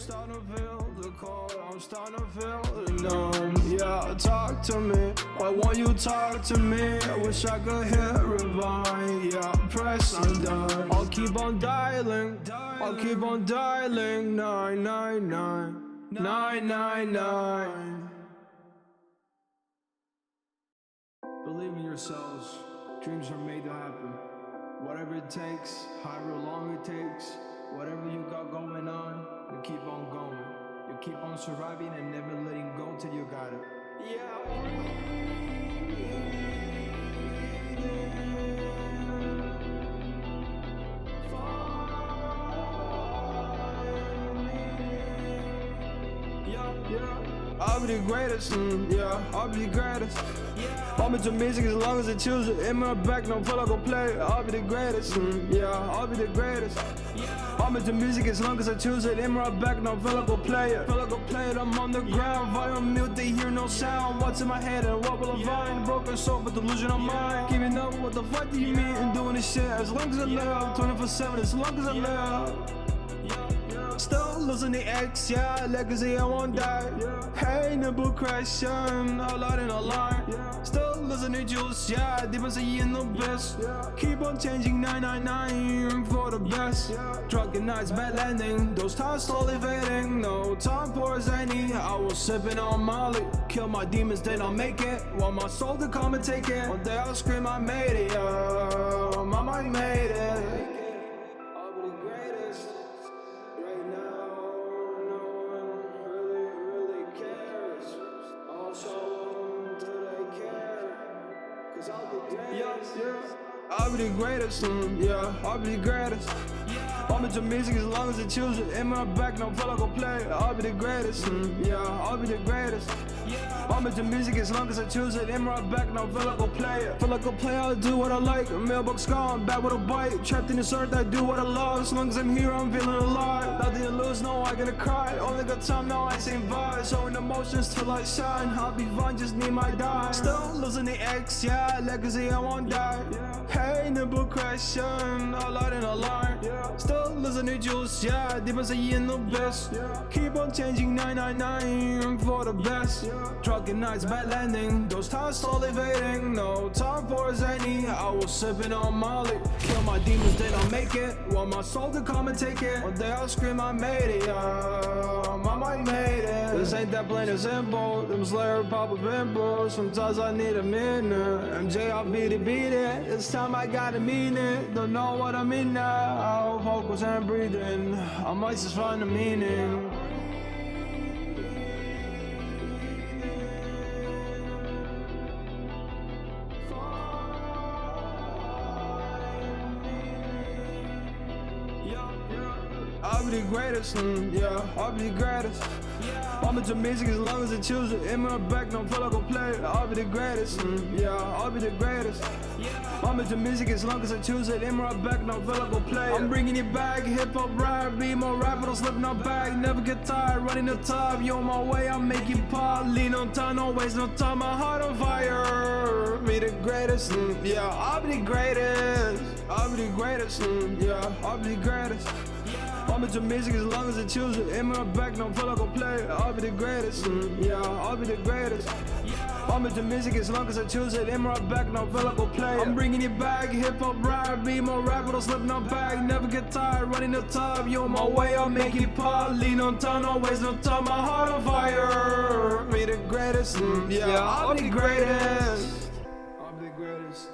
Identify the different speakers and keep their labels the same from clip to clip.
Speaker 1: starting to feel the cold, I'm starting to feel the numb. Yeah, talk to me, why won't you talk to me? I wish I could hit rewind, yeah, press undone. I'll keep on dialing, I'll keep on dialing, 999, 999. Believe in yourselves, dreams are made to happen. Whatever it takes, however long it takes, whatever you got going on, you keep on going. You keep on surviving and never letting go till you got it. I'll be the greatest, yeah, I'll be the greatest. I'll make your music as long as it choose it. In my back, no feel like I'll play it. I'll be the greatest, yeah, I'll be the greatest. I'll make your music as long as I choose it. In my back, no feel like I'll play it. Feel like I'll play it, I'm on the ground. Volume mute, they hear no sound. What's in my head and what will I find? Broken soul, but delusion of mind. Keeping up, what the fuck do you mean? And doing this shit as long as I live. 24/7, as long as I live. Still losing the X, yeah, legacy I won't die. Hey, nimble crashing, all out in a line. Still losing the juice, yeah, deep inside in the best. Keep on changing 999 for the best. Drunken nights, bad landing, those times slowly fading. No time for any, I was sipping on Molly. Kill my demons, then I'll make it. Want my soul to come and take it. One day I'll scream, I made it, yeah, my mind made it. I'll be the greatest, yeah, I'll be the greatest. I'll make your music as long as it choose it. In my back, no feel like I'll play it. I'll be the greatest, yeah, I'll be the greatest. I'll make your music as long as I choose it. In my back, no feel like I'll play it. Feel like I'll play, I'll do what I like. Mailbox gone, back with a bite. Trapped in this earth, I do what I love. As long as I'm here, I'm feeling alive. Nothing to lose, no, I gonna cry. Only got time, now I sing vibes. Showing emotions till I shine. I'll be fine, just need my die. Still losing the X, yeah, legacy I won't die. Hey, nimble crashing, all out in a line. Still losing the juice, yeah, deep inside in the best. Keep on changing 999 for the best. Drunken nights, bad landing, those times slowly fading. No time for any, I was sipping on Molly. Kill my demons, then I'll make it. Want my soul to come and take it. One day I'll scream, I made it, yeah, my mind made it. This ain't that plain and simple, them Slayer pop a pimple. Sometimes I need a minute, MJ I'll beat it. This time I gotta mean it, don't know what I mean now. Focus and breathing, I might just find a meaning. I'll be the greatest, yeah, I'll be the greatest. I'll make your music as long as I choose it. In my back, no feel like I'll play it. I'll be the greatest, yeah, I'll be the greatest. I'll make your music as long as I choose it. In my back, no feel like I'll play it. I'm bringing it back, hip-hop rap, be more rap, but I'll slip no back. Never get tired, running the top, you on my way, I'll make it pop. Lean on time, no waste no time, my heart on fire. Be the greatest, yeah, I'll be the greatest. I'll be the greatest, yeah, I'll be the greatest. I'll make your music as long as I choose it. In my back, no feel like I'll play it. I'll be the greatest, yeah, I'll be the greatest. I'll make your music as long as I choose it. In my back, no feel like I'll play it. I'm bringing it back, hip-hop rap, be more rap, but I'll slip no back. Never get tired, running the top, you on my way, I'll make it pop. Lean on time, no waste no time, my heart on fire. Be the greatest, yeah, I'll be the greatest. I'll be the greatest,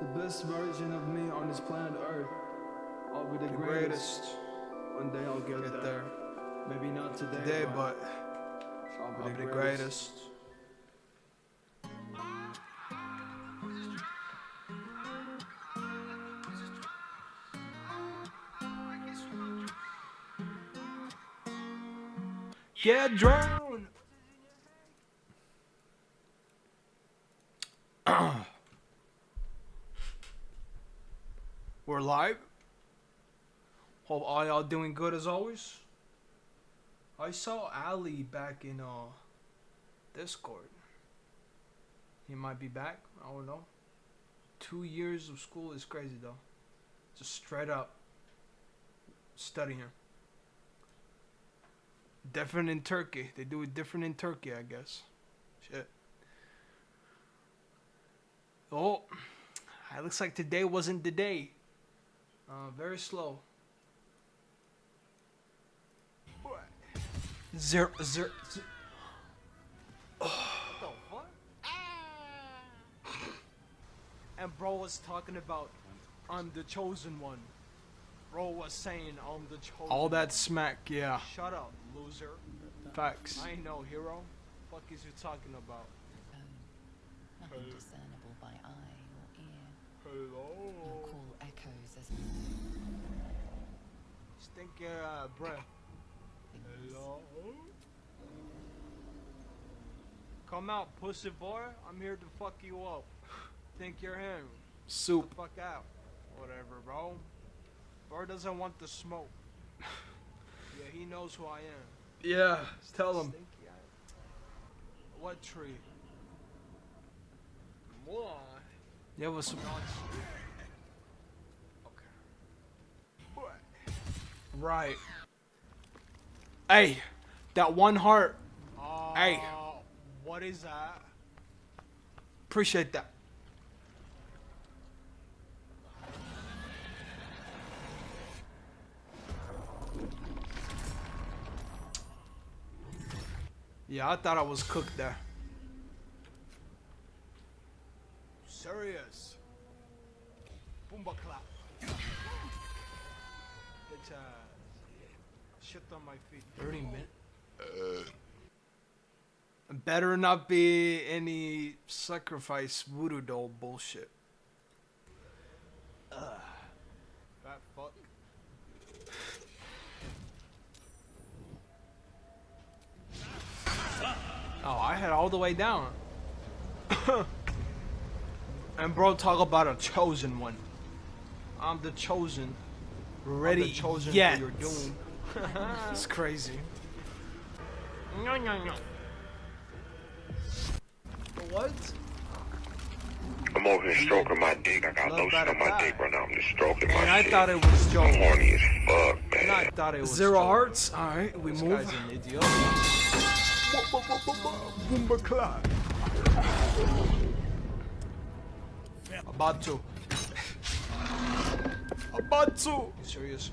Speaker 1: the best version of me on this planet Earth. I'll be the greatest. One day I'll get there. Maybe not today, but I'll be the greatest. Get drone. We're live. Hope all y'all doing good as always. I saw Ali back in Discord. He might be back. I don't know. 2 years of school is crazy though. Just straight up studying here.
Speaker 2: Different in Turkey. They do it different in Turkey, I guess. Shit. Oh, it looks like today wasn't the day. Very slow. Zero. Oh. What the fuck? And bro was talking about, I'm the chosen one. Bro was saying, I'm the chosen one. All that smack, yeah. Shut up, loser. Facts. I ain't no hero. Fuck is you talking about?
Speaker 3: Nothing discernible by eye or ear.
Speaker 2: Hello.
Speaker 3: Your call echoes as
Speaker 2: Stinky breath. Hello. Come out, pussy boy. I'm here to fuck you up. Think you're him? Soup. The fuck out. Whatever, bro. Bro doesn't want the smoke. Yeah, he knows who I am. Yeah, tell him. What tree? What? Yeah, what's up? Okay. Right. Hey, that one heart. Hey. What is that? Appreciate that. Yeah, I thought I was cooked there. Serious. Boomba clap. Bitch ass. Shit on my feet. 30 minutes. Better not be any sacrifice voodoo doll bullshit. Fat fuck. Oh, I had all the way down. And bro, talk about a chosen one. I'm the chosen. Ready, I'm the chosen for your doom. It's crazy. No. What?
Speaker 4: I'm over here stroking my dick. I got lotion on my dick right now. I'm just stroking my shit.
Speaker 2: And I thought it was Joe.
Speaker 4: I'm horny as fuck, man.
Speaker 2: And I thought it was Zero Joe. Hearts? Alright, we move. This guy's an idiot. Boomba clap. About to. You serious?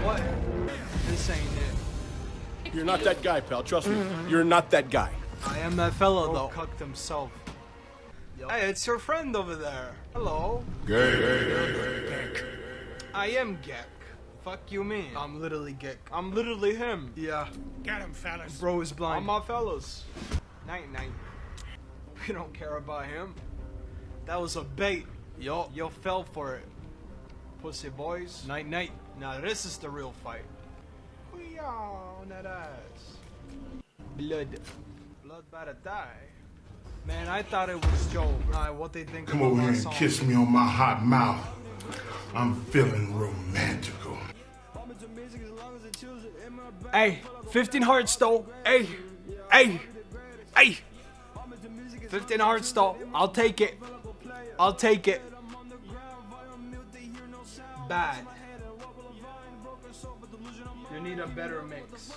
Speaker 2: What? This ain't it.
Speaker 5: You're not that guy, pal. Trust me. You're not that guy.
Speaker 2: I am that fella, though. Cucked himself. Hey, it's your friend over there. Hello.
Speaker 5: Gay.
Speaker 2: I am Gek. Fuck you mean? I'm literally Gek. I'm literally him. Yeah.
Speaker 5: Get him, fellas.
Speaker 2: Bro is blind. I'm my fellas. Night. We don't care about him. That was a bait. Yo fell for it. Pussy boys. Night. Now this is the real fight. We on that ass. Blood better die. Man, I thought it was Joe. What they think
Speaker 6: Come over here and kiss me on my hot mouth. I'm feeling romantical.
Speaker 2: Hey, 15 hearts though. Hey. 15 hearts though. I'll take it. Bad. You need a better mix.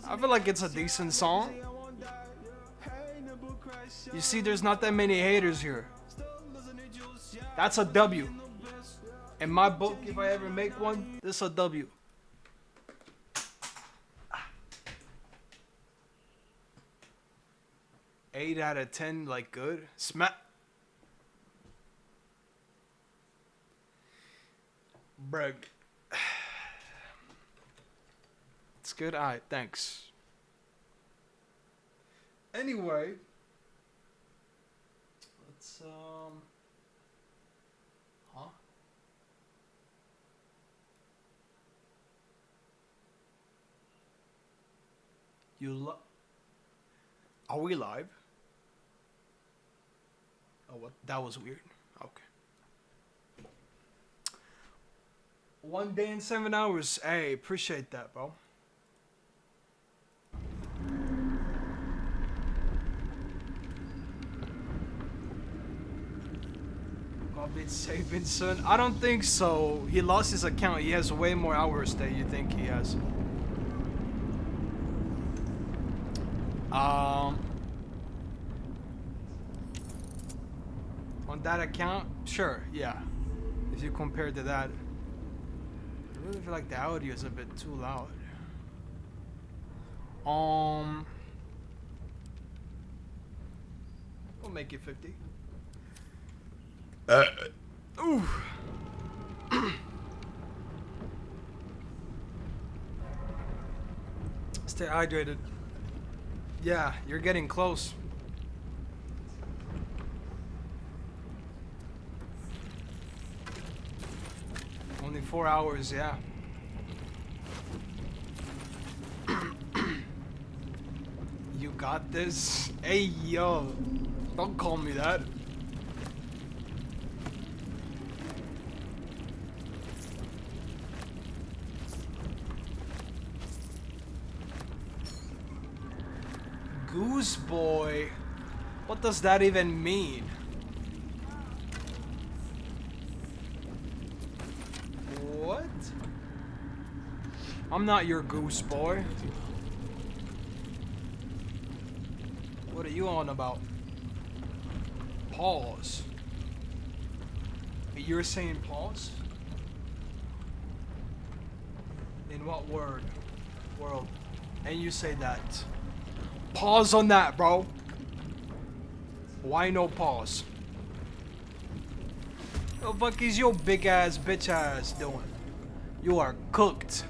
Speaker 2: I feel like it's a decent song. You see, there's not that many haters here. That's a W. In my book, if I ever make one, this is a W. Eight out of 10, like good. Smack. Brug. It's good. Alright, thanks. Anyway, let's Are we live? Oh, what? That was weird. Okay. 1 day and 7 hours. Hey, appreciate that, bro. I'll be saving soon. I don't think so. He lost his account. He has way more hours than you think he has. On that account, sure, yeah. If you compare to that, I really feel like the audio is a bit too loud. We'll make it 50. Ooh. Stay hydrated. Yeah, you're getting close. Only 4 hours, yeah. You got this? Hey, yo. Don't call me that. Goose boy? What does that even mean? What? I'm not your goose boy. What are you on about? Pause. You're saying pause? In what world? And you say that. Pause on that, bro. Why no pause? What the fuck is your big ass bitch ass doing? You are cooked.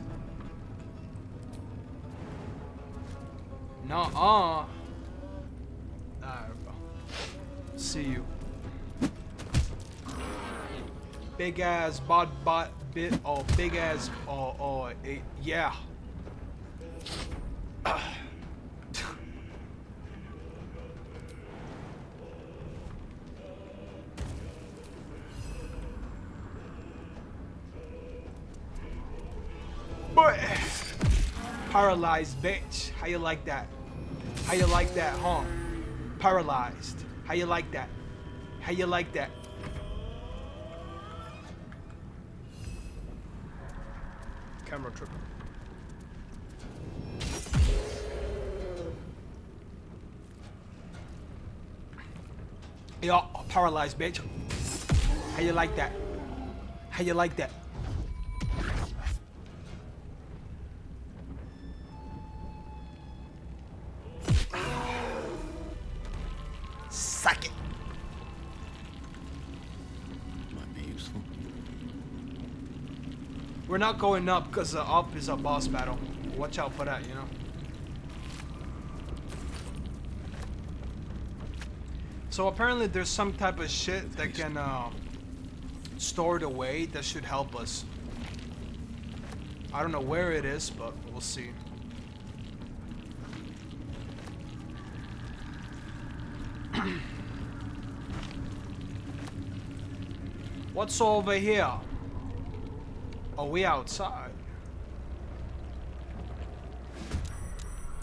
Speaker 2: Nuh-uh. Alright, bro. See you. Big ass big ass yeah. But paralyzed bitch. How you like that? How you like that, huh? Paralyzed. How you like that? How you like that? Camera tripping. Yo, paralyzed bitch. How you like that? How you like that? Suck it.
Speaker 7: Might be useful.
Speaker 2: We're not going up because up is a boss battle. Watch out for that, you know. So apparently there's some type of shit that can store it away that should help us. I don't know where it is, but we'll see. What's over here? Are we outside?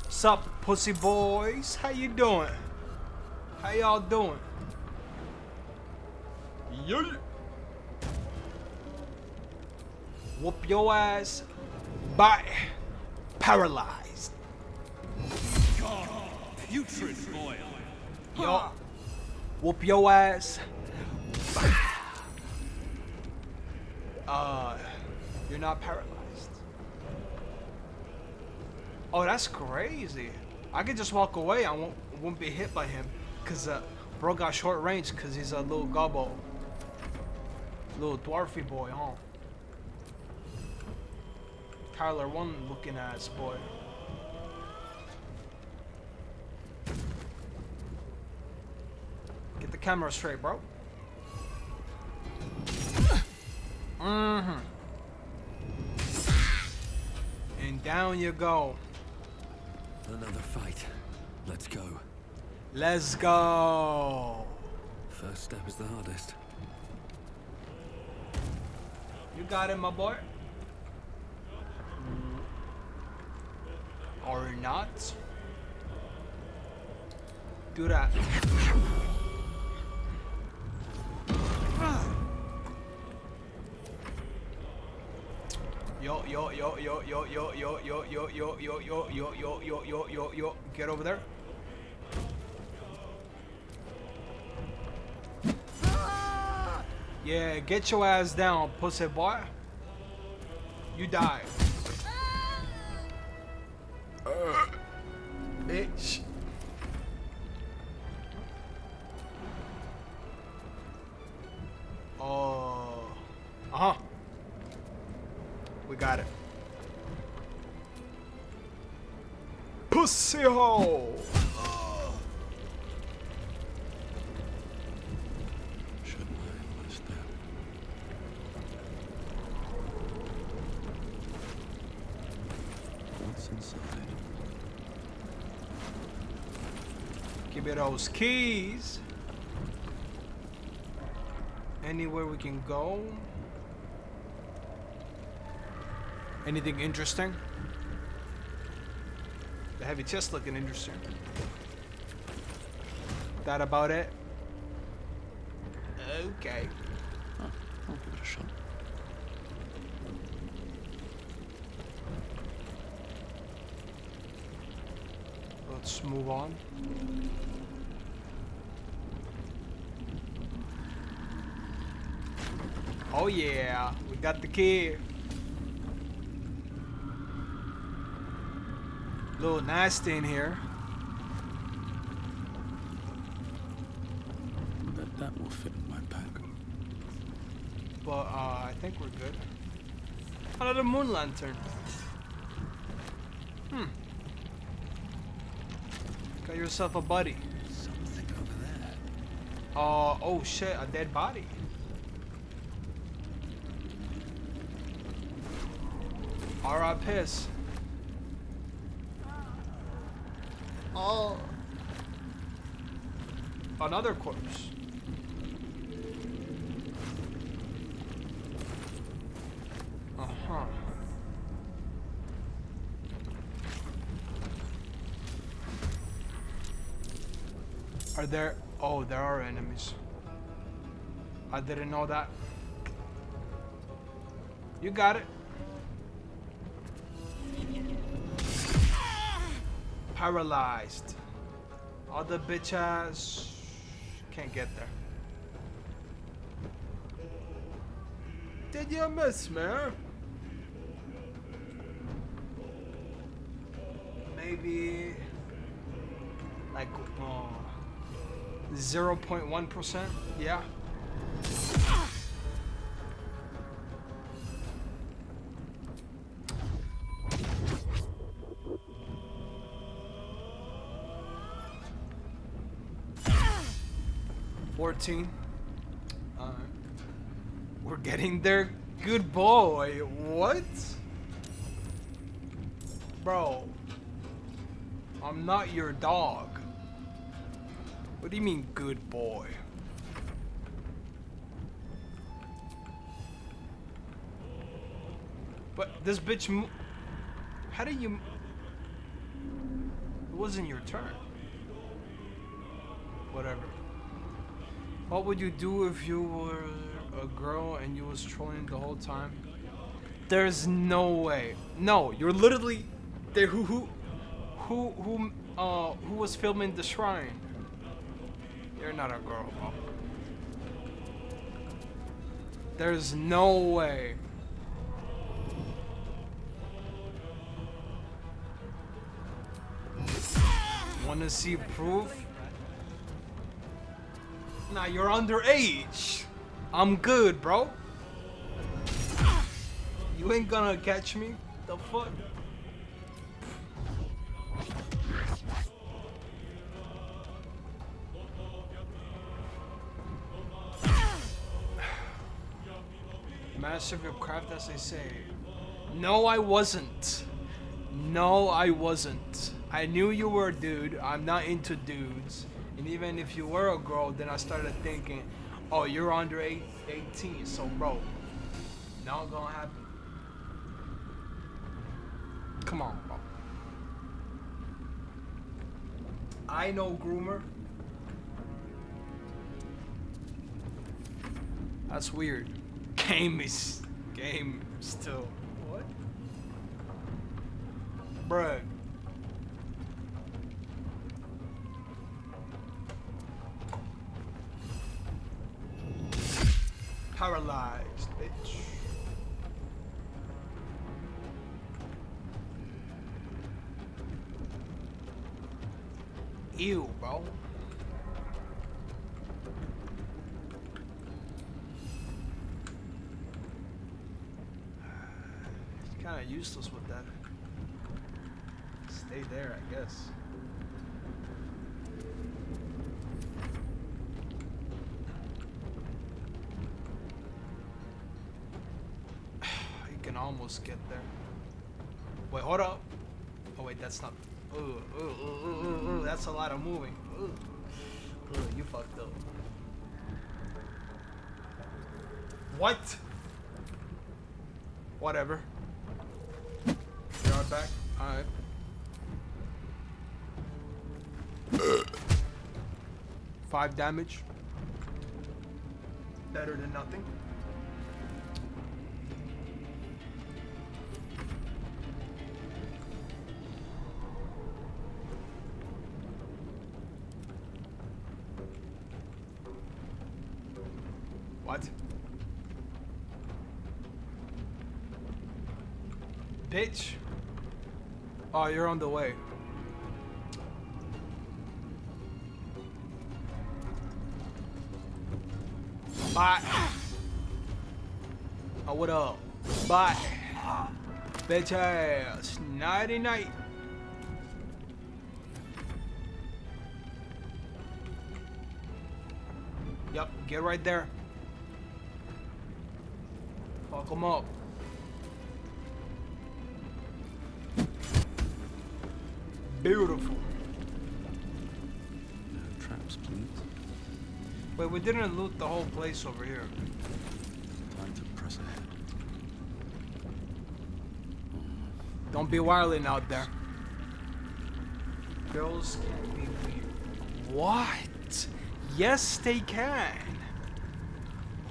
Speaker 2: Sup, pussy boys? How you doing? How y'all doing? Yeah. Whoop your ass. Bye. Paralyzed.
Speaker 5: God, putrid boil.
Speaker 2: Yo. Whoop your ass. You're not paralyzed. Oh, that's crazy. I could just walk away. I won't be hit by him. Cause bro got short range cause he's a little gobbo. Little dwarfy boy, huh? Tyler 1 looking ass boy. Get the camera straight, bro. And down you go.
Speaker 7: Another fight. Let's go.
Speaker 2: Let's go.
Speaker 7: First step is the hardest.
Speaker 2: You got it, my boy. Or not. Do that. Yo, yo, yo, yo, yo, yo, yo, yo, yo, yo, yo, yo, yo, yo, yo, yo, yo, yo. Get over there. Yeah, get your ass down, pussy boy. You die. Bitch. Oh. Uh-huh. We got it. Pussy hole.
Speaker 7: Shouldn't I list that? What's inside?
Speaker 2: Give me those keys. Anywhere we can go. Anything interesting? The heavy chest looking interesting. That about it? Okay.
Speaker 7: Huh, I'll give it a shot.
Speaker 2: Let's move on. Oh yeah, we got the key. Little nasty in here.
Speaker 7: Bet that will fit in my pack.
Speaker 2: But I think we're good. Another moon lantern. Got yourself a buddy.
Speaker 7: Something over there.
Speaker 2: Oh shit, a dead body. R.I. piss. Oh. Another corpse. Uh-huh. Are there... Oh, there are enemies. I didn't know that. You got it. Paralyzed. Other bitch ass can't get there. Did you miss me? Maybe like 0.1%. Yeah. We're getting there. Good boy. What? Bro. I'm not your dog. What do you mean, good boy? But this bitch how do you... It wasn't your turn. Whatever. What would you do if you were a girl and you was trolling the whole time? There's no way. No, you're literally there. Who was filming the shrine? You're not a girl, bro. There's no way. Wanna see proof? Nah, you're underage. I'm good, bro. You ain't gonna catch me. The fuck? Master of your craft, as they say. No, I wasn't. No, I wasn't. I knew you were a dude. I'm not into dudes. And even if you were a girl, then I started thinking, oh, you're under 18, so bro, not gonna happen. Come on, bro. I know groomer. That's weird. Game still. What? Bruh. Paralyzed, bitch. Ew, bro. It's kind of useless with that. Stay there, I guess. You can almost get there. Wait, hold up. Oh wait, that's not. That's a lot of moving. You fucked up. What? Whatever. We are back. Alright. 5 damage. Better than nothing. What? Bitch. Oh, you're on the way. Bye. Oh, what up? Bye. Bitch ass. Nighty night. Yep, get right there. Fuck him up. Beautiful.
Speaker 7: No traps, please.
Speaker 2: Wait, we didn't loot the whole place over here.
Speaker 7: Time to press ahead.
Speaker 2: Don't be wilding out there. Girls can be weird. What? Yes, they can.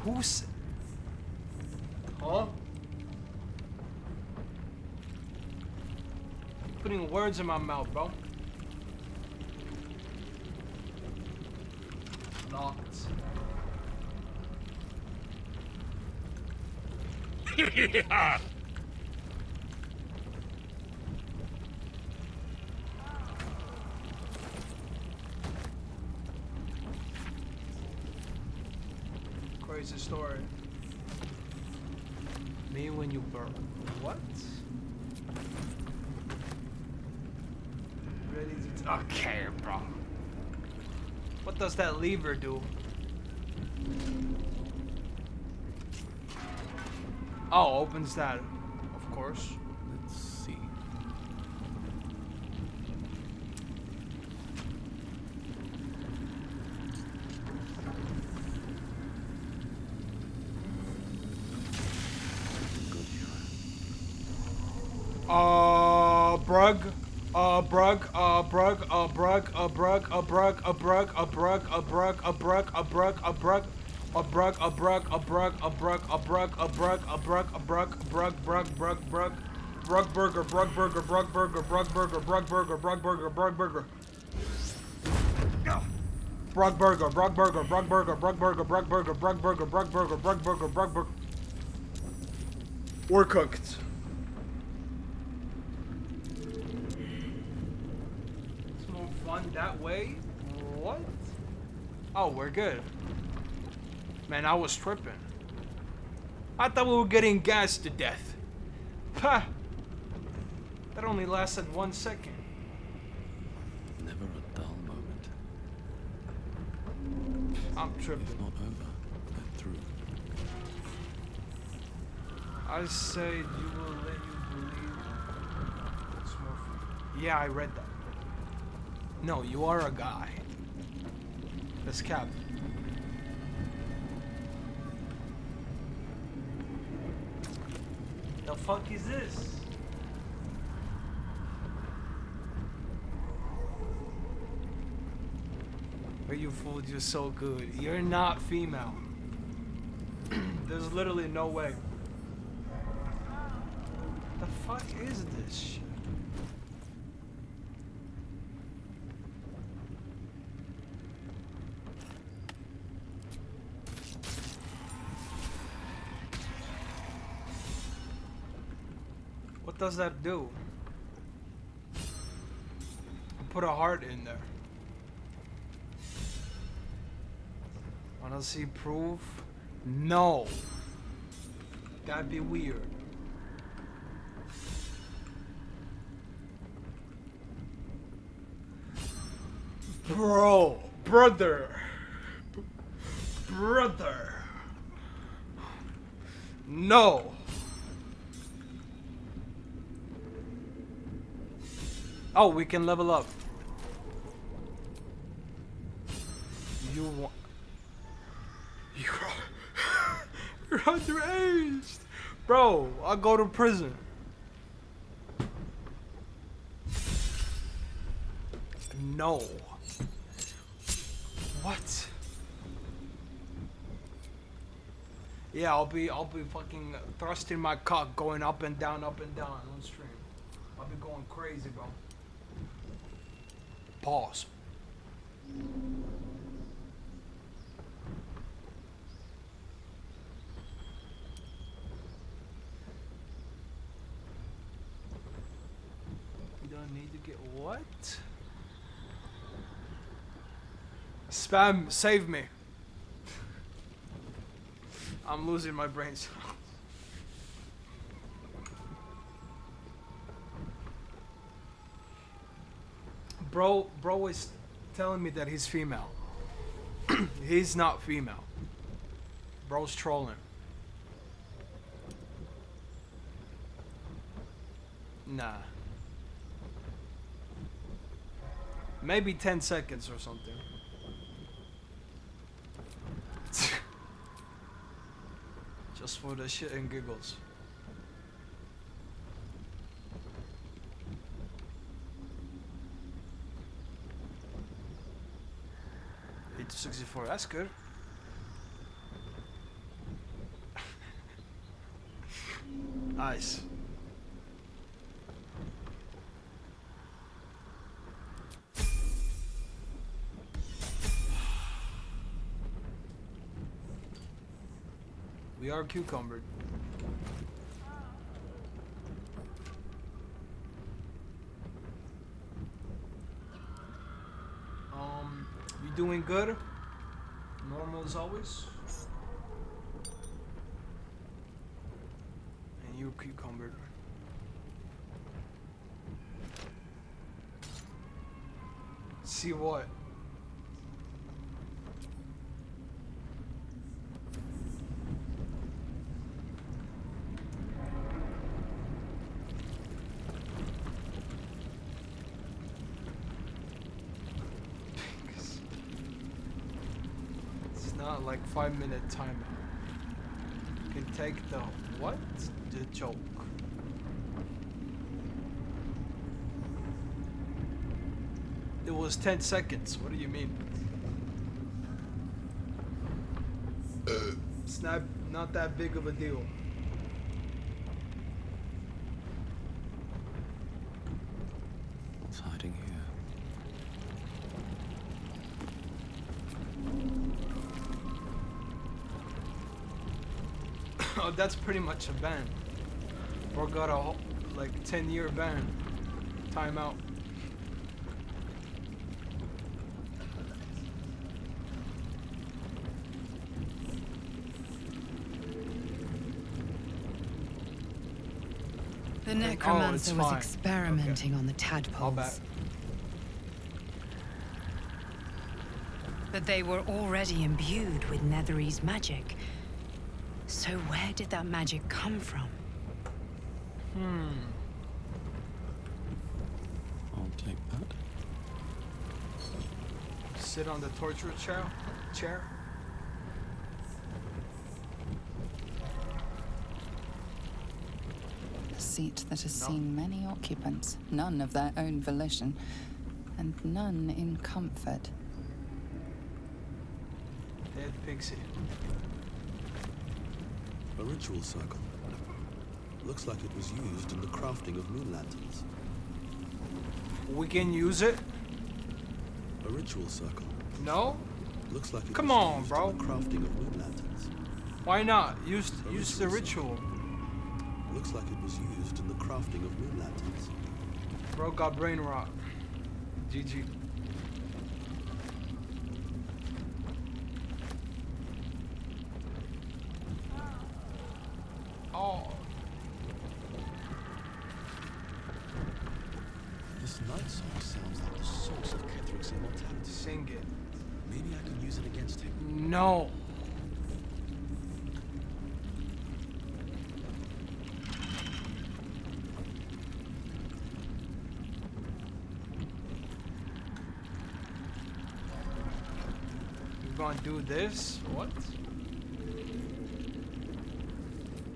Speaker 2: Who's... Huh? Putting words in my mouth, bro. Not. Crazy story. Me when you burn. What? Ready to... Okay, bro. What does that lever do? Oh, opens that. Of course.
Speaker 7: Let's see.
Speaker 2: We're cooked. Let's move on that way. What? Oh, we're good. Man, I was tripping. I thought we were getting gassed to death. Ha! That only lasted 1 second.
Speaker 7: Never a dull moment.
Speaker 2: I'm tripping.
Speaker 7: It's not over. Get through.
Speaker 2: I said you will let you believe. Let's move. Yeah, I read that. No, you are a guy. That's cap. The fuck is this? But you fooled you so good. You're not female. There's literally no way. The fuck is this shit? What does that do? Put a heart in there. Wanna see proof? No. That'd be weird. Bro, brother. No. Oh, we can level up. You want... You're underaged. Bro, I'll go to prison. No. What? Yeah, I'll be fucking thrusting my cock going up and down on stream. I'll be going crazy, bro. Pause. You don't need to get what? Spam, save me. I'm losing my brain cells. Bro is telling me that he's female. He's not female. Bro's trolling. Nah. Maybe 10 seconds or something. Just for the shit and giggles. To 64, that's good. Nice. We are cucumbered. You doing good? Normal as always? And you cucumbered. See what? Like 5-minute timer. You can take the what? The joke. It was 10 seconds. What do you mean? It's not that big of a deal.
Speaker 7: It's hiding here.
Speaker 2: Oh, that's pretty much a ban. Bro got a whole, like 10-year ban. Timeout.
Speaker 8: The Necromancer was
Speaker 2: fine.
Speaker 8: experimenting on the
Speaker 2: All
Speaker 8: tadpoles.
Speaker 2: back.
Speaker 8: But they were already imbued with Netherese magic. So where did that magic come from?
Speaker 7: I'll take that.
Speaker 2: Sit on the torture chair.
Speaker 3: A seat that has seen many occupants, none of their own volition, and none in comfort.
Speaker 2: Dead pixie.
Speaker 7: A ritual circle. Looks like it was used in the crafting of moon lanterns.
Speaker 2: We can use it?
Speaker 7: A ritual circle.
Speaker 2: No?
Speaker 7: Looks like it
Speaker 2: Come
Speaker 7: was
Speaker 2: on,
Speaker 7: used
Speaker 2: bro.
Speaker 7: in the crafting of moon lanterns.
Speaker 2: Use the ritual.
Speaker 7: Looks like it was used in the crafting of moon lanterns.
Speaker 2: Bro got brain rot. GG. Oh.
Speaker 7: This night song sounds like the source of Ketherick's immortality.
Speaker 2: Sing it.
Speaker 7: Maybe I can use it against him.
Speaker 2: No. You're gonna do this? What?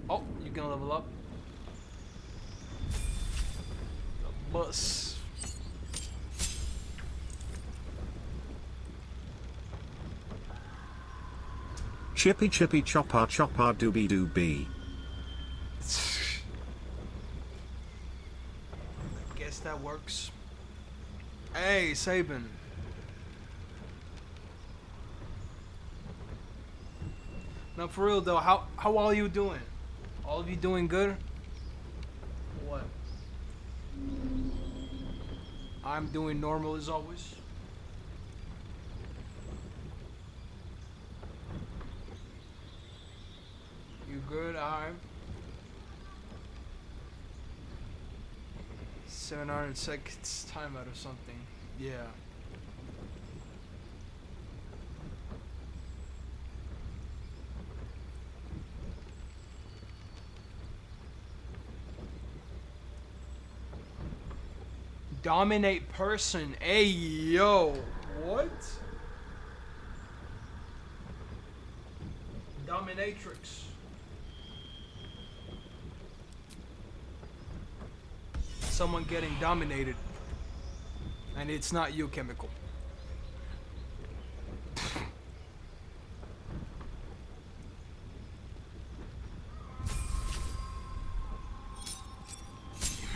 Speaker 2: Oh, you can level up. The bus.
Speaker 9: Chippy chippy chopper chopper doobie doobie.
Speaker 2: Guess that works. Hey, Sabin. Now for real though, how all you doing? All of you doing good? What? I'm doing normal as always. You good? I'm 700 seconds time out or something. Yeah. Dominate person. Hey, yo. What? Dominatrix. Someone getting dominated. And it's not you, Chemical.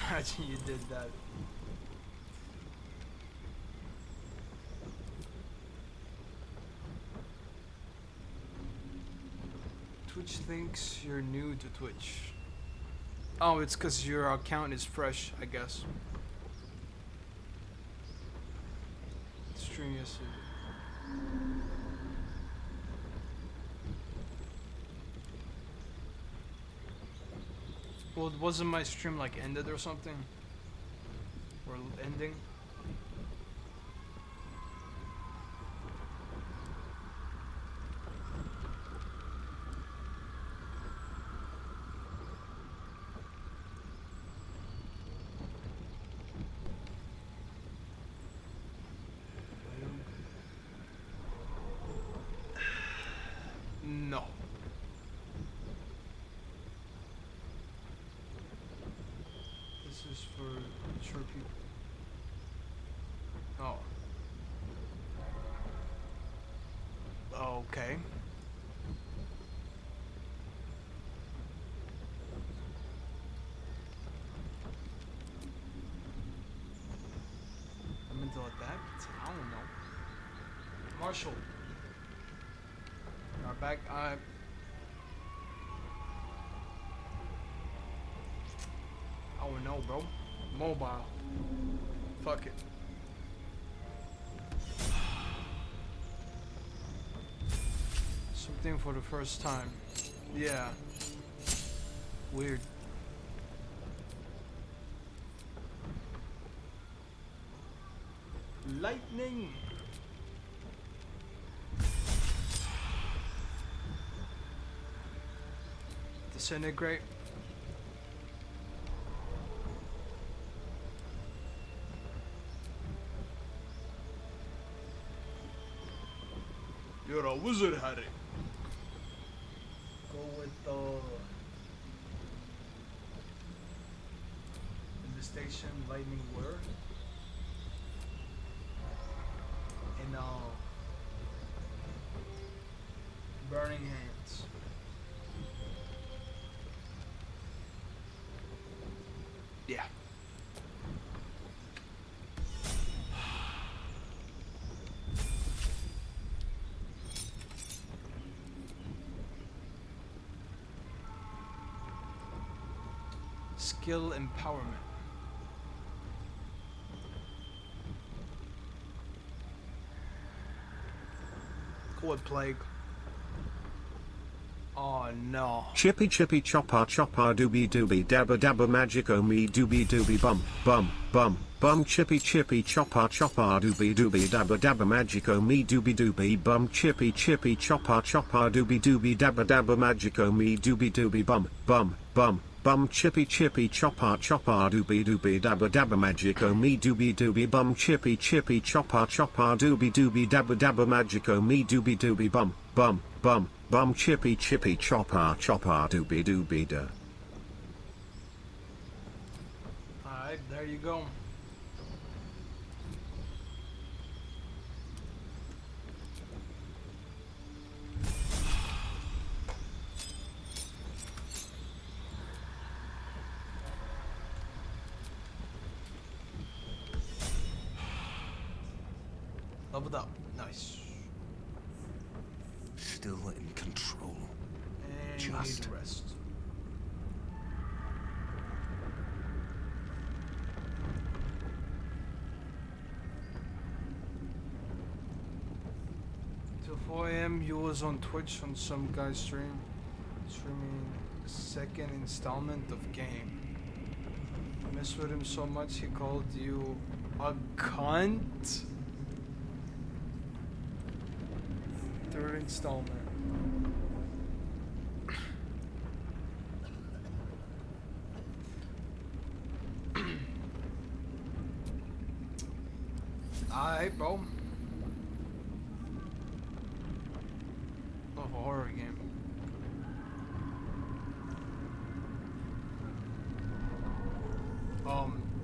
Speaker 2: Imagine you did that. Twitch thinks you're new to Twitch. Oh, it's because your account is fresh, I guess. Stream yesterday. Well, wasn't my stream like ended or something? Or ending? No. This is for short people. Oh. Okay. I'm into like that? I don't know. Marshall. Our back. I don't know, bro. Mobile. Fuck it. Something for the first time. Yeah. Weird. Lightning. Disintegrate. You're a wizard, Harry. Go with the station lightning word and burning hands. Yeah. Skill empowerment. What plague? Oh no.
Speaker 9: Chippy chippy chopper chopper doobie doobie dabba dabba magic oh me doobie doobie bum bum bum bum chippy chippy chopper chopper doobie doobie dabba dabba magic oh me doobie doobie bum chippy chippy chopper chopper doobie doobie dabba dabba magic oh me doobie doobie bum bum bum bum chippy chippy chopper chopper doobie doobie dabba dabba magic oh me doobie doobie bum chippy chippy chopper chopper doobie doobie dabba dabba magic oh me doobie doobie bum bum bum bum chippy chippy chopper chopper doobie doobie da.
Speaker 2: Alright, there you go. Leveled up. Nice.
Speaker 7: Still in control.
Speaker 2: And
Speaker 7: Just
Speaker 2: need rest. Till 4 AM, you was on Twitch on some guy's streaming second installment of game. I messed with him so much he called you a cunt. Third installment. Alright, bro. Love a horror game.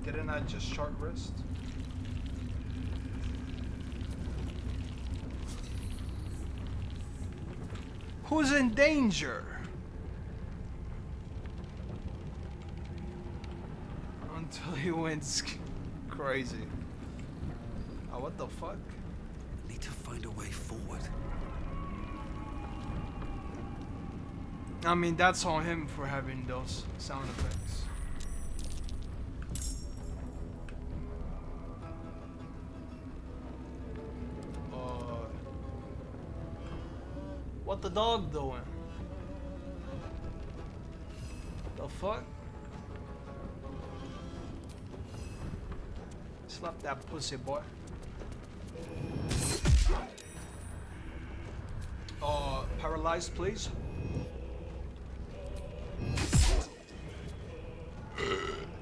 Speaker 2: Didn't I just short wrist? Who's in danger? Until he went crazy. Oh, what the fuck?
Speaker 7: need to find a way forward.
Speaker 2: I mean, that's on him for having those sound effects. What the dog doing? The fuck? Slap that pussy, boy. Paralyzed, please.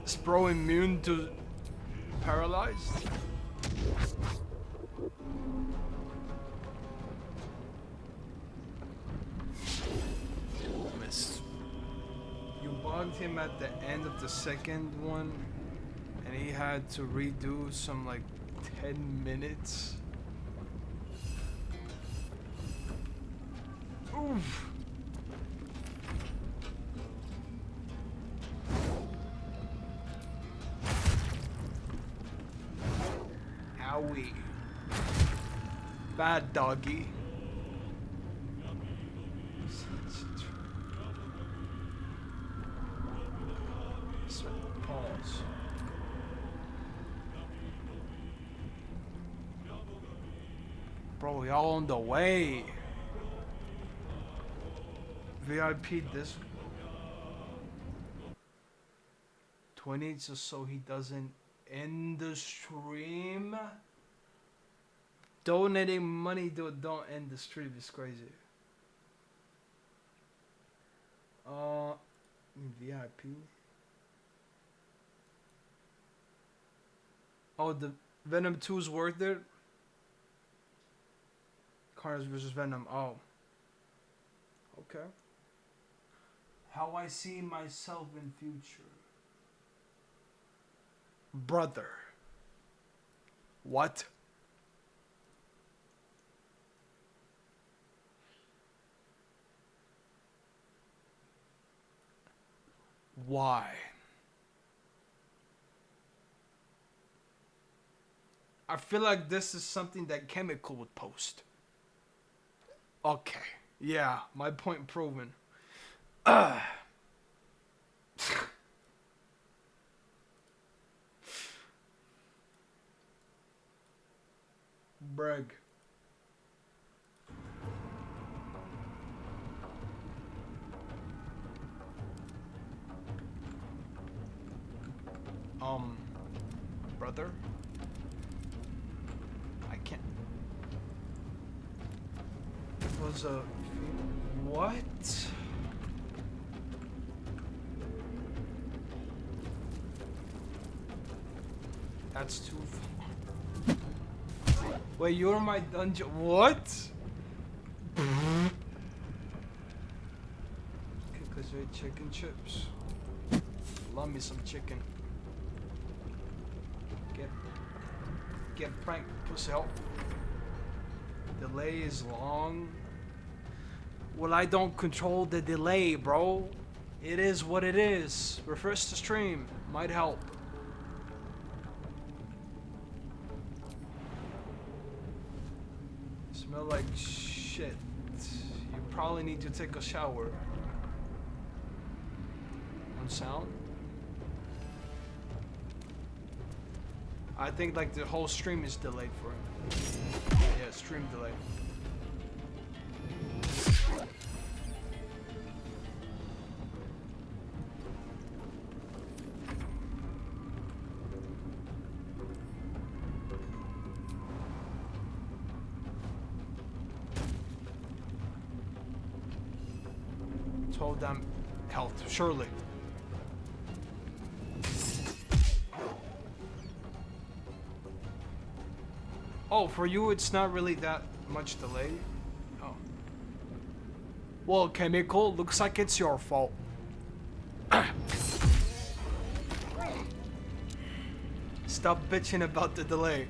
Speaker 2: Is bro immune to paralyzed? Missed. You bugged him at the end of the second one, and he had to redo some like 10 minutes. Oof. Owie. Bad doggy. Pause. Bro, y'all on the way. VIP this 20 just so he doesn't end the stream. Donating money don't end the stream is crazy. VIP. Oh, the Venom 2's worth it. Carnage versus Venom. Oh. Okay. How I see myself in future. Brother. What? Why? I feel like this is something that Chemical would post. Okay. Yeah, my point proven. Brag. Brother? I can't. It was a... What? That's too far. Wait, you're my dungeon. What? Because we ate chicken chips. Love me some chicken. Get pranked, pussy help. Delay is long. Well, I don't control the delay, bro. It is what it is. Refresh the stream. Might help. Smell like shit. You probably need to take a shower. On sound? I think like the whole stream is delayed for him. Yeah, stream delay. Told them health, surely. Oh, for you it's not really that much delay. Oh. Well, Chemical, looks like it's your fault. Stop bitching about the delay.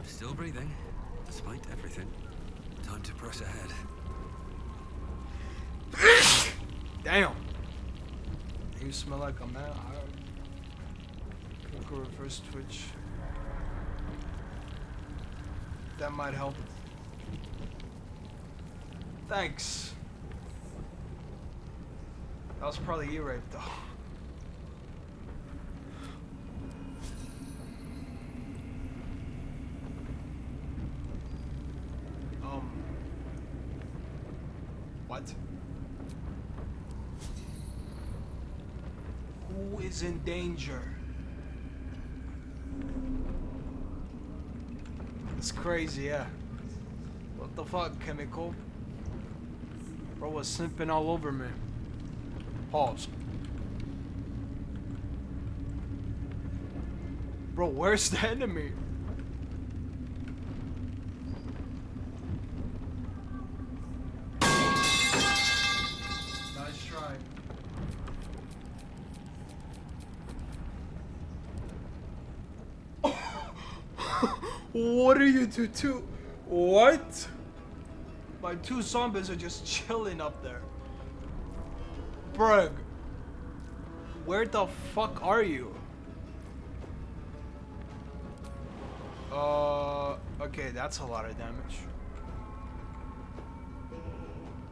Speaker 10: Still breathing, despite everything. Time to press ahead.
Speaker 2: Damn. You smell like a man. Click or reverse twitch. That might help. Thanks. That was probably E-rape though. What? Who is in danger? It's crazy, yeah. What the fuck, Chemical? Bro was simping all over me. Pause. Bro, where's the enemy? Nice try. What are you two? What? My two zombies are just chilling up there. Brug. Where the fuck are you? Okay, that's a lot of damage.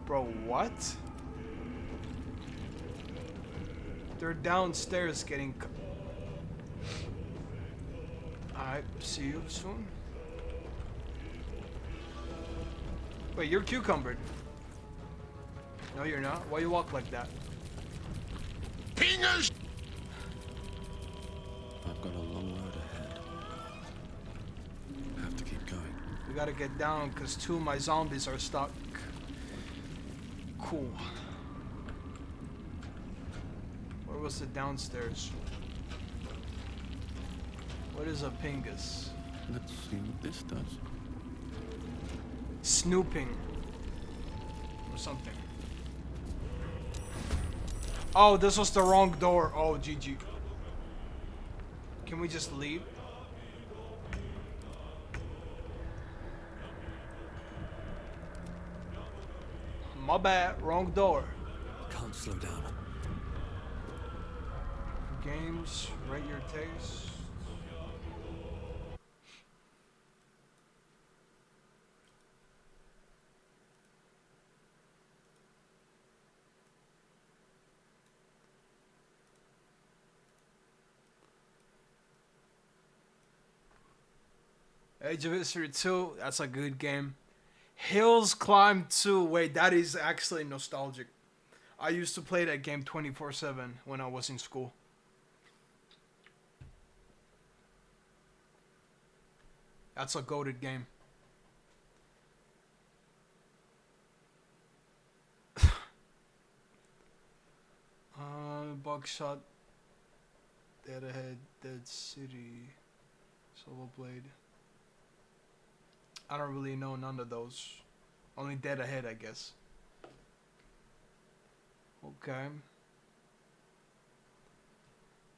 Speaker 2: Bro, what? They're downstairs getting... Alright, see you soon. Wait, you're cucumbered. No, you're not. Why you walk like that?
Speaker 7: Pingers! I've got a long road ahead. I have to keep going.
Speaker 2: We gotta get down because two of my zombies are stuck. Cool. Where was the downstairs? What is a pingus?
Speaker 7: Let's see what this does.
Speaker 2: Snooping. Or something. Oh, this was the wrong door. Oh, GG. Can we just leave? My bad, wrong door.
Speaker 10: Can't slow down.
Speaker 2: Games, rate your taste. Age of History 2, that's a good game. Hills Climb 2, wait, that is actually nostalgic. I used to play that game 24/7 when I was in school. That's a goated game. Buckshot, Dead Ahead, Dead City, Solo Blade. I don't really know none of those. Only Dead Ahead, I guess. Okay.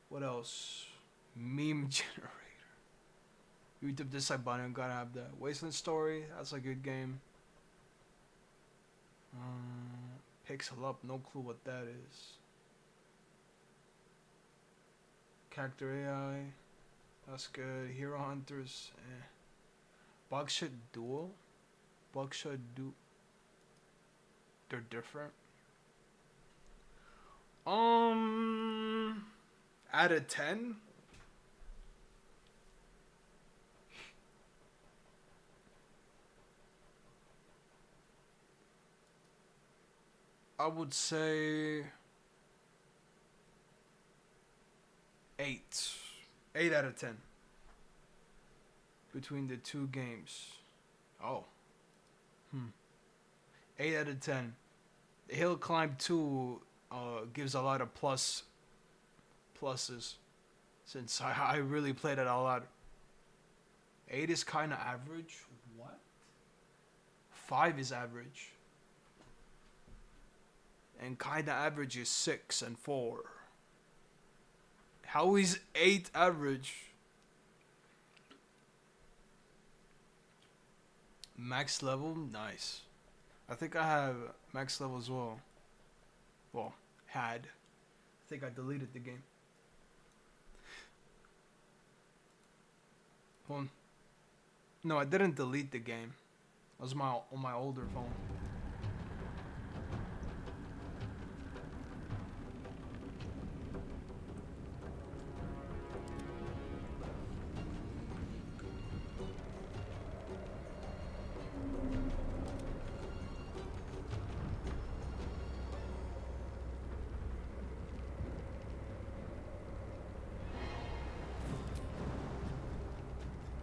Speaker 2: What else? Meme generator. YouTube dislike button, gotta have that. Wasteland Story, that's a good game. Pixel Up, no clue what that is. Character AI, that's good. Hero Hunters, Buckshot Duel? Buckshot Duel. They're different. Out of 10? I would say 8. 8 out of 10. Between the two games. Oh. 8 out of 10. The Hill Climb 2 gives a lot of pluses. Since I really played it a lot. 8 is kind of average. What? 5 is average. And kind of average is 6 and 4. How is 8 average? Max level? Nice. I think I have max level as well. Well, had. I think I deleted the game. Hold on. No, I didn't delete the game. It was on my older phone.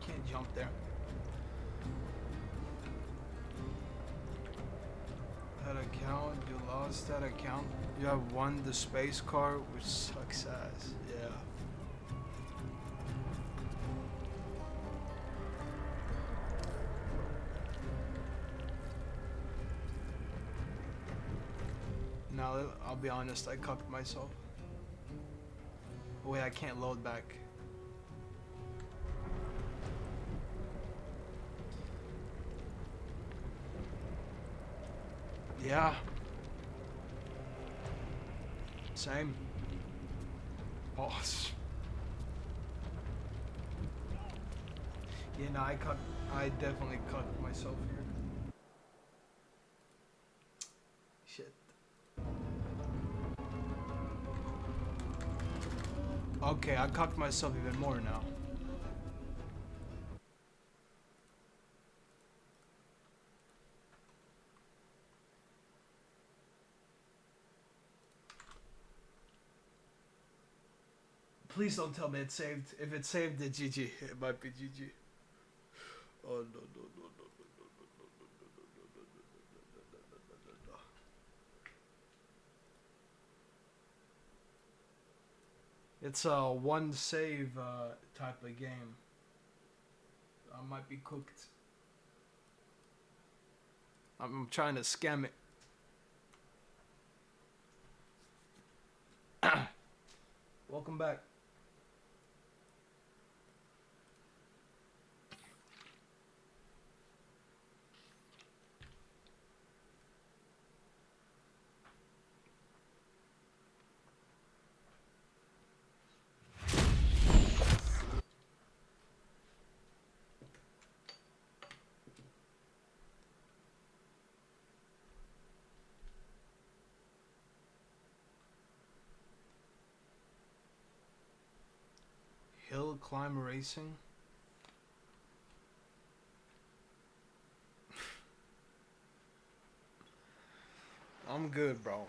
Speaker 2: Can't jump there. That account, you lost that account. You have won the space card, which sucks ass. Yeah. Now, I'll be honest, I cucked myself. Oh wait, I can't load back. Yeah. Same. Boss. Yeah, no, I definitely cucked myself here. Shit. Okay, I cucked myself even more now. Please don't tell me it's saved. If it's saved, it's GG. It might be GG. Oh no no no no no no no no. It's a one save type of game. I might be cooked. I'm trying to scam it. Welcome back. Hill climb racing. I'm good, bro.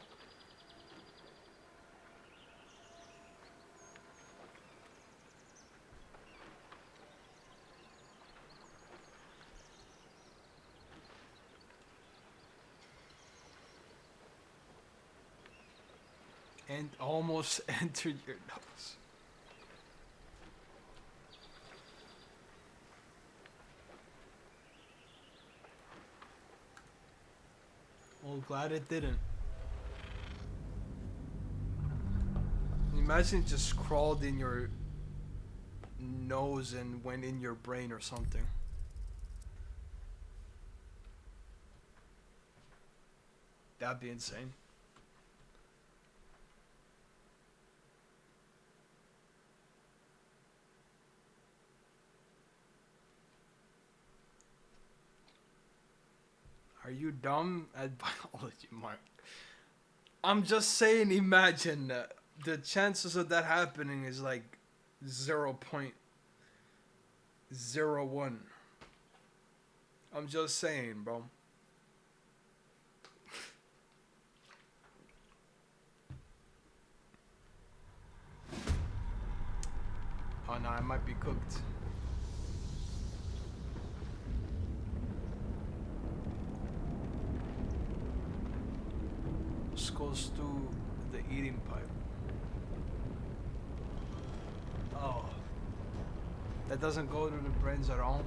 Speaker 2: And almost entered your nose. Well, glad it didn't. Imagine it just crawled in your nose and went in your brain or something. That'd be insane. Are you dumb at biology, Mark? I'm just saying, imagine the chances of that happening is like 0.01. I'm just saying, bro. Oh no, I might be cooked. This goes through the eating pipe. Oh. That doesn't go to the brains at all?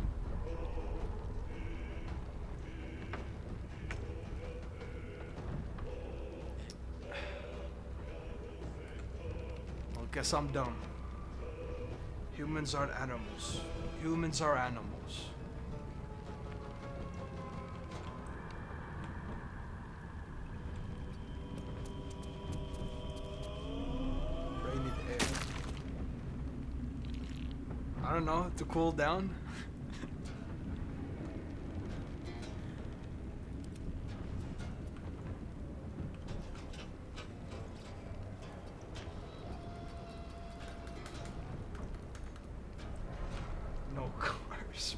Speaker 2: Well, guess I'm dumb. Humans aren't animals. Humans are animals. Rainy air. I don't know, to cool down? No cars.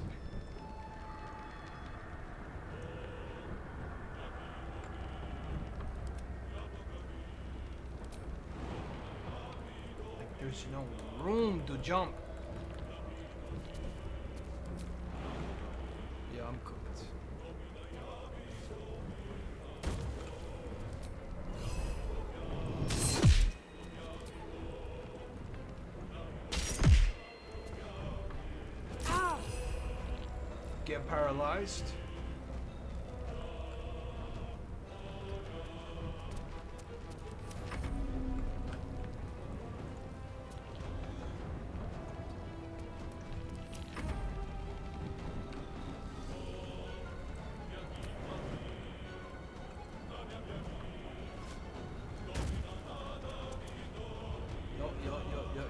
Speaker 2: Like there's no room to jump. Yeah, I'm cooked. Get paralyzed.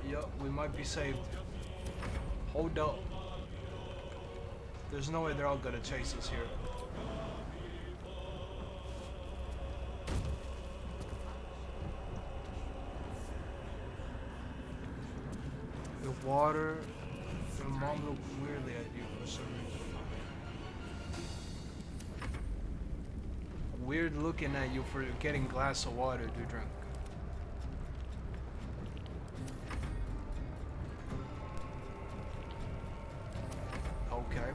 Speaker 2: Yo, we might be saved. Hold up. There's no way they're all gonna chase us here. The water, your mom looked weirdly at you for some reason. Weird looking at you for getting a glass of water to drink. Okay.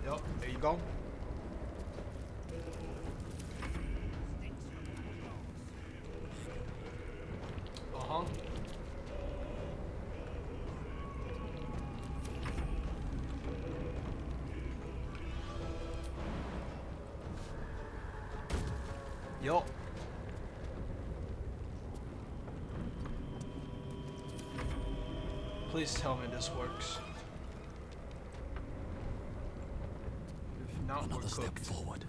Speaker 2: Yep, there you go. Uh-huh. Yo. Please tell me this works. If not,
Speaker 7: Another
Speaker 2: we're
Speaker 7: step
Speaker 2: cooked.
Speaker 7: forward.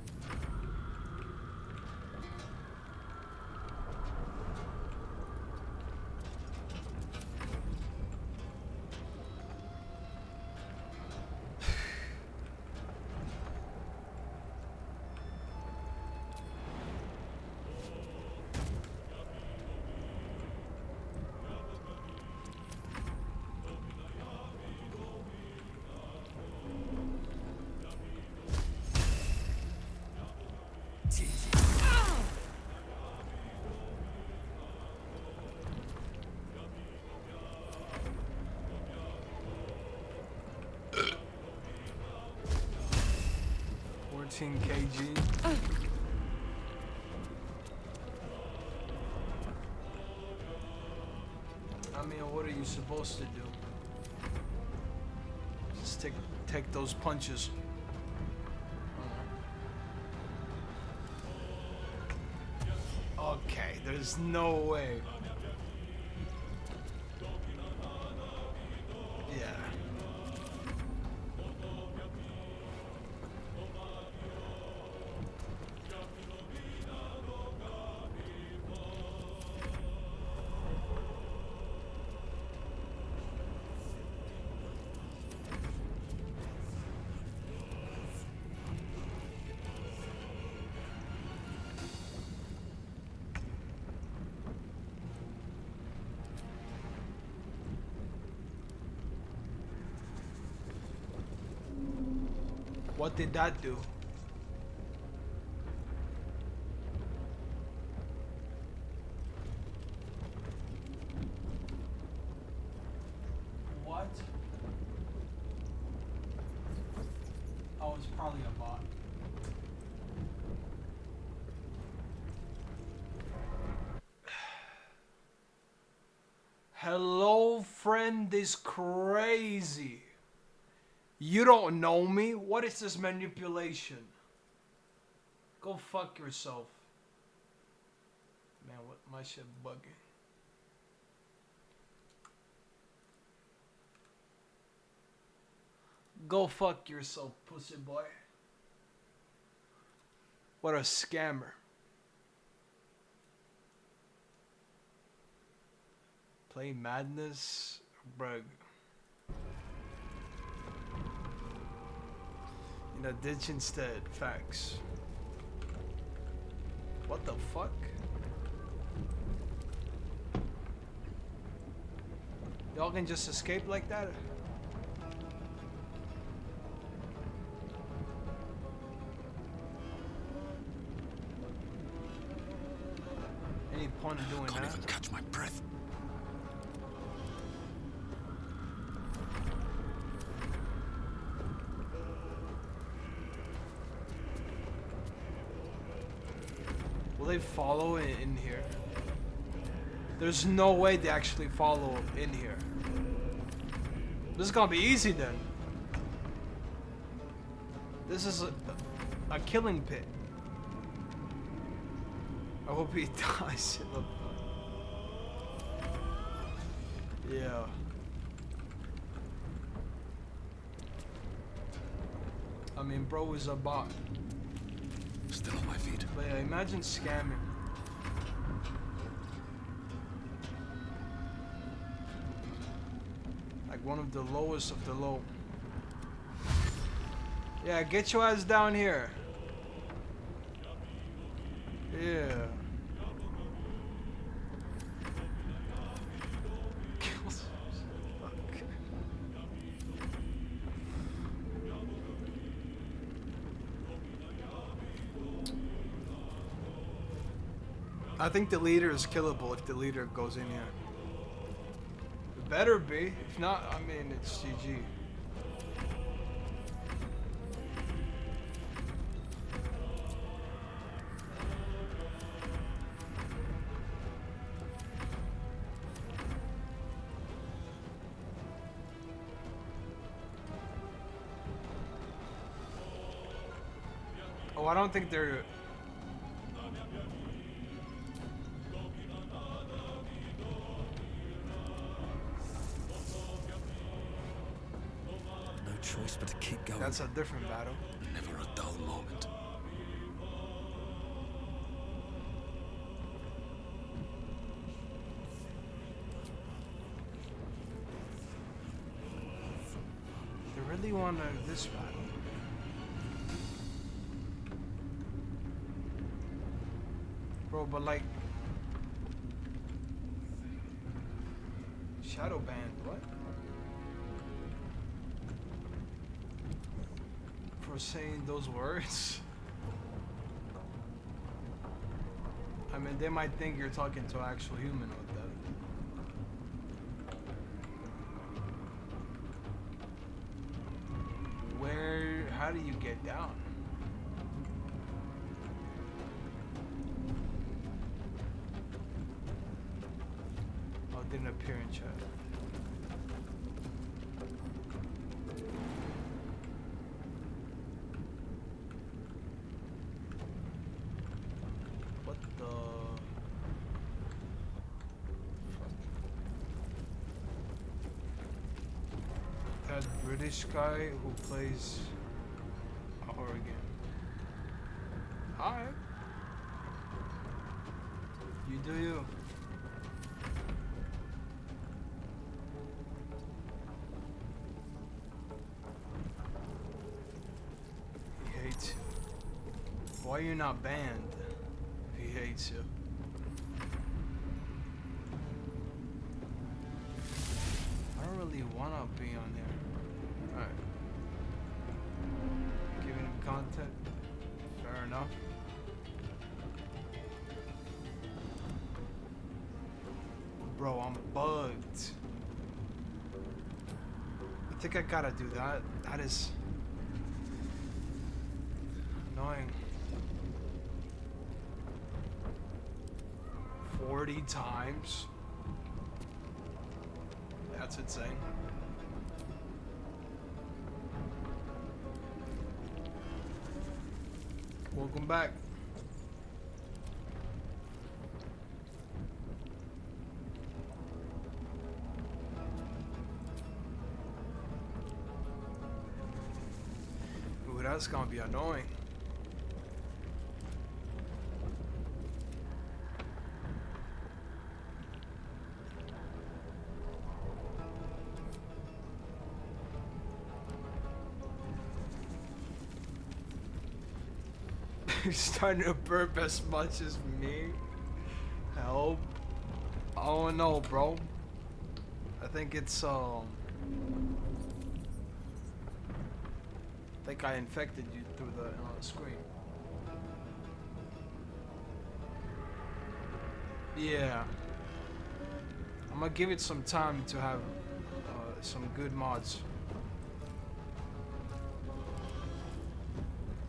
Speaker 2: 14 kg. I mean, what are you supposed to do? Just take those punches. Okay, there's no way. Yeah. What did that do? What? Oh, it's probably a bot. Hello, friend is crazy. You don't know me? What is this manipulation? Go fuck yourself. Man, what my shit bugging. Go fuck yourself, pussy boy. What a scammer. Play Madness? Bruh. In a ditch instead. Facts. What the fuck? Y'all can just escape like that? Any point of doing that?
Speaker 7: Can't even catch my breath.
Speaker 2: Will they follow in here? There's no way they actually follow in here. This is gonna be easy then. This is a killing pit. I hope he dies in the... Yeah. I mean, bro is a bot.
Speaker 7: Still on my feet.
Speaker 2: But yeah, imagine scamming. Like one of the lowest of the low. Yeah, get your ass down here. Yeah. I think the leader is killable if the leader goes in here. It better be. If not, I mean, it's GG. Oh, I don't think they're...
Speaker 7: Choice but to keep going.
Speaker 2: That's a different battle.
Speaker 7: Never a dull moment.
Speaker 2: They really want this battle. Bro, but like... Shadow band, what? For saying those words? I mean, they might think you're talking to an actual human with that. How do you get down? Didn't appear in chat. What the fuck? That British guy who plays a horror game. Hi. You do you. He hates you. Why are you not banned if he hates you? I don't really wanna be on there. Alright. Giving him content. Fair enough. Bro, I'm bugged. I think I gotta do that. That is annoying. 40 times. That's insane. Welcome back. Ooh, that's gonna be annoying. He's starting to burp as much as me. Help. Oh no, bro. I think it's I think I infected you through the screen. Yeah. I'm gonna give it some time to have some good mods.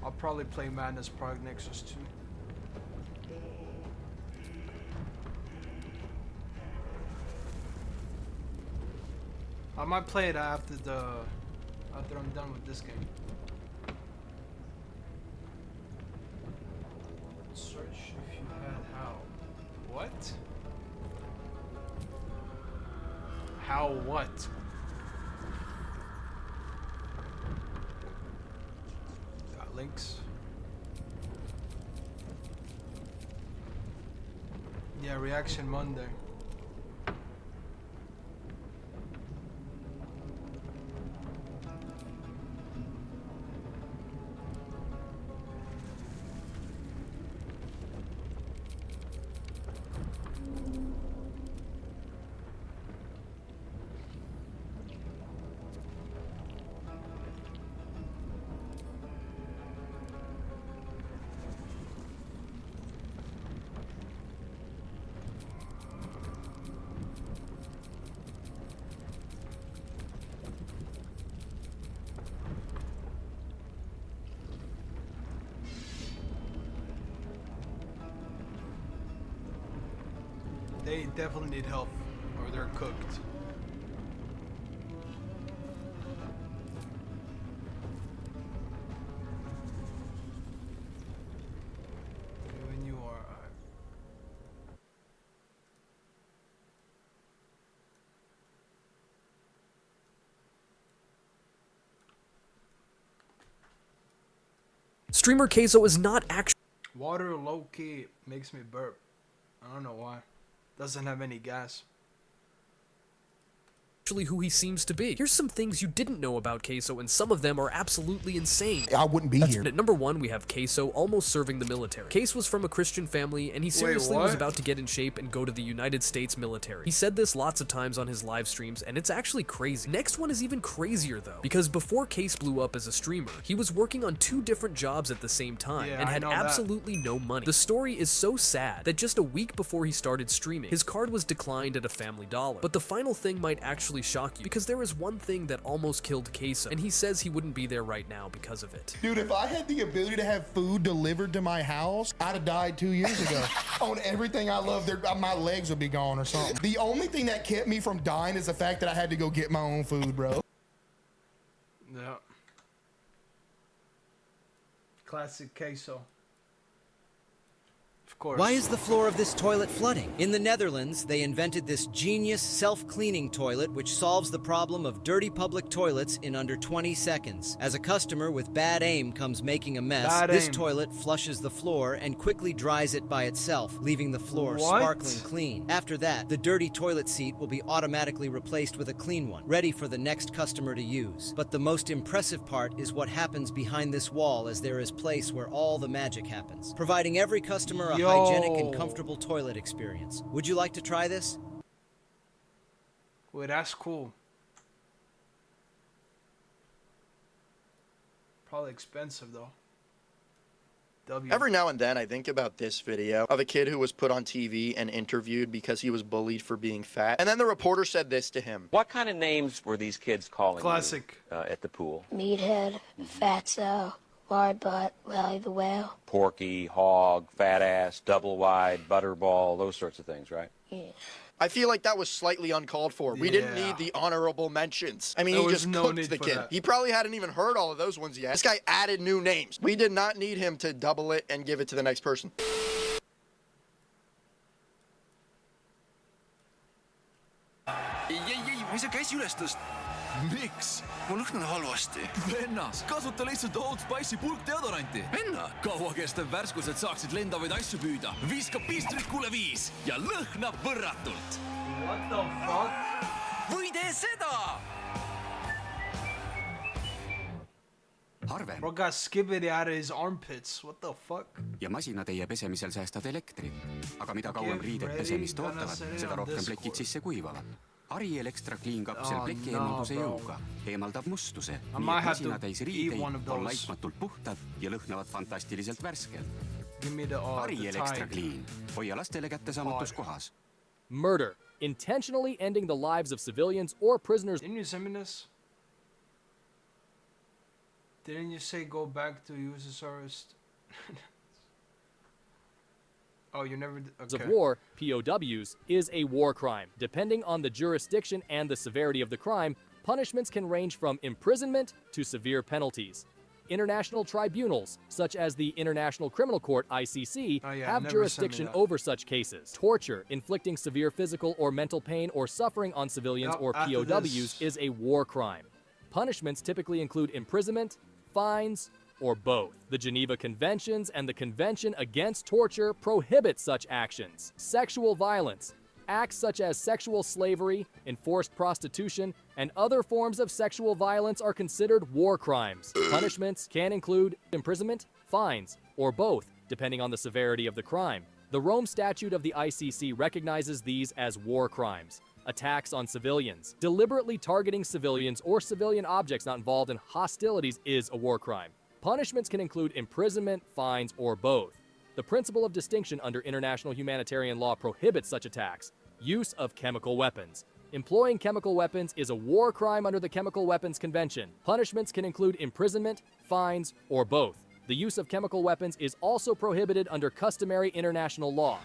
Speaker 2: I'll probably play Madness Prague Nexus 2. I might play it after I'm done with this game. Search if you had how. What? How what? Got links. Yeah, Reaction Monday. They definitely need help, or they're cooked. When you are...
Speaker 11: Streamer Keizo is not actually...
Speaker 2: Water low-key makes me burp. I don't know why. Doesn't have any gas.
Speaker 11: who he seems to be. Here's some things you didn't know about Keizo, and some of them are absolutely insane.
Speaker 12: I wouldn't be here.
Speaker 11: At number 1, we have Keizo almost serving the military. Case was from a Christian family, and he seriously was about to get in shape and go to the United States military. He said this lots of times on his live streams, and it's actually crazy. Next one is even crazier though, because before Case blew up as a streamer, he was working on 2 different jobs at the same time, and had absolutely no money. The story is so sad that just a week before he started streaming, his card was declined at a Family Dollar. But the final thing might actually probably shock you, because there is one thing that almost killed Queso, and he says he wouldn't be there right now because of it.
Speaker 12: Dude, if I had the ability to have food delivered to my house, I'd have died 2 years ago. On everything I love, my legs would be gone or something. The only thing that kept me from dying is the fact that I had to go get my own food, bro.
Speaker 2: Yeah. Classic Queso. Of course.
Speaker 13: Why is the floor of this toilet flooding? In the Netherlands, they invented this genius self-cleaning toilet which solves the problem of dirty public toilets in under 20 seconds. As a customer with bad aim comes making a mess, this toilet flushes the floor and quickly dries it by itself, leaving the floor sparkling clean. After that, the dirty toilet seat will be automatically replaced with a clean one, ready for the next customer to use. But the most impressive part is what happens behind this wall, as there is place where all the magic happens, providing every customer a hygienic and comfortable toilet experience. Would you like to try this?
Speaker 2: Wait, that's cool. Probably expensive though.
Speaker 14: Every now and then I think about this video of a kid who was put on TV and interviewed because he was bullied for being fat. And then the reporter said this to him.
Speaker 15: What kind of names were these kids calling you at the pool?
Speaker 16: Meathead, Fatso, Wide Butt, Wally the Whale.
Speaker 15: Porky, hog, fat ass, double wide, butterball, those sorts of things, right?
Speaker 16: Yeah.
Speaker 14: I feel like that was slightly uncalled for. We didn't need the honorable mentions. I mean, he just cooked the kid. He probably hadn't even heard all of those ones yet. This guy added new names. We did not need him to double it and give it to the next person.
Speaker 5: Ei saa käsi üles tõsta. Miks? Ma lõhnan halvasti. Vennas, kasuta lihtsalt Old Spice'i pulkdeodoranti. Venna, kauakestev värskus, et saaksid lendavaid asju püüda. Viska pistrikule 5 ja lõhnab võrratult.
Speaker 2: What the fuck?
Speaker 5: Või tee seda!
Speaker 10: Harvem.
Speaker 2: Bro got skibbity out of his armpits. What the fuck?
Speaker 10: Ja masinateie pesemisel säästad elektrit. Aga mida kauem riided pesemist ootavad, seda rohkem plekid sisse kuivavad. Ariel Extra Clean kapsel pleki eemalduse jõuga eemaldab mustuse, nii et masinatäis riideid on laitmatult puhtad ja lõhnavad fantastiliselt värskelt. Ariel Extra Clean. Hoia lastele kättesaamatus kohas.
Speaker 11: Murder. Intentionally ending the lives of civilians or prisoners.
Speaker 2: Didn't you send me this? Didn't you say go back to USSR? Oh, you never... Okay.
Speaker 11: Of war, POWs, is a war crime. Depending on the jurisdiction and the severity of the crime, punishments can range from imprisonment to severe penalties. International tribunals, such as the International Criminal Court, ICC, have jurisdiction over such cases. Torture, inflicting severe physical or mental pain or suffering on civilians or POWs, is a war crime. Punishments typically include imprisonment, fines, or both. The Geneva Conventions and the Convention Against Torture prohibit such actions. Sexual violence, acts such as sexual slavery, enforced prostitution, and other forms of sexual violence are considered war crimes. Punishments can include imprisonment, fines, or both, depending on the severity of the crime. The Rome Statute of the ICC recognizes these as war crimes. Attacks on civilians. Deliberately targeting civilians or civilian objects not involved in hostilities is a war crime. Punishments can include imprisonment, fines, or both. The principle of distinction under international humanitarian law prohibits such attacks. Use of chemical weapons. Employing chemical weapons is a war crime under the Chemical Weapons Convention. Punishments can include imprisonment, fines, or both. The use of chemical weapons is also prohibited under customary international law.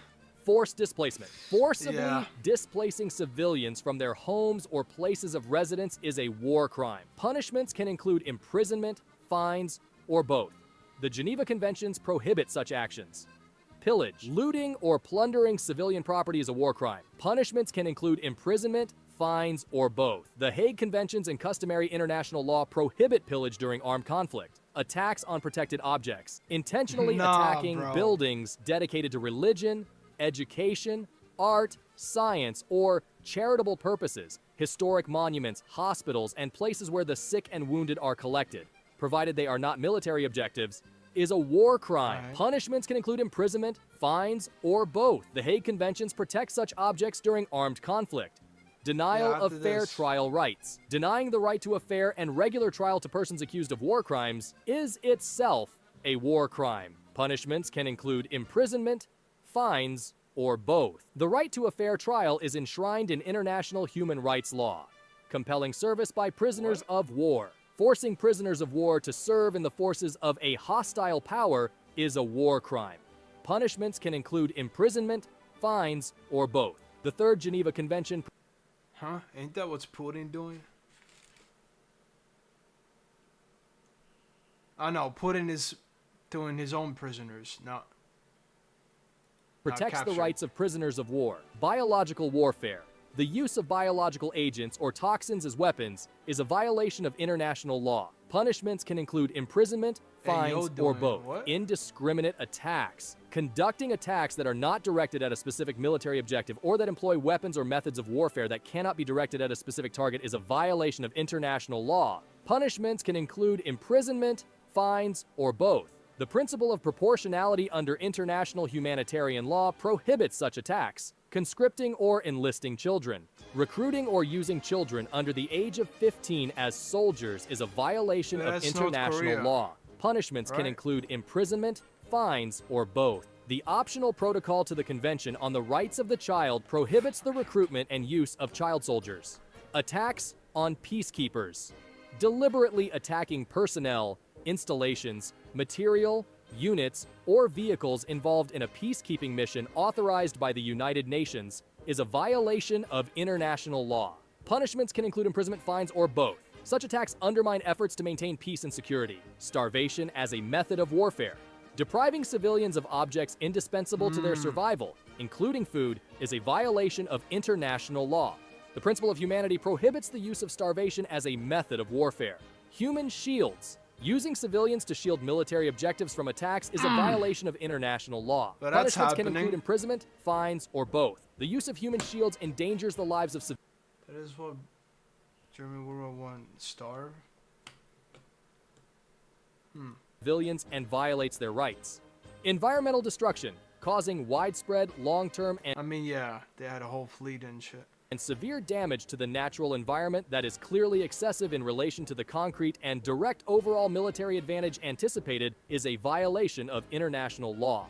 Speaker 11: Forced displacement. Forcibly displacing civilians from their homes or places of residence is a war crime. Punishments can include imprisonment, fines, or both. The Geneva Conventions prohibit such actions. Pillage. Looting or plundering civilian property is a war crime. Punishments can include imprisonment, fines, or both. The Hague Conventions and customary international law prohibit pillage during armed conflict. Attacks on protected objects. Intentionally attacking buildings dedicated to religion, education, art, science, or charitable purposes, historic monuments, hospitals, and places where the sick and wounded are collected, provided they are not military objectives, is a war crime. Punishments can include imprisonment, fines, or both. The Hague Conventions protect such objects during armed conflict. Denial of fair trial rights. Denying the right to a fair and regular trial to persons accused of war crimes is itself a war crime. Punishments can include imprisonment, fines, or both. The right to a fair trial is enshrined in international human rights law.
Speaker 17: compelling service by prisoners of war. Forcing prisoners of war to serve in the forces of a hostile power is a war crime. Punishments can include imprisonment, fines, or both. The Third Geneva Convention...
Speaker 2: Huh? Ain't that what's Putin doing? Oh no, Putin is doing his own prisoners, not
Speaker 17: protects the
Speaker 2: captured.
Speaker 17: rights of prisoners of war. Biological warfare. The use of biological agents or toxins as weapons is a violation of international law. Punishments can include imprisonment, fines, or both.
Speaker 2: What?
Speaker 17: Indiscriminate attacks. Conducting attacks that are not directed at a specific military objective or that employ weapons or methods of warfare that cannot be directed at a specific target is a violation of international law. Punishments can include imprisonment, fines, or both. The principle of proportionality under international humanitarian law prohibits such attacks. Conscripting or enlisting children. Recruiting or using children under the age of 15 as soldiers is a violation of international law. Punishments can include imprisonment, fines, or both. The optional protocol to the Convention on the Rights of the Child prohibits the recruitment and use of child soldiers. Attacks on peacekeepers. Deliberately attacking personnel, installations, material, units, or vehicles involved in a peacekeeping mission authorized by the United Nations is a violation of international law. Punishments can include imprisonment, fines, or both. Such attacks undermine efforts to maintain peace and security. Starvation as a method of warfare. Depriving civilians of objects indispensable to their survival, including food, is a violation of international law. The principle of humanity prohibits the use of starvation as a method of warfare. Human shields. Using civilians to shield military objectives from attacks is a violation of international law.
Speaker 2: But that's
Speaker 17: Punishments can
Speaker 2: happening.
Speaker 17: include imprisonment, fines, or both. The use of human shields endangers the lives of civilians.
Speaker 2: That is what German World War I starve.
Speaker 17: Civilians and violates their rights. Environmental destruction, causing widespread, long-term, and
Speaker 2: I mean, yeah, they had a whole fleet and shit.
Speaker 17: And severe damage to the natural environment that is clearly excessive in relation to the concrete and direct overall military advantage anticipated is a violation of international law.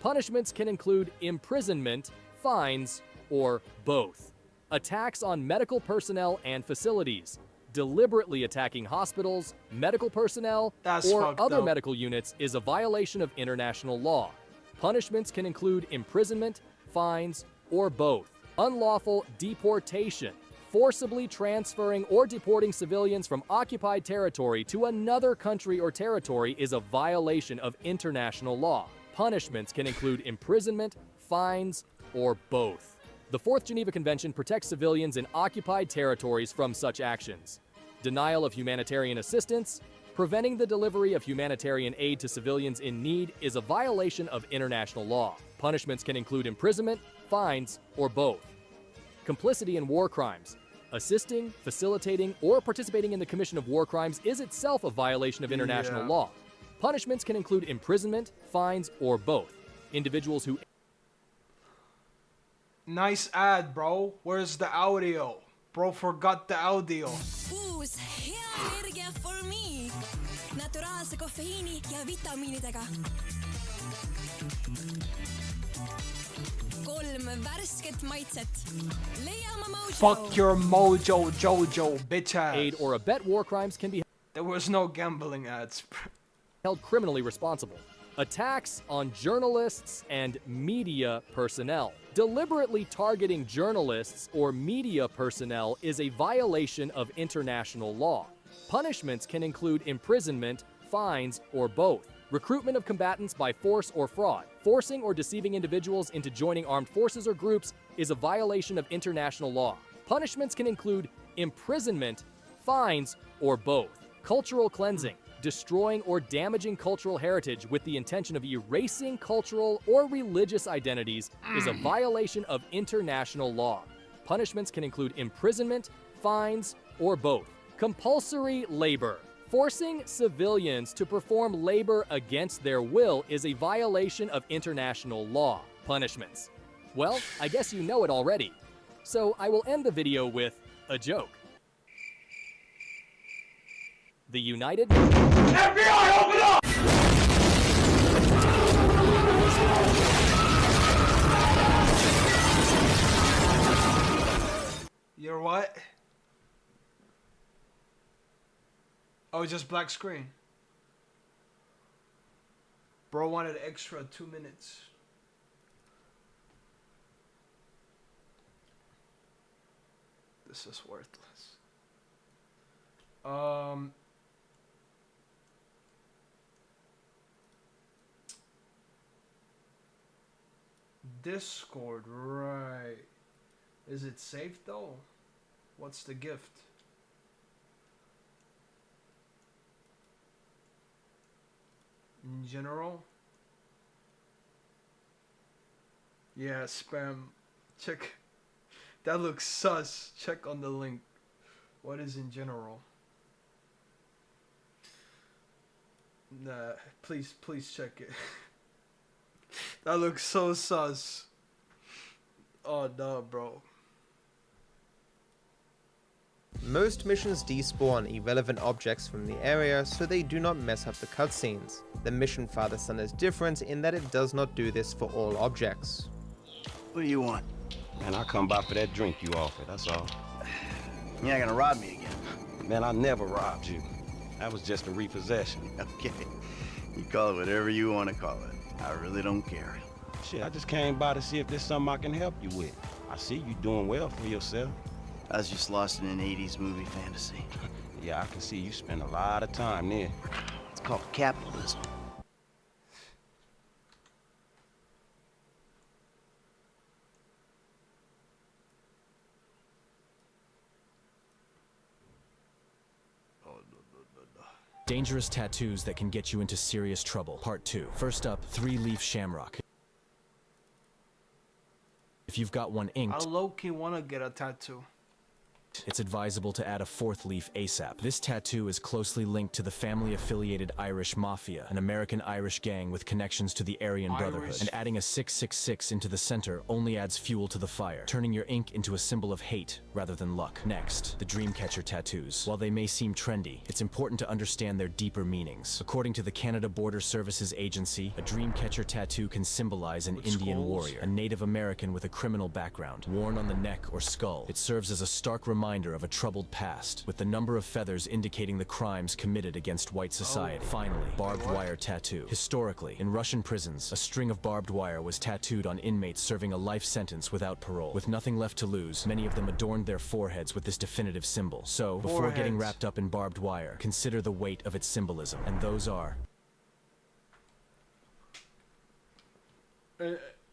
Speaker 17: Punishments can include imprisonment, fines, or both. Attacks on medical personnel and facilities. Deliberately attacking hospitals, medical personnel, or other medical units is a violation of international law. Punishments can include imprisonment, fines, or both. Unlawful deportation. Forcibly transferring or deporting civilians from occupied territory to another country or territory is a violation of international law. Punishments can include imprisonment, fines, or both. The Fourth Geneva Convention protects civilians in occupied territories from such actions. Denial of humanitarian assistance. Preventing the delivery of humanitarian aid to civilians in need is a violation of international law. Punishments can include imprisonment, fines, or both. Complicity in war crimes. Assisting, facilitating, or participating in the commission of war crimes is itself a violation of international law. Punishments can include imprisonment, fines, or both. Individuals who...
Speaker 2: Nice ad, bro. Where's the audio? Bro forgot the audio.
Speaker 18: Uus hea energia for me. Naturaalse kofeiini ja vitamiinidega. 3 värsket maitset. Leia oma mojo.
Speaker 2: Fuck your mojo, Jojo, bitch ass.
Speaker 17: Aid or abet war crimes can be...
Speaker 2: There was no gambling ads.
Speaker 17: ...held criminally responsible. Attacks on journalists and media personnel. Deliberately targeting journalists or media personnel is a violation of international law. Punishments can include imprisonment, fines, or both. Recruitment of combatants by force or fraud. Forcing or deceiving individuals into joining armed forces or groups is a violation of international law. Punishments can include imprisonment, fines, or both. Cultural cleansing. Destroying or damaging cultural heritage with the intention of erasing cultural or religious identities is a violation of international law. Punishments can include imprisonment, fines, or both. Compulsory labor. Forcing civilians to perform labor against their will is a violation of international law. Punishments. Well, I guess you know it already. So I will end the video with a joke. The United... FBI, open up!
Speaker 2: You're what? Oh, just black screen. Bro wanted extra 2 minutes. This is worthless. Discord, right. Is it safe though? What's the gift? In general? Yeah, spam. Check. That looks sus. Check on the link. What is in general? Nah, please check it. That looks so sus. Oh no, bro.
Speaker 19: Most missions despawn irrelevant objects from the area so they do not mess up the cutscenes. The mission Father Son is different in that it does not do this for all objects.
Speaker 20: What do you want?
Speaker 21: Man, I come by for that drink you offered, that's all.
Speaker 20: You're not gonna rob me again.
Speaker 21: Man, I never robbed you. That was just a repossession.
Speaker 20: Okay. You call it whatever you want to call it. I really don't care.
Speaker 21: Shit, I just came by to see if there's something I can help you with. I see you doing well for yourself.
Speaker 20: I was just lost in an 80s movie fantasy.
Speaker 21: Yeah, I can see you spend a lot of time there.
Speaker 20: It's called capitalism.
Speaker 22: Dangerous tattoos that can get you into serious trouble. Part 2. First up, 3-leaf shamrock. If you've got one inked,
Speaker 2: I low-key wanna get a tattoo.
Speaker 22: it's advisable to add a 4th leaf ASAP. This tattoo is closely linked to the family-affiliated Irish Mafia, an American-Irish gang with connections to the Aryan Brotherhood. And adding a 666 into the center only adds fuel to the fire, turning your ink into a symbol of hate rather than luck. Next, the Dreamcatcher tattoos. While they may seem trendy, it's important to understand their deeper meanings. According to the Canada Border Services Agency, a Dreamcatcher tattoo can symbolize an Indian warrior, a Native American with a criminal background. Worn on the neck or skull, it serves as a stark reminder of a troubled past, with the number of feathers indicating the crimes committed against white society. Finally, barbed wire tattoo. Historically, in Russian prisons, a string of barbed wire was tattooed on inmates serving a life sentence without parole. With nothing left to lose, many of them adorned their foreheads with this definitive symbol. So, before getting wrapped up in barbed wire, consider the weight of its symbolism. And those are...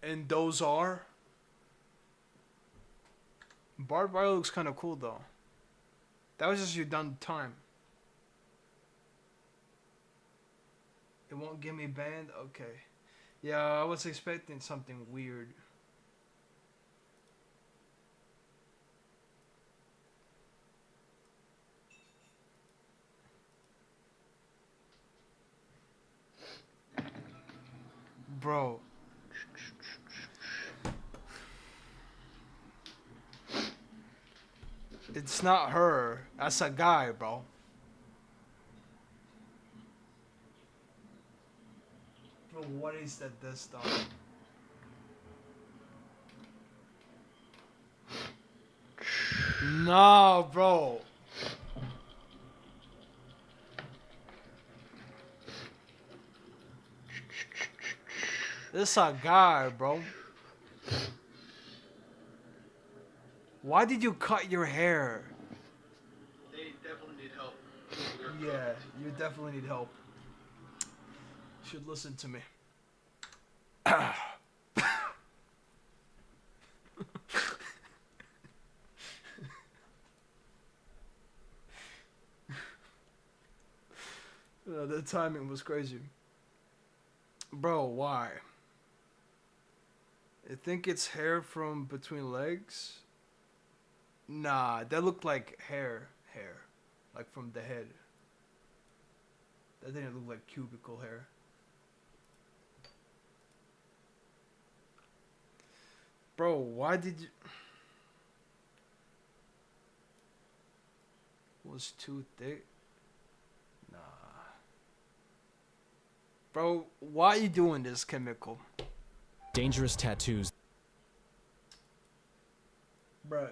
Speaker 2: And those are... Barbed wire looks kind of cool though. That was just you done time. It won't get me banned? Okay. Yeah, I was expecting something weird. Bro. It's not her. That's a guy, bro. Bro, what is that this though? No, bro. This a guy, bro. Why did you cut your hair?
Speaker 23: They definitely need help.
Speaker 2: Yeah, you definitely need help. You should listen to me. The timing was crazy. Bro, why? I think it's hair from between legs. Nah, that looked like hair. Like from the head. That didn't look like cubicle hair. Bro, why did you... Was too thick? Nah. Bro, why are you doing this, Chemical?
Speaker 22: Dangerous tattoos.
Speaker 2: Bruh.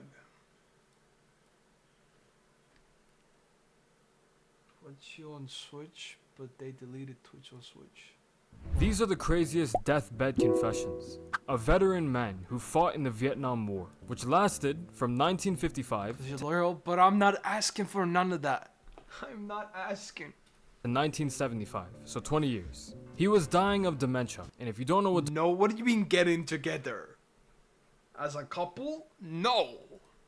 Speaker 2: Watch you on Switch, but they deleted Twitch on Switch.
Speaker 1: These are the craziest deathbed confessions. A veteran man who fought in the Vietnam War, which lasted from 1955
Speaker 2: You're loyal, but I'm not asking for none of that. I'm not asking.
Speaker 1: to 1975, so 20 years. He was dying of dementia, and if you don't know what
Speaker 2: what do you mean getting together? As a couple? No.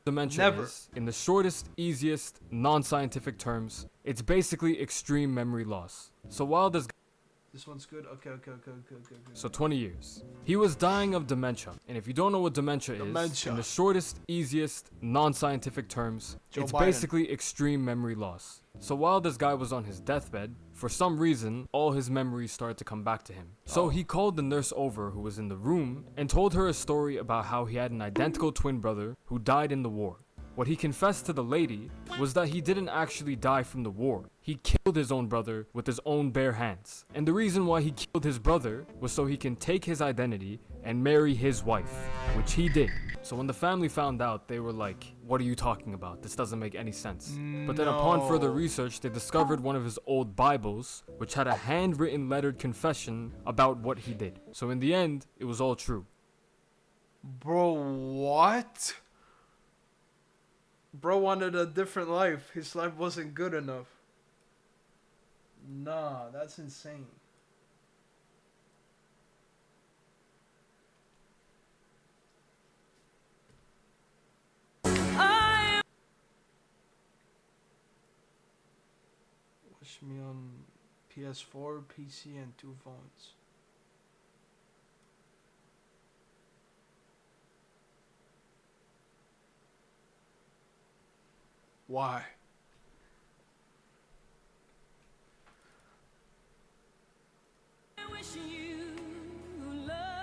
Speaker 1: Dementia
Speaker 2: Never.
Speaker 1: is, in the shortest, easiest, non-scientific terms, it's basically extreme memory loss. So while this
Speaker 2: one's good. Okay.
Speaker 1: So 20 years. He was dying of dementia, and if you don't know what dementia is, in the shortest, easiest, non-scientific terms,
Speaker 2: Joe
Speaker 1: it's
Speaker 2: Biden.
Speaker 1: basically extreme memory loss. So while this guy was on his deathbed, for some reason, all his memories started to come back to him. So he called the nurse over who was in the room and told her a story about how he had an identical twin brother who died in the war. What he confessed to the lady was that he didn't actually die from the war. He killed his own brother with his own bare hands. And the reason why he killed his brother was so he can take his identity and marry his wife, which he did. So when the family found out, they were like, what are you talking about? This doesn't make any sense. But then upon further research, they discovered one of his old Bibles, which had a handwritten lettered confession about what he did. So in the end, it was all true.
Speaker 2: Bro, what? Bro wanted a different life. His life wasn't good enough. Nah, that's insane. Watch me on PS4, PC, and 2 phones. Why?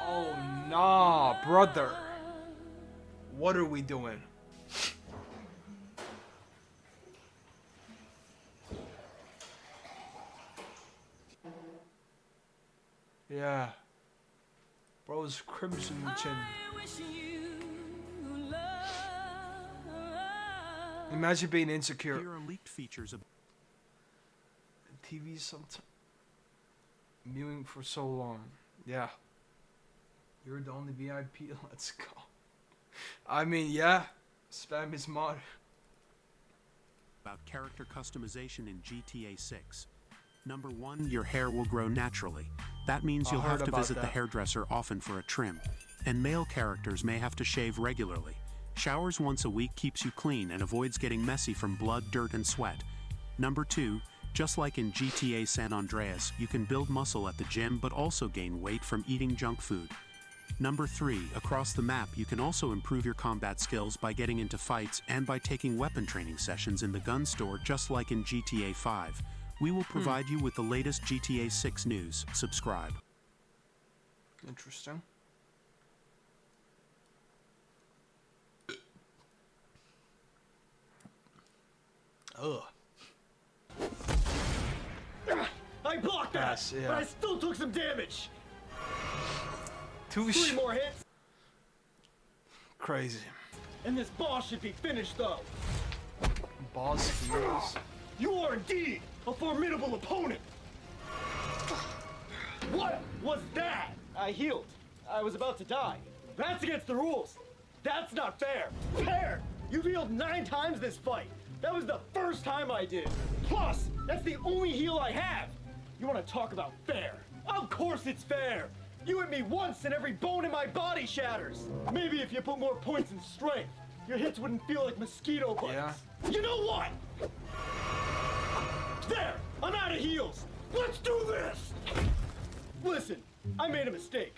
Speaker 2: Oh, nah, brother. What are we doing? Yeah. Bro's crimson chin. Imagine being insecure.
Speaker 4: Here are leaked features of
Speaker 2: TV sometimes mewing for so long. Yeah. You're the only VIP. Let's go. I mean, yeah. Spam is mod.
Speaker 4: about character customization in GTA 6. Number 1, your hair will grow naturally. That means you'll have to visit the hairdresser often for a trim. And male characters may have to shave regularly. Showers once a week keeps you clean and avoids getting messy from blood, dirt, and sweat. Number 2, just like in GTA San Andreas, you can build muscle at the gym but also gain weight from eating junk food. Number 3, across the map you can also improve your combat skills by getting into fights and by taking weapon training sessions in the gun store just like in GTA 5. We will provide you with the latest GTA 6 news. Subscribe.
Speaker 2: Interesting. Ugh.
Speaker 6: I blocked that,
Speaker 2: yeah.
Speaker 6: but I still took some damage.
Speaker 2: 3
Speaker 6: more hits.
Speaker 2: Crazy.
Speaker 6: And this boss should be finished though.
Speaker 2: Boss heals.
Speaker 6: You are indeed a formidable opponent. What was that? I healed. I was about to die. That's against the rules. That's not fair. Fair? You've healed 9 times this fight. That was the first time I did. Plus, that's the only heal I have. You want to talk about fair? Of course it's fair. You hit me once and every bone in my body shatters. Maybe if you put more points in strength, your hits wouldn't feel like mosquito bites.
Speaker 2: Yeah.
Speaker 6: You know what? There! I'm out of heals! Let's do this! Listen, I made a mistake.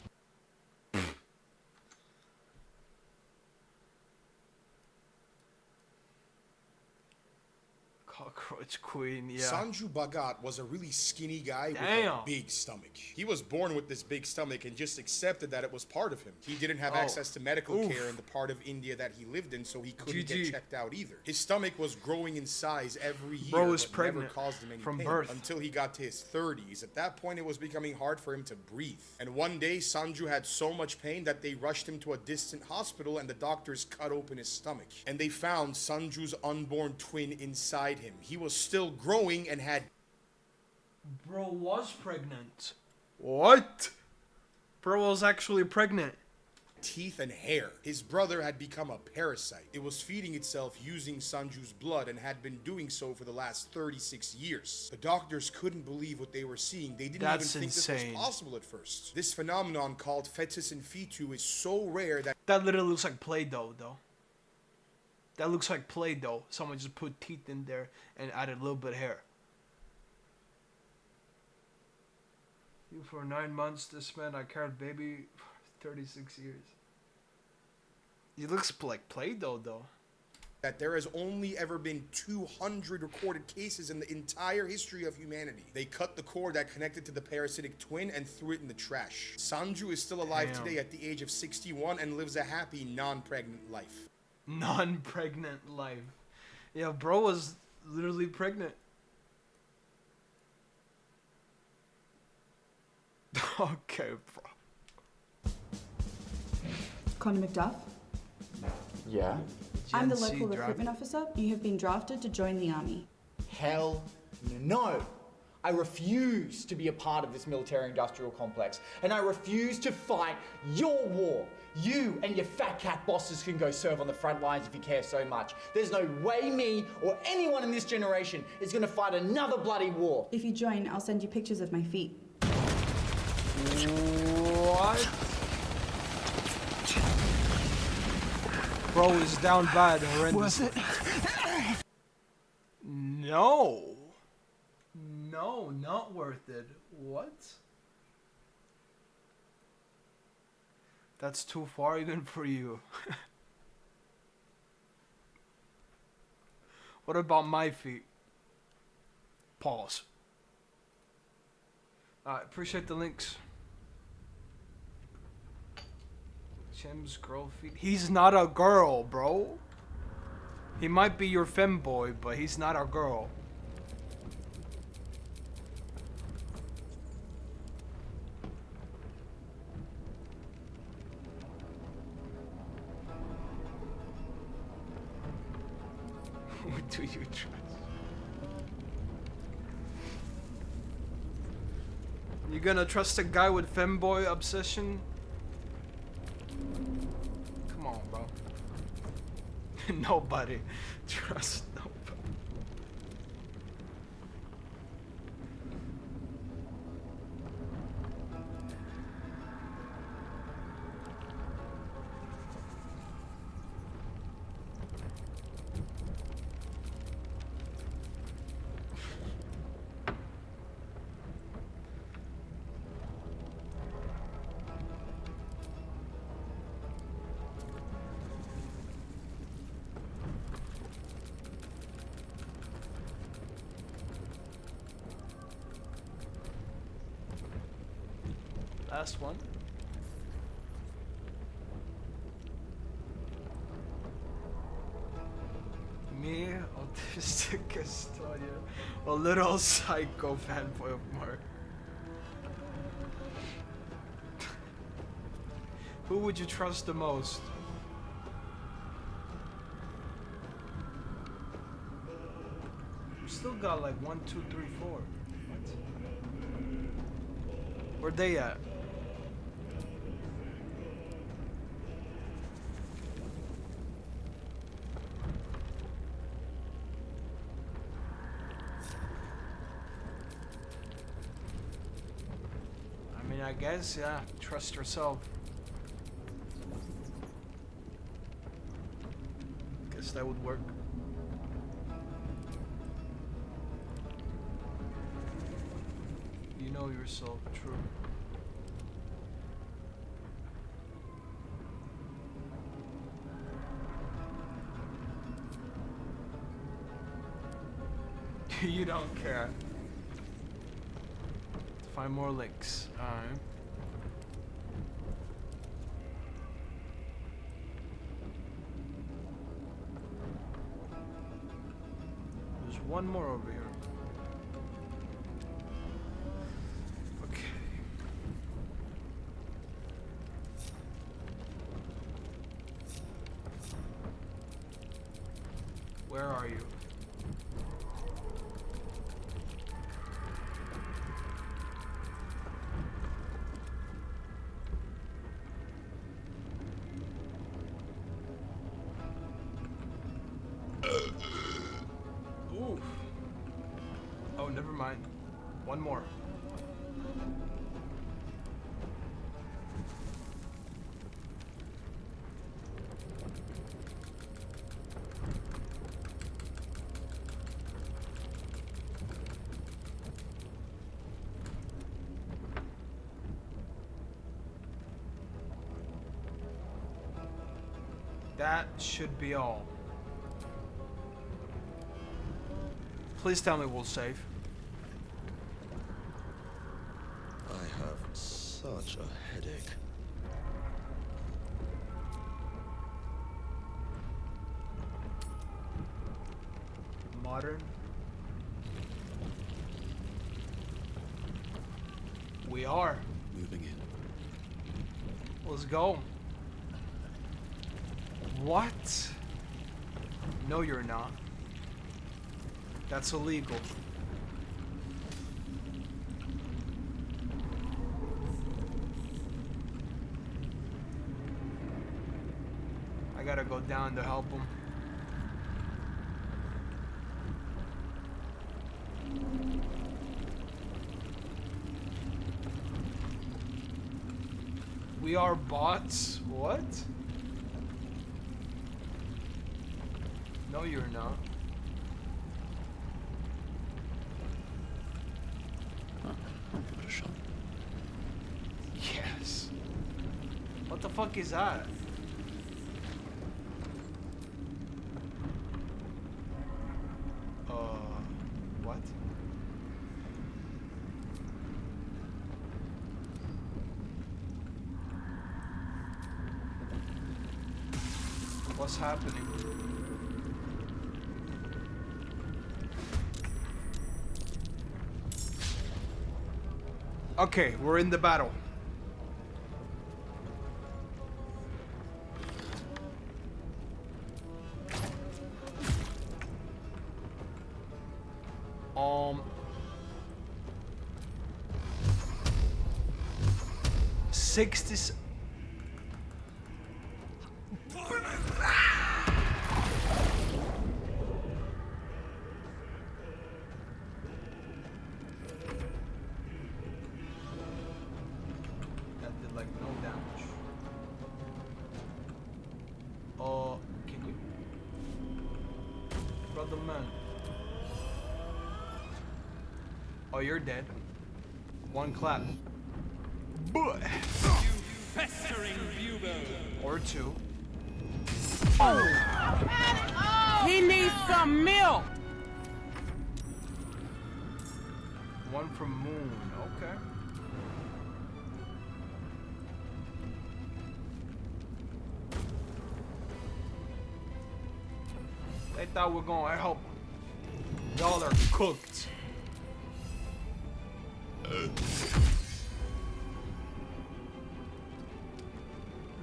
Speaker 2: Cockroach Queen, yeah.
Speaker 24: Sanju Bhagat was a really skinny guy with a big stomach. He was born with this big stomach and just accepted that it was part of him. He didn't have access to medical care in the part of India that he lived in, so he couldn't get checked out either. His stomach was growing in size every year,
Speaker 2: Bro was
Speaker 24: but
Speaker 2: pregnant
Speaker 24: never caused him any
Speaker 2: from
Speaker 24: pain
Speaker 2: birth.
Speaker 24: until he got to his 30s. At that point, it was becoming hard for him to breathe. And one day, Sanju had so much pain that they rushed him to a distant hospital and the doctors cut open his stomach. And they found Sanju's unborn twin inside him. He was still growing and had...
Speaker 2: Bro was pregnant. What? Bro was actually pregnant.
Speaker 24: Teeth and hair. His brother had become a parasite. It was feeding itself using Sanju's blood and had been doing so for the last 36 years. The doctors couldn't believe what they were seeing. They didn't even think this was possible at first. This phenomenon called fetus in fetu is so rare that...
Speaker 2: That literally looks like Play-Doh, though. That looks like Play-Doh. Someone just put teeth in there and added a little bit of hair. You for 9 months, this man, I carried baby for 36 years. He looks like Play-Doh, though.
Speaker 24: That there has only ever been 200 recorded cases in the entire history of humanity. They cut the cord that connected to the parasitic twin and threw it in the trash. Sanju is still alive today at the age of 61 and lives a happy, non-pregnant life.
Speaker 2: Non-pregnant life. Yeah, bro was literally pregnant. Okay, bro.
Speaker 3: Connor McDuff?
Speaker 7: Yeah?
Speaker 3: I'm the local recruitment officer. You have been drafted to join the army.
Speaker 7: Hell no! I refuse to be a part of this military-industrial complex, and I refuse to fight your war. You and your fat cat bosses can go serve on the front lines if you care so much. There's no way me or anyone in this generation is gonna fight another bloody war.
Speaker 3: If you join, I'll send you pictures of my feet.
Speaker 2: What? Bro is down bad, horrendous. Was it? No. No, not worth it. What? That's too far even for you. What about my feet? Pause. Appreciate the links. Chim's girl feet. He's not a girl, bro. He might be your femboy, but he's not a girl. Who do you trust? You gonna trust a guy with femboy obsession? Come on, bro. Nobody. Trust nobody. Last one. Me, autistic custodian, a little psycho fanboy of Mark. Who would you trust the most? We still got like 1, 2, 3, 4. What? Where they at? I guess, yeah, trust yourself. Guess that would work. You know yourself, true. You don't care. Find more links. Alright. There's one more over here. Okay. Where are you? mind. One more. That should be all. Please tell me we'll save.
Speaker 8: I have such a headache.
Speaker 2: Modern. We are.
Speaker 5: Moving in.
Speaker 2: Let's go. What? No, you're not. That's illegal. I gotta go down to help him. We are bots? What? No, you're not.
Speaker 5: Give it a shot.
Speaker 2: Yes. What the fuck is that? What? What's happening? Okay, we're in the battle. Um, 60. That did like no damage. Can you, brother man? Oh, you're dead. One clap. You
Speaker 9: festering bubo.
Speaker 2: Or two.
Speaker 9: Oh. He needs some milk.
Speaker 2: One from Moon. Okay. They thought we're gonna help. Y'all are cooked.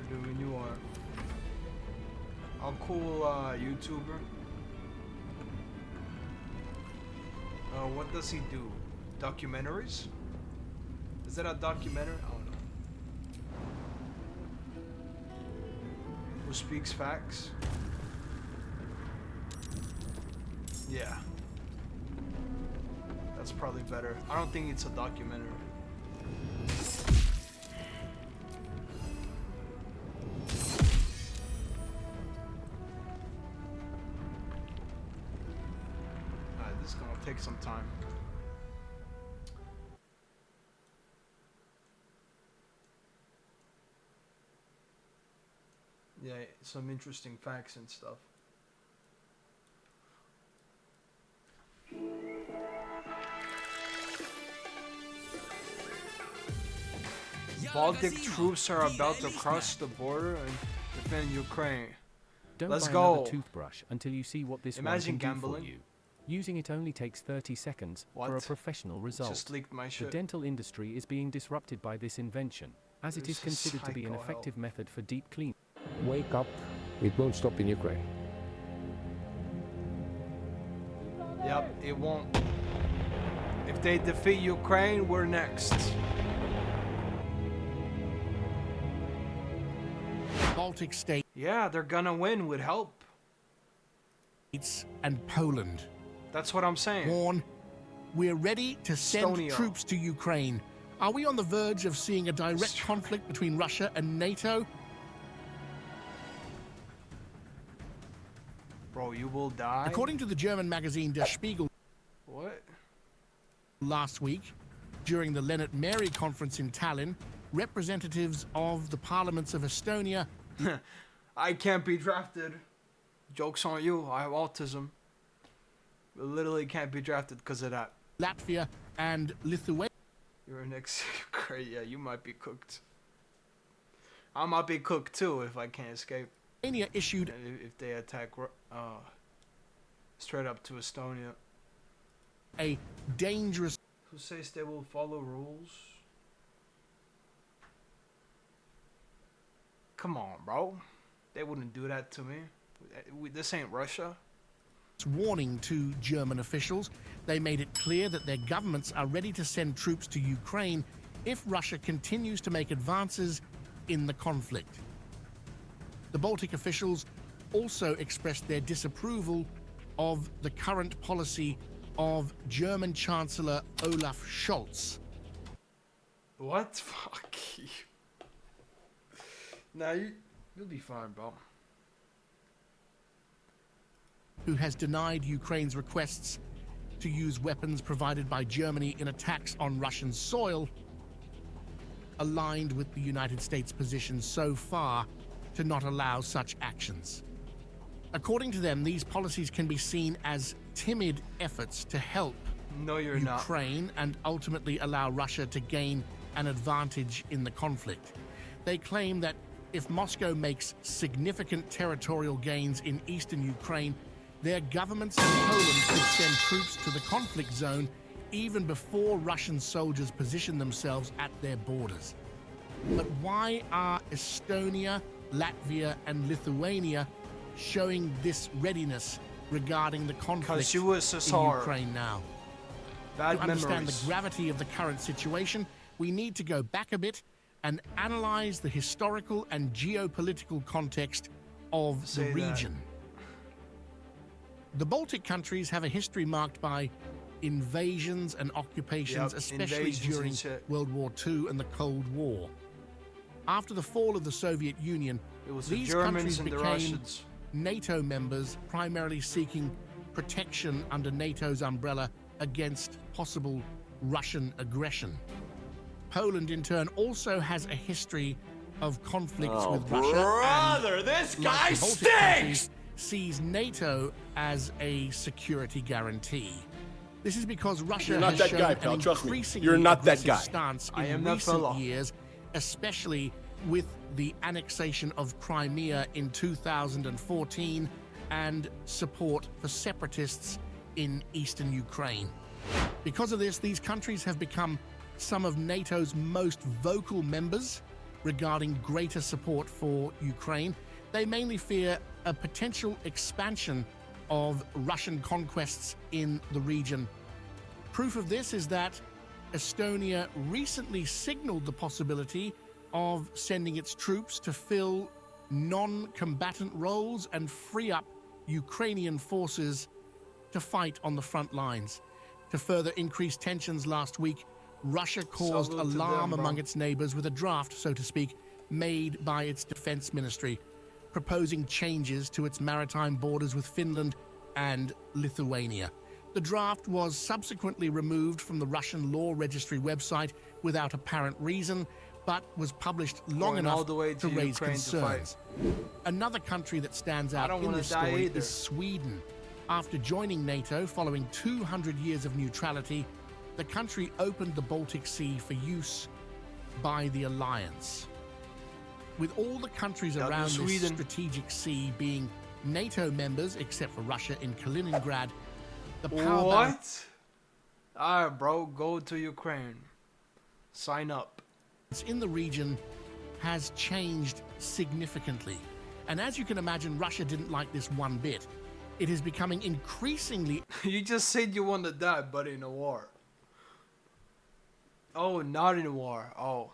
Speaker 2: Doing you are a cool YouTuber. What does he do? Documentaries? Is that a documentary? I don't know. Who speaks facts? Yeah. That's probably better. I don't think it's a documentary. Alright, this is gonna take some time. Yeah, some interesting facts and stuff. Baltic troops are about to cross the border and defend Ukraine.
Speaker 12: Don't
Speaker 2: Let's
Speaker 12: buy
Speaker 2: go.
Speaker 12: another toothbrush until you see what this
Speaker 2: Imagine
Speaker 12: one can
Speaker 2: gambling.
Speaker 12: do for you. Using it only takes 30 seconds for a
Speaker 2: What?
Speaker 12: professional result.
Speaker 2: Just leaked my
Speaker 12: The
Speaker 2: shit.
Speaker 12: dental industry is being disrupted by this invention, as it is
Speaker 2: This is
Speaker 12: considered to be an
Speaker 2: psycho
Speaker 12: effective method for deep cleaning.
Speaker 13: Wake up. It won't stop in Ukraine.
Speaker 2: Yep, it won't. If they defeat Ukraine, we're next.
Speaker 25: Baltic states.
Speaker 2: Yeah, they're gonna win with help.
Speaker 25: And Poland.
Speaker 2: That's what I'm saying.
Speaker 25: Warn We're ready to send
Speaker 2: Estonia.
Speaker 25: troops to Ukraine. Are we on the verge of seeing a direct conflict between Russia and NATO?
Speaker 2: Bro, you will die.
Speaker 25: According to the German magazine Der Spiegel,
Speaker 2: What?
Speaker 25: last week, during the Lennart Meri conference in Tallinn, representatives of the parliaments of Estonia
Speaker 2: I can't be drafted. Joke's on you. I have autism. I literally can't be drafted because of that.
Speaker 25: Latvia and Lithuania.
Speaker 2: You're next. Great. Yeah, you might be cooked. I might be cooked too if I can't escape.
Speaker 25: Issued
Speaker 2: and if they attack straight up to Estonia.
Speaker 25: A dangerous.
Speaker 2: Who says they will follow rules? Come on, bro. They wouldn't do that to me. This ain't Russia.
Speaker 25: Warning to German officials. They made it clear that their governments are ready to send troops to Ukraine if Russia continues to make advances in the conflict. The Baltic officials also expressed their disapproval of the current policy of German Chancellor Olaf Scholz.
Speaker 2: What? Fuck you. Nah, you'll be fine, bro.
Speaker 25: Who has denied Ukraine's requests to use weapons provided by Germany in attacks on Russian soil, aligned with the United States' position so far to not allow such actions. According to them, these policies can be seen as timid efforts to help Ukraine and ultimately allow Russia to gain an advantage in the conflict. They claim that if Moscow makes significant territorial gains in eastern Ukraine, their governments in Poland could send troops to the conflict zone even before Russian soldiers position themselves at their borders. But why are Estonia, Latvia, and Lithuania showing this readiness regarding the conflict in Ukraine now? To understand the gravity of the current situation, we need to go back a bit and analyze the historical and geopolitical context of the region. The Baltic countries have a history marked by invasions and occupations, especially during World War II and the Cold War. After the fall of the Soviet Union, these countries became NATO members, primarily seeking protection under NATO's umbrella against possible Russian aggression. Poland, in turn, also has a history of conflicts with Russia. And,
Speaker 2: this
Speaker 25: like
Speaker 2: guy
Speaker 25: the Baltic
Speaker 2: stinks!
Speaker 25: countries, sees NATO as a security guarantee. This is because Russia has shown an increasingly aggressive stance in recent years, especially with the annexation of Crimea in 2014 and support for separatists in eastern Ukraine. Because of this, these countries have become some of NATO's most vocal members regarding greater support for Ukraine. They mainly fear a potential expansion of Russian conquests in the region. Proof of this is that Estonia recently signaled the possibility of sending its troops to fill non-combatant roles and free up Ukrainian forces to fight on the front lines. To further increase tensions last week, Russia caused alarm among its neighbors with a draft, so to speak, made by its defense ministry, proposing changes to its maritime borders with Finland and Lithuania. The draft was subsequently removed from the Russian Law Registry website without apparent reason, but was published long enough to raise concerns. Another country that stands out in this story is Sweden. After joining NATO following 200 years of neutrality, the country opened the Baltic Sea for use by the alliance. With all the countries around this strategic sea being NATO members, except for Russia in Kaliningrad, the power balance
Speaker 2: Alright, bro, go to Ukraine. Sign up.
Speaker 25: In the region has changed significantly. And as you can imagine, Russia didn't like this one bit. It is becoming increasingly...
Speaker 2: You just said you want to die, but in a war. Oh, not in a war. Oh.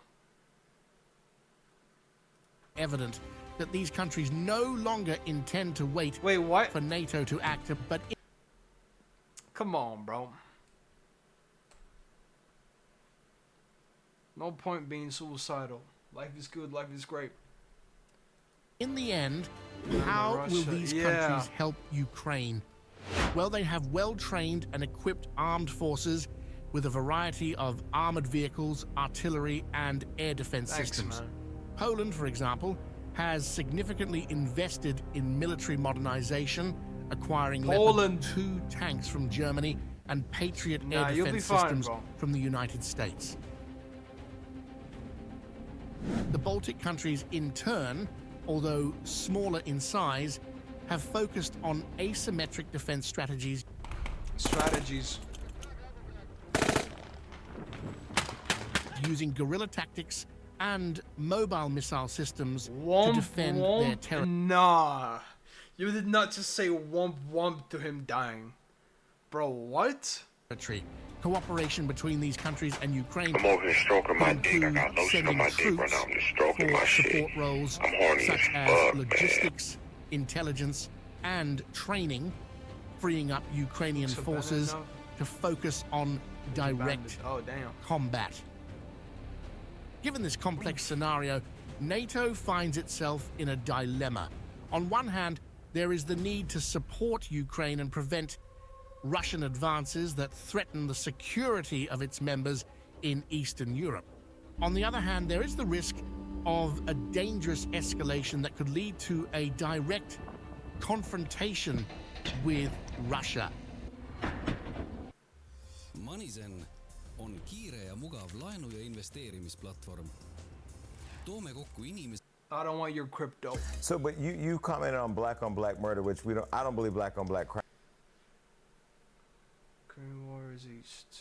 Speaker 25: Evident that these countries no longer intend to wait
Speaker 2: what?
Speaker 25: For NATO to act, but...
Speaker 2: Come on, bro. No point being suicidal. Life is good, life is great.
Speaker 25: In the end, how will these countries help Ukraine? Well, they have well-trained and equipped armed forces with a variety of armored vehicles, artillery, and air defense systems.
Speaker 2: Man.
Speaker 25: Poland, for example, has significantly invested in military modernization, acquiring Leopard 2 tanks from Germany and Patriot air defense systems from the United States. The Baltic countries, in turn, although smaller in size, have focused on asymmetric defense strategies. Using guerrilla tactics and mobile missile systems to defend their territory.
Speaker 2: Nah, you did not just say womp womp to him dying. Bro, what?
Speaker 25: Cooperation between these countries and Ukraine
Speaker 10: I'm over here stroking my dick. I got lotion on my dick right now. I'm just stroking my shit.
Speaker 25: Support roles
Speaker 10: I'm horny
Speaker 25: such
Speaker 10: as
Speaker 25: as
Speaker 10: fuck,
Speaker 25: logistics, intelligence, and training, freeing up Ukrainian forces to focus on direct combat. Given this complex scenario, NATO finds itself in a dilemma. On one hand, there is the need to support Ukraine and prevent Russian advances that threaten the security of its members in Eastern Europe. On the other hand, there is the risk of a dangerous escalation that could lead to a direct confrontation with Russia.
Speaker 11: Manisen on kiire ja mugav laenu- ja investeerimisplatvorm. Toome kokku inimesi.
Speaker 2: I don't want your crypto.
Speaker 14: So, but you commented on black murder, which I don't believe black crime.
Speaker 2: Korean War is East.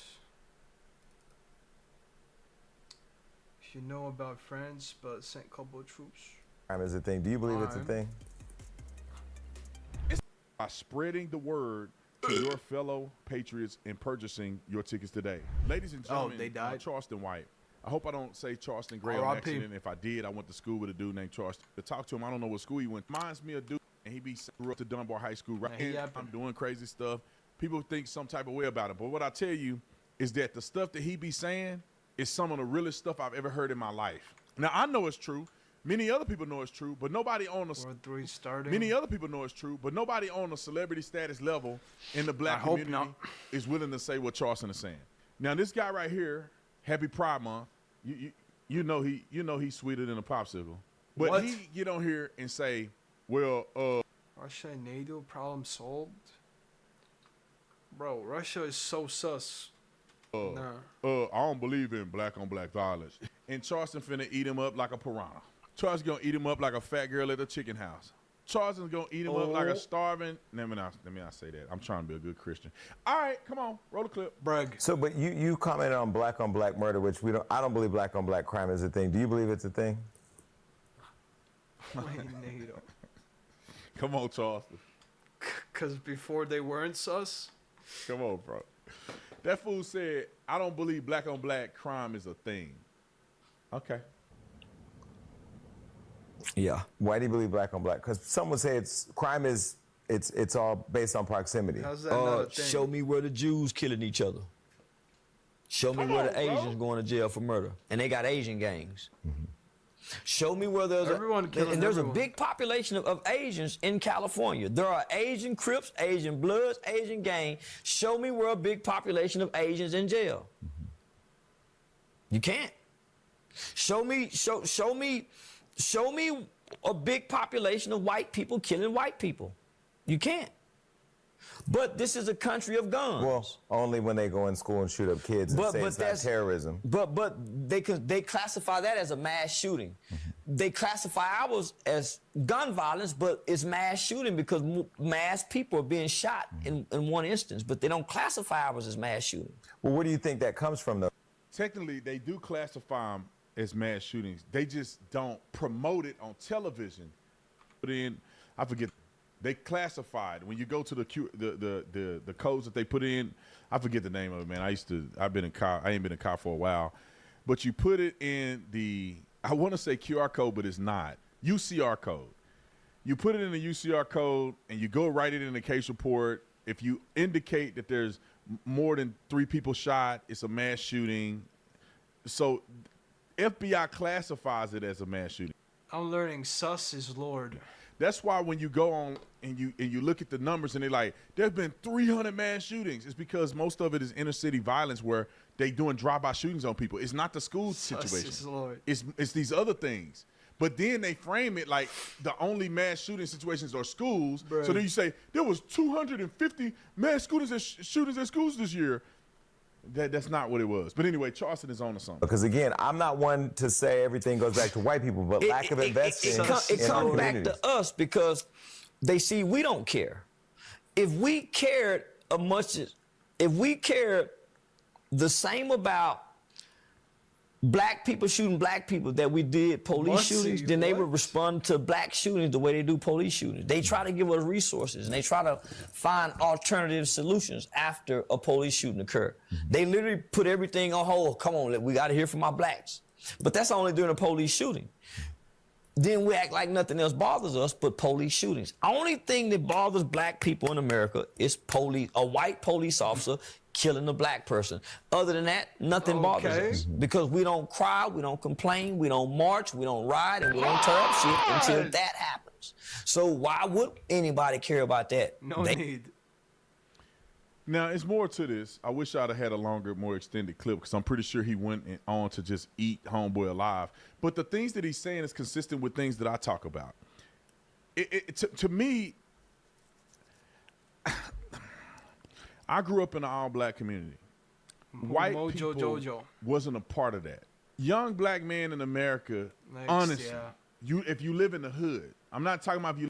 Speaker 2: If you know about France, but sent couple of troops.
Speaker 14: Crime is a thing. Do you believe it's a thing?
Speaker 15: By spreading the word to your fellow patriots and purchasing your tickets today. Ladies and gentlemen,
Speaker 2: they died.
Speaker 15: Charleston White. I hope I don't say Charleston Gray on accident. If I did, I went to school with a dude named Charleston. To talk to him, I don't know what school he went. Reminds me of a dude, and he grew up to Dunbar High School. Right here, I'm doing crazy stuff. People think some type of way about it. But what I tell you is that the stuff that he be saying is some of the realest stuff I've ever heard in my life. Now, I know it's true. Many other people know it's true, but nobody on the Many other people know it's true, but nobody on the celebrity status level in the black community is willing to say what Charleston is saying. Now, this guy right here, Happy Pride Month, you know he's sweeter than a popsicle. But he get on here and say, well,
Speaker 2: Russia and NATO problem solved. Bro, Russia is so sus.
Speaker 15: I don't believe in black on black violence. And Charleston finna eat him up like a piranha. Charleston's gonna eat him up like a fat girl at the chicken house. Charleston's gonna eat him up like a starving. Let me not say that. I'm trying to be a good Christian. All right, come on, roll the clip.
Speaker 2: Brag.
Speaker 14: So, but you commented on black murder, which I don't believe black on black crime is a thing. Do you believe it's a thing?
Speaker 2: NATO.
Speaker 15: Come on, Charleston.
Speaker 2: Cause before they weren't sus.
Speaker 15: Come on, bro. That fool said, I don't believe black on black crime is a thing. Okay.
Speaker 14: Yeah. Why do you believe black on black? Because some would say crime is all based on proximity.
Speaker 2: How's that not a thing?
Speaker 16: Show me where the Jews killing each other. Show me where the Asians going to jail for murder. And they got Asian gangs. Mm-hmm. Show me where there's a big population of Asians in California. There are Asian Crips, Asian Bloods, Asian gang. Show me where a big population of Asians in jail. Mm-hmm. You can't. Show me a big population of white people killing white people. You can't. But this is a country of guns.
Speaker 14: Well, only when they go in school and shoot up kids and say it's not terrorism.
Speaker 16: But they classify that as a mass shooting. Mm-hmm. They classify ours as gun violence, but it's mass shooting because mass people are being shot in one instance. But they don't classify ours as mass shooting.
Speaker 14: Well, where do you think that comes from, though?
Speaker 15: Technically, they do classify them as mass shootings. They just don't promote it on television. But then, I forget. They classified when you go to the codes that they put in. I forget the name of it, man. I ain't been in car for a while, but you put it in I want to say QR code, but it's not UCR code. You put it in the UCR code and you go write it in the case report. If you indicate that there's more than 3 people shot, it's a mass shooting. So FBI classifies it as a mass shooting.
Speaker 2: I'm learning sus is Lord.
Speaker 15: That's why when you go on and you look at the numbers and they're like, there's been 300 mass shootings. It's because most of it is inner city violence where they doing drive-by shootings on people. It's not the school situation.
Speaker 2: Sus is Lord.
Speaker 15: It's these other things. But then they frame it like the only mass shooting situations are schools. Bro. So then you say there was 250 mass shootings at schools this year. That's not what it was. But anyway, Charleston is on to something.
Speaker 14: Because again, I'm not one to say everything goes back to white people, but lack of investing
Speaker 16: it comes back to us because they see we don't care. If we cared if we cared the same about black people shooting black people that we did police shootings, then they would respond to black shootings the way they do police shootings. They try to give us resources and they try to find alternative solutions after a police shooting occurred. They literally put everything on hold. Come on, we got to hear from our blacks. But that's only during a police shooting. Then we act like nothing else bothers us but police shootings. Only thing that bothers black people in America is a white police officer killing a black person. Other than that, nothing bothers us. Because we don't cry, we don't complain, we don't march, we don't ride, and we don't tear up shit until that happens. So why would anybody care about that?
Speaker 2: No need.
Speaker 15: Now, it's more to this. I wish I'd have had a longer, more extended clip because I'm pretty sure he went on to just eat homeboy alive. But the things that he's saying is consistent with things that I talk about. To me, I grew up in an all-black community. White people wasn't a part of that. Young black man in America, honestly, if you live in the hood, I'm not talking about if you.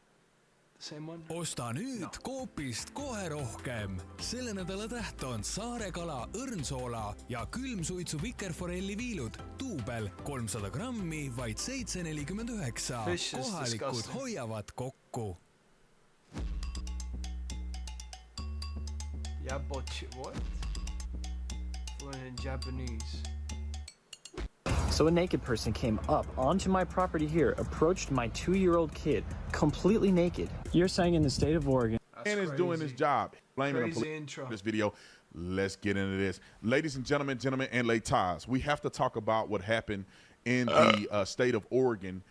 Speaker 2: Same one?
Speaker 11: Osta nüüd Coopist kohe rohkem. Selle nädala täht on saarekala, õrnsoola ja külmsuitsu vikerforelli viilud. Duubel 300 grammi, vaid 7,49. Kohalikud hoiavad kokku.
Speaker 2: What? Fluent in Japanese.
Speaker 17: So a naked person came up onto my property here, approached my 2-year-old kid, completely naked. You're saying in the state of Oregon.
Speaker 15: And is doing his job. Blaming the police for this video. Let's get into this. Ladies and gentlemen, and ladies, we have to talk about what happened in the state of Oregon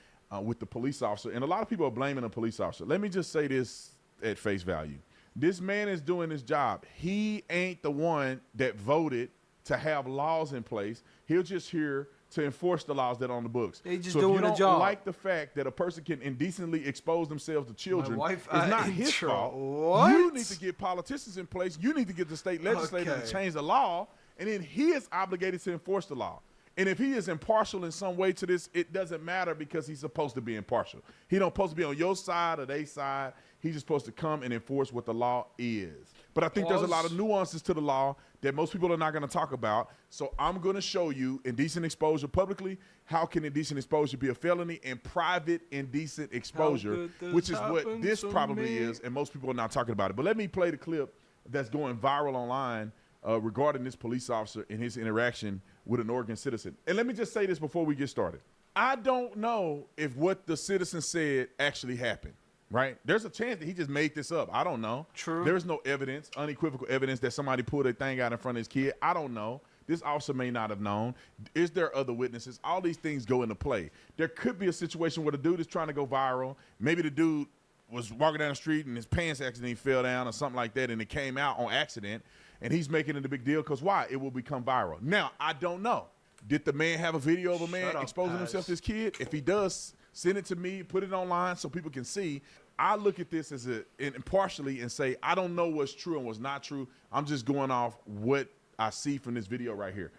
Speaker 15: with the police officer. And a lot of people are blaming the police officer. Let me just say this at face value. This man is doing his job. He ain't the one that voted to have laws in place. He'll just hear to enforce the laws that are on the books.
Speaker 2: They just
Speaker 15: so
Speaker 2: doing
Speaker 15: if you don't
Speaker 2: job.
Speaker 15: like the fact that a person can indecently expose themselves to children, it's not his fault.
Speaker 2: What?
Speaker 15: You need to get politicians in place. You need to get the state legislature to change the law, and then he is obligated to enforce the law. And if he is impartial in some way to this, it doesn't matter because he's supposed to be impartial. He don't supposed to be on your side or their side. He's just supposed to come and enforce what the law is. But I think there's a lot of nuances to the law that most people are not going to talk about. So I'm going to show you indecent exposure publicly. How can indecent exposure be a felony? And private indecent exposure, which is what this probably is, and most people are not talking about it. But let me play the clip that's going viral online regarding this police officer and his interaction with an Oregon citizen. And let me just say this before we get started. I don't know if what the citizen said actually happened. Right? There's a chance that he just made this up. I don't know.
Speaker 2: True.
Speaker 15: There's no evidence, unequivocal evidence that somebody pulled a thing out in front of his kid. I don't know. This officer may not have known. Is there other witnesses? All these things go into play. There could be a situation where the dude is trying to go viral. Maybe the dude was walking down the street and his pants accidentally fell down or something like that and it came out on accident and he's making it a big deal because why? It will become viral. Now, I don't know. Did the man have a video of a man exposing himself to his kid? If he does, send it to me, put it online so people can see. I look at this as impartially and say, I don't know what's true and what's not true. I'm just going off what I see from this video right here.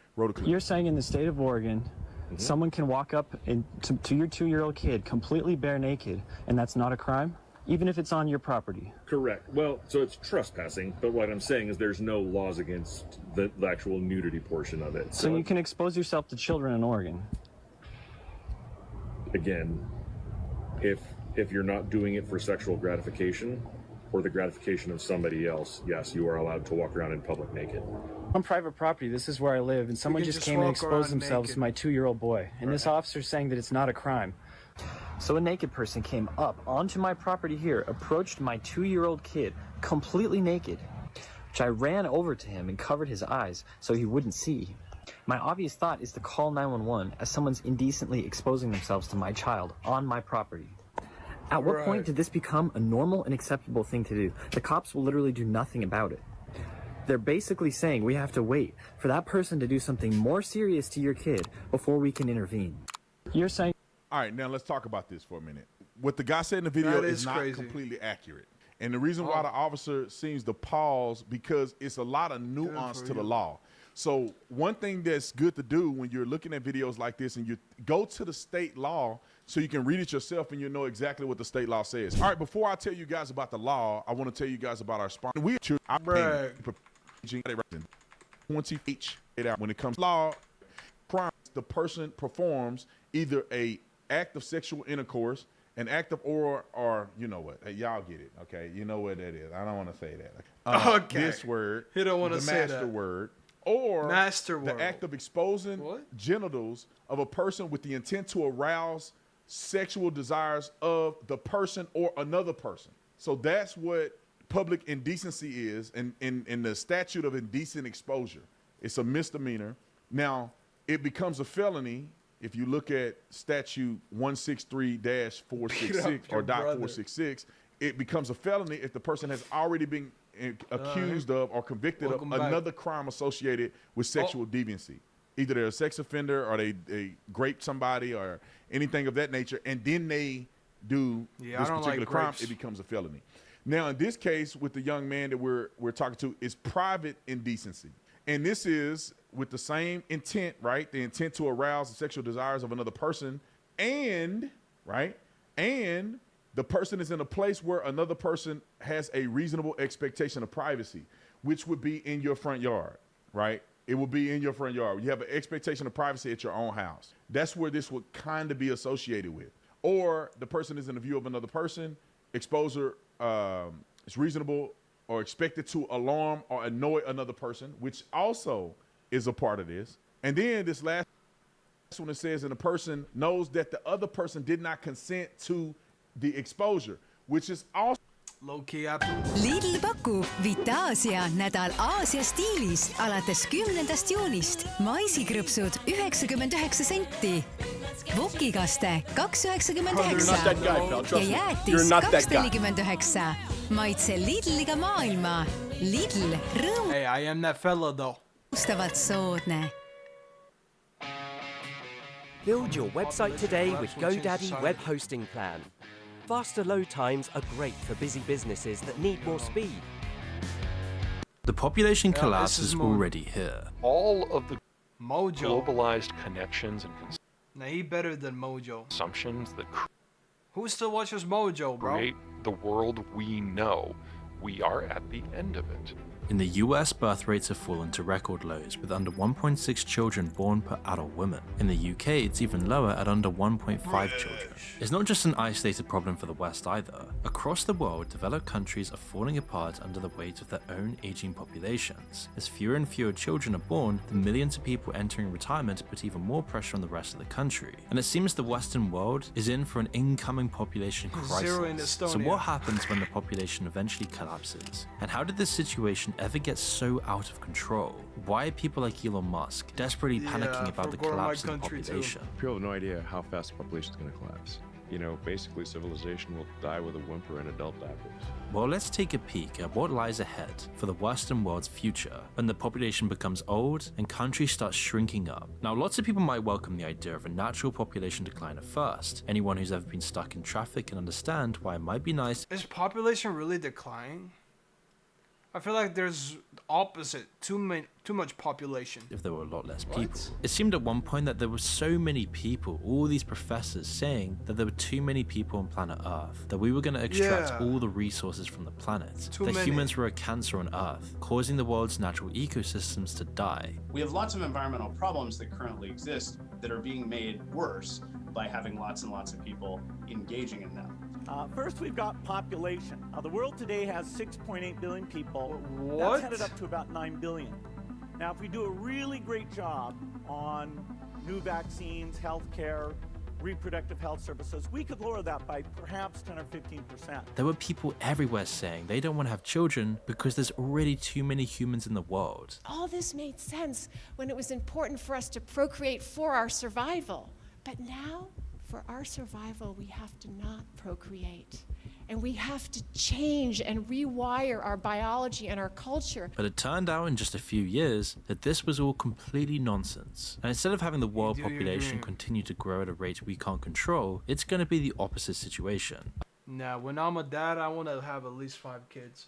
Speaker 17: You're saying in the state of Oregon, someone can walk up to your 2-year-old kid completely bare naked, and that's not a crime? Even if it's on your property?
Speaker 18: Correct. Well, so it's trespassing, but what I'm saying is there's no laws against the actual nudity portion of it.
Speaker 17: So you can expose yourself to children in Oregon?
Speaker 18: Again, if you're not doing it for sexual gratification or the gratification of somebody else, yes, you are allowed to walk around in public naked.
Speaker 17: On private property, this is where I live, and someone just came and exposed themselves to my 2-year-old boy. And this officer's saying that it's not a crime. So a naked person came up onto my property here, approached my 2-year-old kid, completely naked, which I ran over to him and covered his eyes so he wouldn't see. My obvious thought is to call 911 as someone's indecently exposing themselves to my child on my property. At what point did this become a normal and acceptable thing to do? The cops will literally do nothing about it. They're basically saying we have to wait for that person to do something more serious to your kid before we can intervene. You're saying...
Speaker 15: All right, now let's talk about this for a minute. What the guy said in the video is not completely accurate. And the reason why the officer seems to pause, because it's a lot of nuance to the law. So one thing that's good to do when you're looking at videos like this, and you go to the state law so you can read it yourself and you know exactly what the state law says. All right, before I tell you guys about the law, I want to tell you guys about our sponsor. When it comes to law, crime, the person performs either a act of sexual intercourse, an act of oral, or you know what? Hey, y'all get it, okay? You know what that is. I don't want to say that.
Speaker 2: Okay.
Speaker 15: This word,
Speaker 2: you don't want to say
Speaker 15: master
Speaker 2: that.
Speaker 15: Word, or
Speaker 2: master
Speaker 15: the
Speaker 2: word.
Speaker 15: act of exposing genitals of a person with the intent to arouse sexual desires of the person or another person. So that's what public indecency is in the statute of indecent exposure. It's a misdemeanor. Now, it becomes a felony if you look at statute 163-466 or .466. It becomes a felony if the person has already been accused of or convicted of another crime associated with sexual deviancy. Either they're a sex offender or they raped somebody or anything of that nature, and then they do this particular crime, it becomes a felony. Now, in this case, with the young man that we're talking to, is private indecency. And this is with the same intent, right? The intent to arouse the sexual desires of another person, and, right? And the person is in a place where another person has a reasonable expectation of privacy, which would be in your front yard, right? It will be in your front yard. You have an expectation of privacy at your own house. That's where this would kind of be associated with. Or the person is in the view of another person, exposure is reasonable or expected to alarm or annoy another person, which also is a part of this. And then this last one, it says, and the person knows that the other person did not consent to the exposure, which is also
Speaker 2: low-key.
Speaker 19: Lidl pakub Vitaasia nädal Aasia stiilis alates 10. juunist. Maisikrõpsud 99 senti. Vokikaste 2,99 ja jäätis 2,49. Maitse Lidliga maailma. Lidl rõõm.
Speaker 2: Hey, I am that fella though.
Speaker 19: Ustavalt soodne.
Speaker 20: Build your website today with GoDaddy Web Hosting Plan. Faster load times are great for busy businesses that need more speed.
Speaker 21: The population collapse is already here.
Speaker 22: All of the
Speaker 2: Mojo
Speaker 22: globalized connections and
Speaker 2: Nah, he better than Mojo.
Speaker 22: assumptions that
Speaker 2: Who still watches Mojo, bro?
Speaker 22: create the world we know, we are at the end of it.
Speaker 21: In the US, birth rates have fallen to record lows, with under 1.6 children born per adult woman. In the UK, it's even lower at under 1.5 children. It's not just an isolated problem for the West either. Across the world, developed countries are falling apart under the weight of their own aging populations. As fewer and fewer children are born, the millions of people entering retirement put even more pressure on the rest of the country. And it seems the Western world is in for an incoming population crisis. So what happens when the population eventually collapses? And how did this situation ever get so out of control? Why are people like Elon Musk desperately panicking about the collapse of the population?
Speaker 18: People have no idea how fast the population is going to collapse. You know, basically civilization will die with a whimper and adult diapers.
Speaker 21: Well, let's take a peek at what lies ahead for the Western world's future when the population becomes old and countries start shrinking up. Now, lots of people might welcome the idea of a natural population decline at first. Anyone who's ever been stuck in traffic can understand why it might be nice.
Speaker 2: Is population really declining? I feel like there's opposite, too much population.
Speaker 21: If there were a lot less people. It seemed at one point that there were so many people, all these professors saying that there were too many people on planet Earth, that we were going to extract all the resources from the planet, that humans were a cancer on Earth, causing the world's natural ecosystems to die.
Speaker 23: We have lots of environmental problems that currently exist that are being made worse by having lots and lots of people engaging in them.
Speaker 26: First, we've got population. The world today has 6.8 billion people.
Speaker 2: What?
Speaker 26: That's headed up to about 9 billion. Now, if we do a really great job on new vaccines, healthcare, reproductive health services, we could lower that by perhaps 10 or 15%.
Speaker 21: There were people everywhere saying they don't want to have children because there's already too many humans in the world.
Speaker 1: All this made sense when it was important for us to procreate for our survival. But now, for our survival, we have to not procreate. And we have to change and rewire our biology and our culture.
Speaker 21: But it turned out in just a few years that this was all completely nonsense. And instead of having the world population continue to grow at a rate we can't control, it's going to be the opposite situation.
Speaker 2: Nah, when I'm a dad, I want to have at least 5 kids.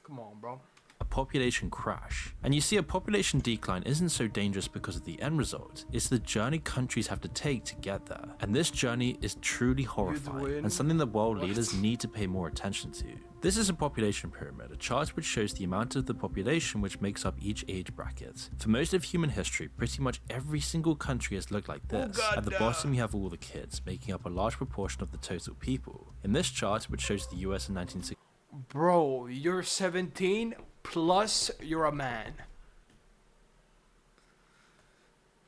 Speaker 2: Come on, bro.
Speaker 21: A population crash. And you see, a population decline isn't so dangerous because of the end result. It's the journey countries have to take to get there. And this journey is truly horrifying and something that world leaders need to pay more attention to. This is a population pyramid, a chart which shows the amount of the population which makes up each age bracket. For most of human history, pretty much every single country has looked like this. At the bottom you have all the kids, making up a large proportion of the total people. In this chart, which shows the US in 1960.
Speaker 2: Bro, you're 17 plus you're a man.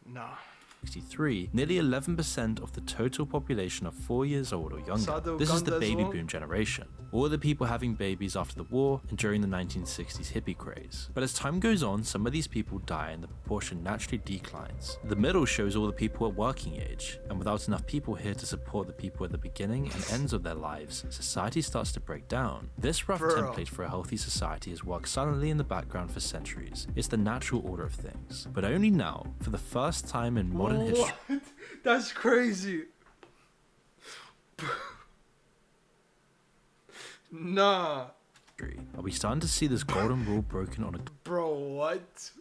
Speaker 2: Nah.
Speaker 21: 1963, nearly 11% of the total population are 4 years old or younger. This is the baby boom generation, all the people having babies after the war and during the 1960s hippie craze. But as time goes on, some of these people die and the proportion naturally declines. The middle shows all the people at working age, and without enough people here to support the people at the beginning and ends of their lives, society starts to break down. This rough template for a healthy society has worked silently in the background for centuries. It's the natural order of things. But only now, for the first time in modern history.
Speaker 2: What? That's crazy. Nah.
Speaker 21: Are we starting to see this golden rule broken on a
Speaker 2: Bro, what?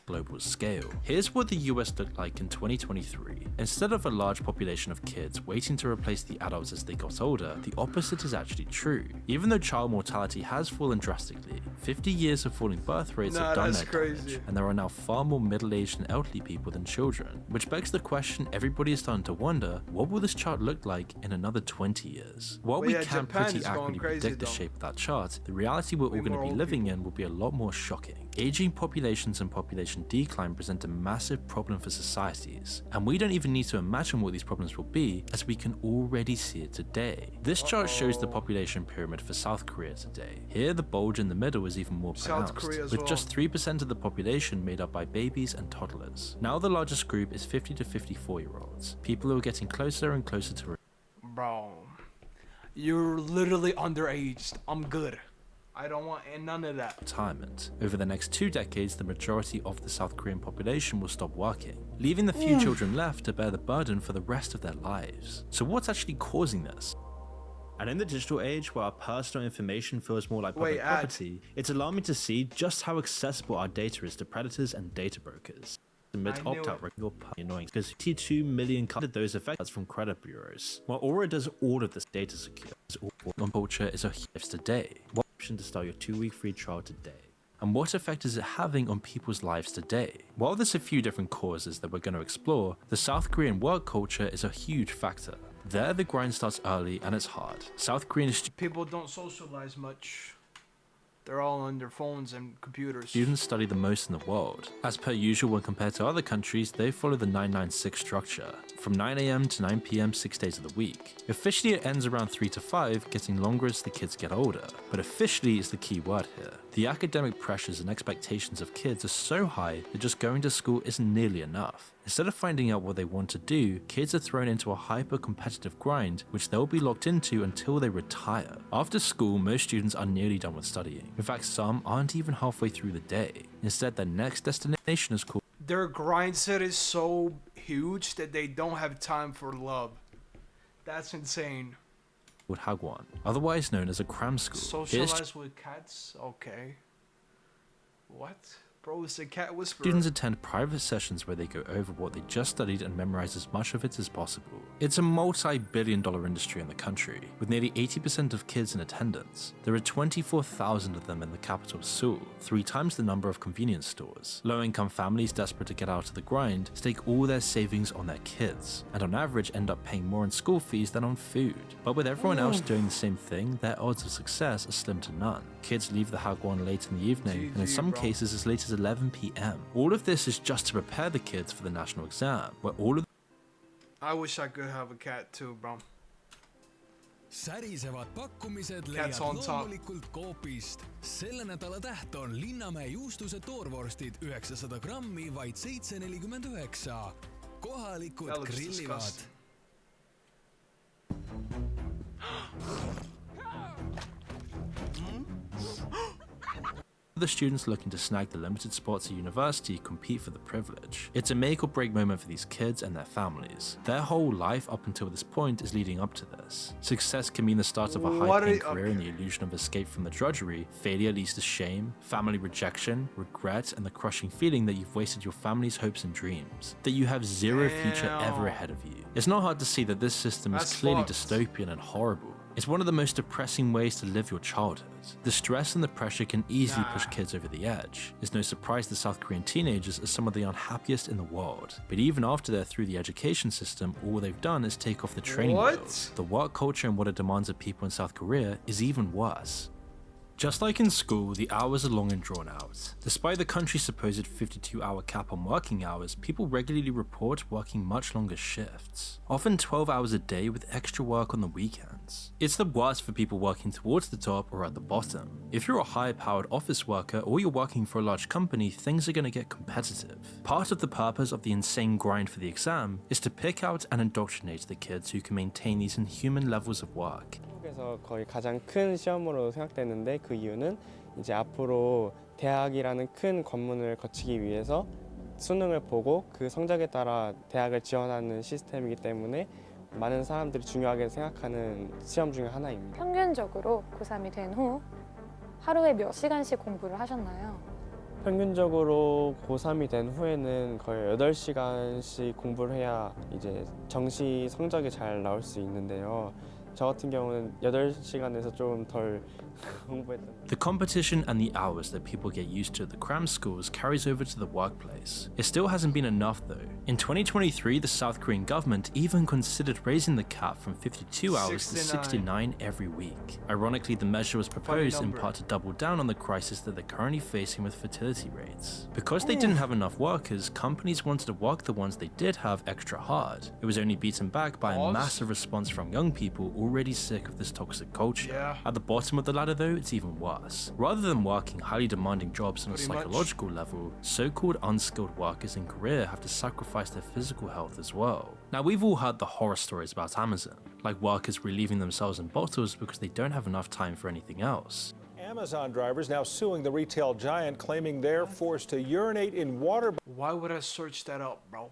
Speaker 21: global scale? Here's what the US looked like in 2023. Instead of a large population of kids waiting to replace the adults as they got older, the opposite is actually true. Even though child mortality has fallen drastically, 50 years of falling birth rates have done their damage, and there are now far more middle-aged and elderly people than children. Which begs the question everybody is starting to wonder, what will this chart look like in another 20 years? While we can pretty accurately predict the shape of that chart, the reality we're all going to be living in will be a lot more shocking. Aging populations and population decline present a massive problem for societies, and we don't even need to imagine what these problems will be, as we can already see it today. This chart shows the population pyramid for South Korea today. Here, the bulge in the middle is even more pronounced, with just 3% of the population made up by babies and toddlers. Now the largest group is 50 to 54-year-olds, people who are getting closer and closer to...
Speaker 2: Bro, you're literally underaged. I'm good. I don't want none of that.
Speaker 21: Retirement. Over the next 2 decades, the majority of the South Korean population will stop working, leaving the few children left to bear the burden for the rest of their lives. So what's actually causing this? And in the digital age, where our personal information feels more like public property, it's alarming to see just how accessible our data is to predators and data brokers. Amid opt-out your annoying because 52 million those effects from credit bureaus. While Aura does all of this data secure, culture is a huge today. What option to start your 2-week free trial today? And what effect is it having on people's lives today? While there's a few different causes that we're going to explore, the South Korean work culture is a huge factor. There, the grind starts early and it's hard. South Korean
Speaker 2: people don't socialize much. They're all on their phones and computers.
Speaker 21: Students study the most in the world. As per usual when compared to other countries, they follow the 996 structure, from 9 AM to 9 PM 6 days of the week. Officially it ends around 3 to 5, getting longer as the kids get older. But officially is the key word here. The academic pressures and expectations of kids are so high that just going to school isn't nearly enough. Instead of finding out what they want to do, kids are thrown into a hyper-competitive grind, which they'll be locked into until they retire. After school, most students are nearly done with studying. In fact, some aren't even halfway through the day. Instead, their next destination is called...
Speaker 2: Their grind set is so huge that they don't have time for love. That's insane.
Speaker 21: ...called Hagwon, otherwise known as a cram school.
Speaker 2: Socialize with cats? Okay. What? Bro, it's a cat whisperer.
Speaker 21: Students attend private sessions where they go over what they just studied and memorize as much of it as possible. It's a multi-billion-dollar industry in the country, with nearly 80% of kids in attendance. There are 24,000 of them in the capital Seoul, 3 times the number of convenience stores. Low-income families desperate to get out of the grind stake all their savings on their kids, and on average end up paying more in school fees than on food. But with everyone else doing the same thing, their odds of success are slim to none. Kids leave the Hagwon late in the evening, and in some cases as late as 11 PM. All of this is just to prepare the kids for the national exam, where all of
Speaker 2: I wish I could have a cat too, bro.
Speaker 11: Särisevad pakkumised leiad loomulikult Coopist. Selle nädala täht on Linnamäe juustuse toorvorstid 900 grammi vaid 7,49. Kohalikud grillivad.
Speaker 21: The students looking to snag the limited spots at university compete for the privilege. It's a make or break moment for these kids and their families. Their whole life up until this point is leading up to this. Success can mean the start of a high-paying career and the illusion of escape from the drudgery. Failure leads to shame, family rejection, regret, and the crushing feeling that you've wasted your family's hopes and dreams, that you have zero future ever ahead of you. It's not hard to see that this system is clearly dystopian and horrible. It's one of the most depressing ways to live your childhood. The stress and the pressure can easily push kids over the edge. It's no surprise the South Korean teenagers are some of the unhappiest in the world. But even after they're through the education system, all they've done is take off the training wheels. The work culture and what it demands of people in South Korea is even worse. Just like in school, the hours are long and drawn out. Despite the country's supposed 52-hour cap on working hours, people regularly report working much longer shifts, often 12 hours a day with extra work on the weekends. It's the worst for people working towards the top or at the bottom. If you're a high-powered office worker or you're working for a large company, things are going to get competitive. Part of the purpose of the insane grind for the exam is to pick out and indoctrinate the kids who can maintain these inhuman levels of work.
Speaker 3: 한국에서 거의 가장 큰 시험으로 생각되는데 그 이유는 이제 앞으로 대학이라는 큰 관문을 거치기 위해서 수능을 보고 그 성적에 따라 대학을 지원하는 시스템이기 때문에 많은 사람들이 중요하게 생각하는 시험 중에 하나입니다.
Speaker 4: 평균적으로 고3이 된 후 하루에 몇 시간씩 공부를 하셨나요?
Speaker 3: 평균적으로 고3이 된 후에는 거의 8시간씩 공부를 해야 이제 정시 성적이 잘 나올 수 있는데요. 저 같은 경우는 8시간에서 좀 덜 공부했던.
Speaker 21: The competition and the hours that people get used to at the cram schools carries over to the workplace. It still hasn't been enough though. In 2023, the South Korean government even considered raising the cap from 52 hours to 69 every week. Ironically, the measure was proposed in part to double down on the crisis that they're currently facing with fertility rates. Because they didn't have enough workers, companies wanted to work the ones they did have extra hard. It was only beaten back by a massive response from young people already sick of this toxic culture. At the bottom of the ladder though, it's even worse. Rather than working highly demanding jobs on a psychological level, so-called unskilled workers in Korea have to sacrifice their physical health as well. Now we've all heard the horror stories about Amazon, like workers relieving themselves in bottles because they don't have enough time for anything else.
Speaker 6: Amazon drivers now suing the retail giant, claiming they're forced to urinate in water.
Speaker 2: Why would I search that up, bro?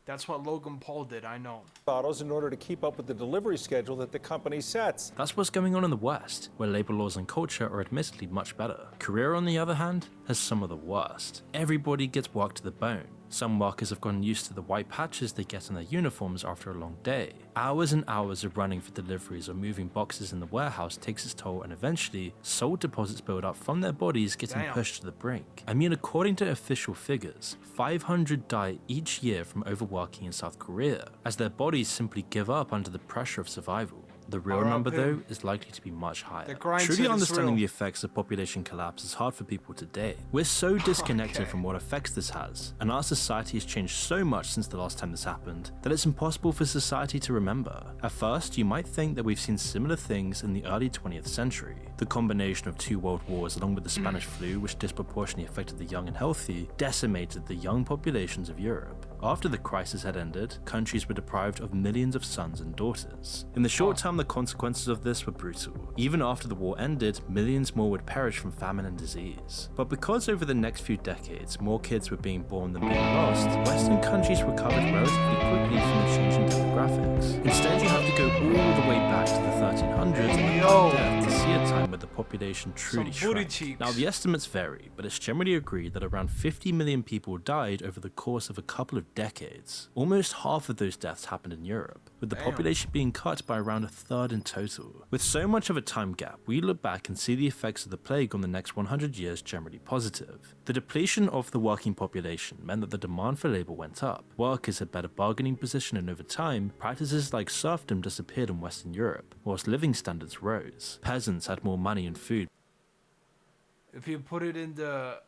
Speaker 2: That's what Logan Paul did, I know.
Speaker 6: Bottles in order to keep up with the delivery schedule that the company sets.
Speaker 21: That's what's going on in the West, where labor laws and culture are admittedly much better. Korea, on the other hand, has some of the worst. Everybody gets worked to the bone. Some workers have gotten used to the white patches they get on their uniforms after a long day. Hours and hours of running for deliveries or moving boxes in the warehouse takes its toll, and eventually, salt deposits build up from their bodies getting pushed to the brink. I mean, according to official figures, 500 die each year from overworking in South Korea, as their bodies simply give up under the pressure of survival. The real number, though, is likely to be much higher. Truly understanding the effects of population collapse is hard for people today. We're so disconnected from what effects this has, and our society has changed so much since the last time this happened, that it's impossible for society to remember. At first, you might think that we've seen similar things in the early 20th century. The combination of 2 world wars along with the Spanish flu, which disproportionately affected the young and healthy, decimated the young populations of Europe. After the crisis had ended, countries were deprived of millions of sons and daughters. In the short term, the consequences of this were brutal. Even after the war ended, millions more would perish from famine and disease. But because over the next few decades, more kids were being born than being lost, Western countries recovered relatively quickly from the changing demographics. Instead, you have to go all the way back to the 1300s and to see a time where the population truly shrank. Now, the estimates vary, but it's generally agreed that around 50 million people died over the course of a couple of decades. Almost half of those deaths happened in Europe, with the population being cut by around a third in total. With so much of a time gap, we look back and see the effects of the plague on the next 100 years generally positive. The depletion of the working population meant that the demand for labor went up. Workers had better bargaining position, and over time, practices like serfdom disappeared in Western Europe, whilst living standards rose. Peasants had more money and food.
Speaker 2: If you put it in the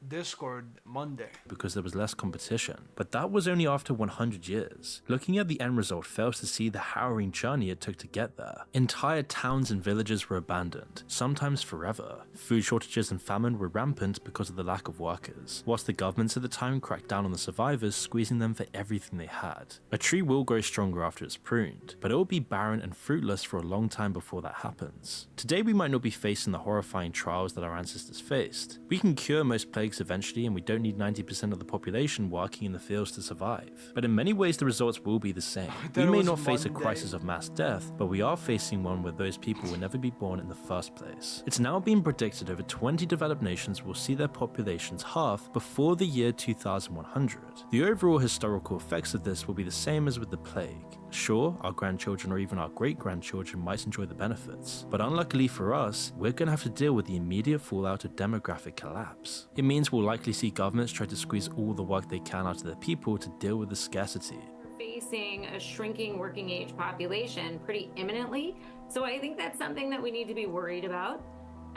Speaker 2: Discord Monday.
Speaker 21: Because there was less competition. But that was only after 100 years. Looking at the end result fails to see the harrowing journey it took to get there. Entire towns and villages were abandoned, sometimes forever. Food shortages and famine were rampant because of the lack of workers, whilst the governments at the time cracked down on the survivors, squeezing them for everything they had. A tree will grow stronger after it's pruned, but it will be barren and fruitless for a long time before that happens. Today we might not be facing the horrifying trials that our ancestors faced. We can cure most plagues eventually, and we don't need 90% of the population working in the fields to survive. But in many ways the results will be the same. We may not face a crisis of mass death, but we are facing one where those people will never be born in the first place. It's now being predicted over 20 developed nations will see their populations halve before the year 2100. The overall historical effects of this will be the same as with the plague. Sure, our grandchildren or even our great-grandchildren might enjoy the benefits, but unluckily for us, we're going to have to deal with the immediate fallout of demographic collapse. It means we'll likely see governments try to squeeze all the work they can out of their people to deal with the scarcity.
Speaker 5: Facing a shrinking working age population pretty imminently, so I think that's something that we need to be worried about.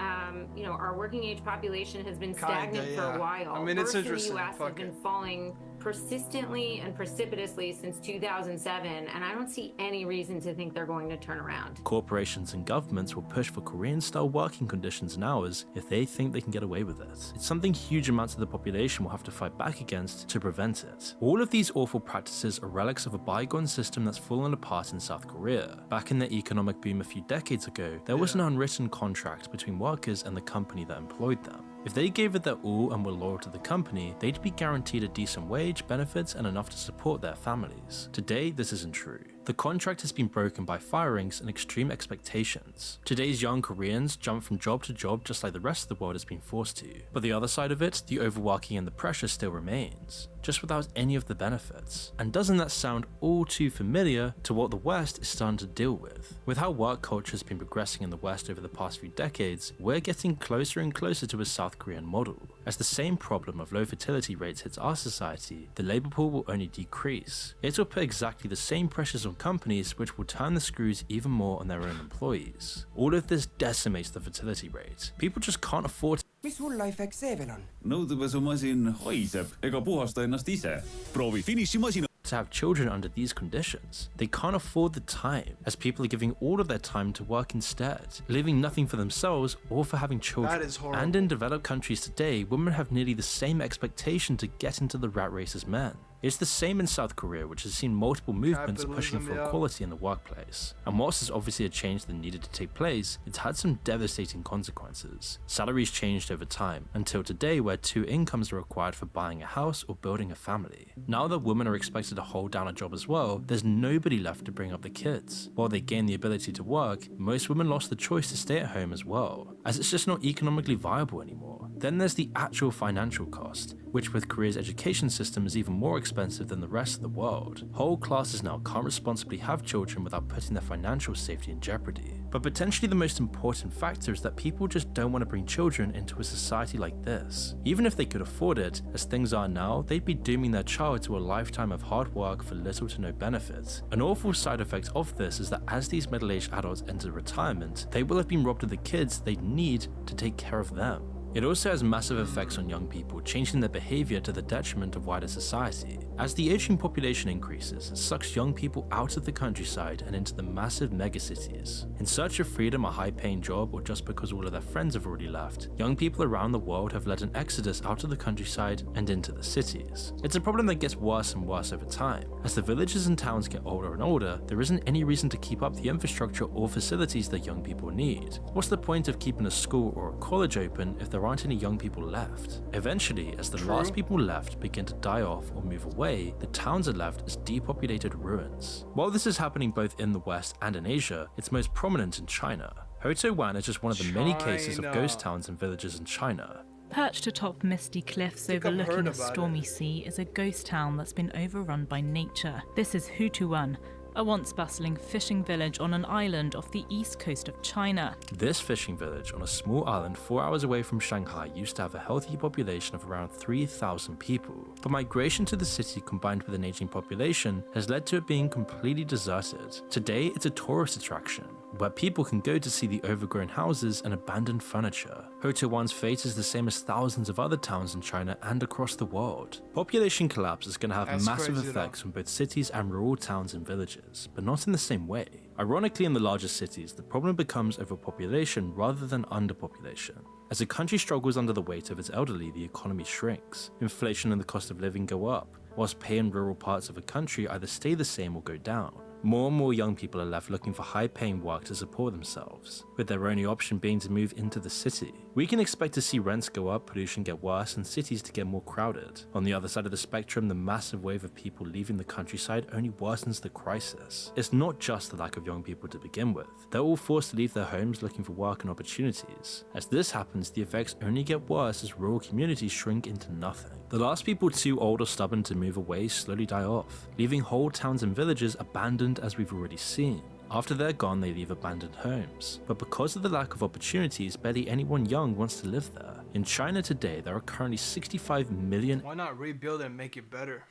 Speaker 5: Our working age population has been stagnant for a while.
Speaker 2: I mean, it's interesting.
Speaker 5: The U.S. has been falling persistently and precipitously since 2007, and I don't see any reason to think they're going to turn around.
Speaker 21: Corporations and governments will push for Korean-style working conditions and hours if they think they can get away with it. It's something huge amounts of the population will have to fight back against to prevent it. All of these awful practices are relics of a bygone system that's fallen apart in South Korea. Back in the economic boom a few decades ago, there was an unwritten contract between workers and the company that employed them. If they gave it their all and were loyal to the company, they'd be guaranteed a decent wage, benefits, and enough to support their families. Today, this isn't true. The contract has been broken by firings and extreme expectations. Today's young Koreans jump from job to job just like the rest of the world has been forced to. But the other side of it, the overworking and the pressure still remains, just without any of the benefits. And doesn't that sound all too familiar to what the West is starting to deal with? With how work culture has been progressing in the West over the past few decades, we're getting closer and closer to a South Korean model. As the same problem of low fertility rates hits our society, the labor pool will only decrease. It will put exactly the same pressures on companies, which will turn the screws even more on their own employees. All of this decimates the fertility rate. People just can't afford.
Speaker 7: Mis sul efekt see veel on?
Speaker 8: Nõudepesumasin haiseb ega puhasta ennast ise. Proovi finišimasina.
Speaker 21: To have children under these conditions. They can't afford the time, as people are giving all of their time to work instead, leaving nothing for themselves or for having children.
Speaker 2: That is horrible.
Speaker 21: And in developed countries today, women have nearly the same expectation to get into the rat race as men. It's the same in South Korea, which has seen multiple movements pushing for equality in the workplace. And whilst there's obviously a change that needed to take place, it's had some devastating consequences. Salaries changed over time, until today where 2 incomes are required for buying a house or building a family. Now that women are expected to hold down a job as well, there's nobody left to bring up the kids. While they gain the ability to work, most women lost the choice to stay at home as well, as it's just not economically viable anymore. Then there's the actual financial cost, which with Korea's education system is even more expensive than the rest of the world. Whole classes now can't responsibly have children without putting their financial safety in jeopardy. But potentially the most important factor is that people just don't want to bring children into a society like this. Even if they could afford it, as things are now, they'd be dooming their child to a lifetime of hard work for little to no benefit. An awful side effect of this is that as these middle-aged adults enter retirement, they will have been robbed of the kids they need to take care of them. It also has massive effects on young people, changing their behavior to the detriment of wider society. As the aging population increases, it sucks young people out of the countryside and into the massive megacities. In search of freedom, a high-paying job, or just because all of their friends have already left, young people around the world have led an exodus out of the countryside and into the cities. It's a problem that gets worse and worse over time. As the villages and towns get older and older, there isn't any reason to keep up the infrastructure or facilities that young people need. What's the point of keeping a school or a college open if there aren't any young people left? Eventually, as the last people left begin to die off or move away, the towns are left as depopulated ruins. While this is happening both in the West and in Asia, it's most prominent in China. Hotowan is just one of the many cases of ghost towns and villages in China.
Speaker 9: Perched atop misty cliffs overlooking a stormy sea is a ghost town that's been overrun by nature. This is Hutuwan, a once bustling fishing village on an island off the east coast of China.
Speaker 21: This fishing village on a small island 4 hours away from Shanghai used to have a healthy population of around 3,000 people. But migration to the city combined with an aging population has led to it being completely deserted. Today, it's a tourist attraction. where people can go to see the overgrown houses and abandoned furniture. Ho To Wan's fate is the same as thousands of other towns in China and across the world. Population collapse is going to have massive effects on both cities and rural towns and villages, but not in the same way. Ironically, in the larger cities, the problem becomes overpopulation rather than underpopulation. As the country struggles under the weight of its elderly, the economy shrinks. Inflation and the cost of living go up, whilst pay in rural parts of a country either stay the same or go down. More and more young people are left looking for high-paying work to support themselves, with their only option being to move into the city. We can expect to see rents go up, pollution get worse, and cities to get more crowded. On the other side of the spectrum, the massive wave of people leaving the countryside only worsens the crisis. It's not just the lack of young people to begin with. They're all forced to leave their homes looking for work and opportunities. As this happens, the effects only get worse as rural communities shrink into nothing. The last people too old or stubborn to move away slowly die off, leaving whole towns and villages abandoned as we've already seen. After they're gone, they leave abandoned homes. But because of the lack of opportunities, barely anyone young wants to live there. In China today, there are currently 65 million.
Speaker 2: Why not rebuild and make it better?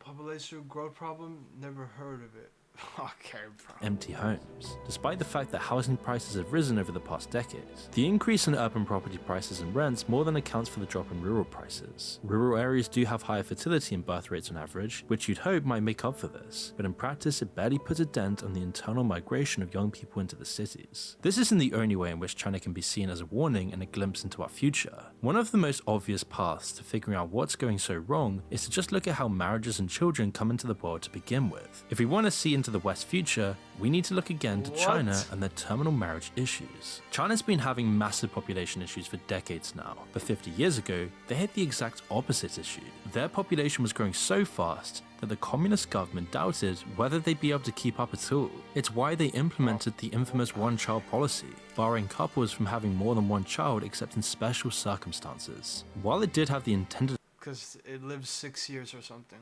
Speaker 2: Population growth problem? Never heard of it. Okay, bro.
Speaker 21: Empty homes. Despite the fact that housing prices have risen over the past decades, the increase in urban property prices and rents more than accounts for the drop in rural prices. Rural areas do have higher fertility and birth rates on average, which you'd hope might make up for this, but in practice it barely puts a dent on the internal migration of young people into the cities. This isn't the only way in which China can be seen as a warning and a glimpse into our future. One of the most obvious paths to figuring out what's going so wrong is to just look at how marriages and children come into the world to begin with. If we want to see into the West future, we need to look again to China and their terminal marriage issues. China's been having massive population issues for decades now, but 50 years ago, they had the exact opposite issue. Their population was growing so fast that the communist government doubted whether they'd be able to keep up at all. It's why they implemented the infamous one-child policy, barring couples from having more than one child except in special circumstances. While it did have the intended...
Speaker 2: Because it lives 6 years or something.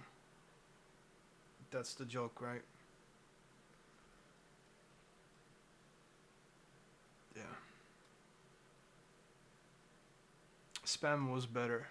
Speaker 2: That's the joke, right? Yeah. Spam was better.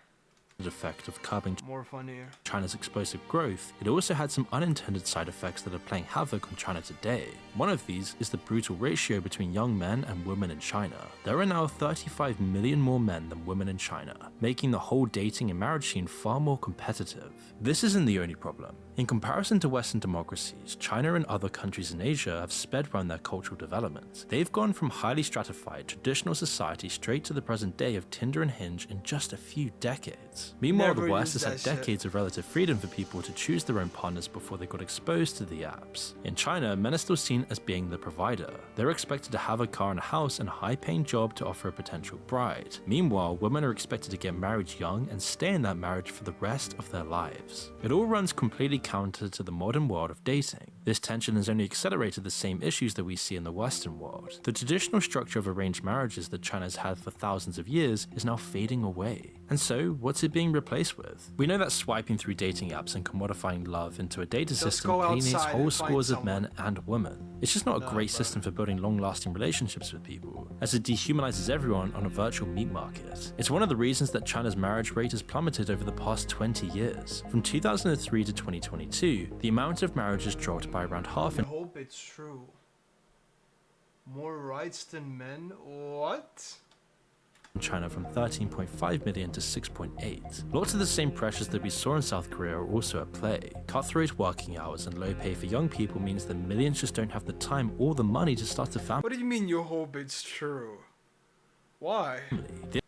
Speaker 21: effect of curbing
Speaker 2: More funnier.
Speaker 21: China's explosive growth, it also had some unintended side effects that are playing havoc on China today. One of these is the brutal ratio between young men and women in China. There are now 35 million more men than women in China, making the whole dating and marriage scene far more competitive. This isn't the only problem. In comparison to Western democracies, China and other countries in Asia have sped run their cultural development. They've gone from highly stratified traditional society straight to the present day of Tinder and Hinge in just a few decades. Meanwhile, the West has had decades of relative freedom for people to choose their own partners before they got exposed to the apps. In China, men are still seen as being the provider. They're expected to have a car and a house and a high-paying job to offer a potential bride. Meanwhile, women are expected to get married young and stay in that marriage for the rest of their lives. It all runs completely counter to the modern world of dating. This tension has only accelerated the same issues that we see in the Western world. The traditional structure of arranged marriages that China's had for thousands of years is now fading away. And so, what's it being replaced with? We know that swiping through dating apps and commodifying love into a data system alienates whole scores of men and women. It's just not a great system for building long-lasting relationships with people, as it dehumanizes everyone on a virtual meat market. It's one of the reasons that China's marriage rate has plummeted over the past 20 years. From 2003 to 2022, the amount of marriages dropped by around half.
Speaker 2: I hope it's true. More rights than men? What?
Speaker 21: In China from 13.5 million to 6.8. Lots of the same pressures that we saw in South Korea are also at play. Cutthroat working hours and low pay for young people means that millions just don't have the time or the money to start a family.
Speaker 2: What do you mean you hope it's true? Why?
Speaker 21: The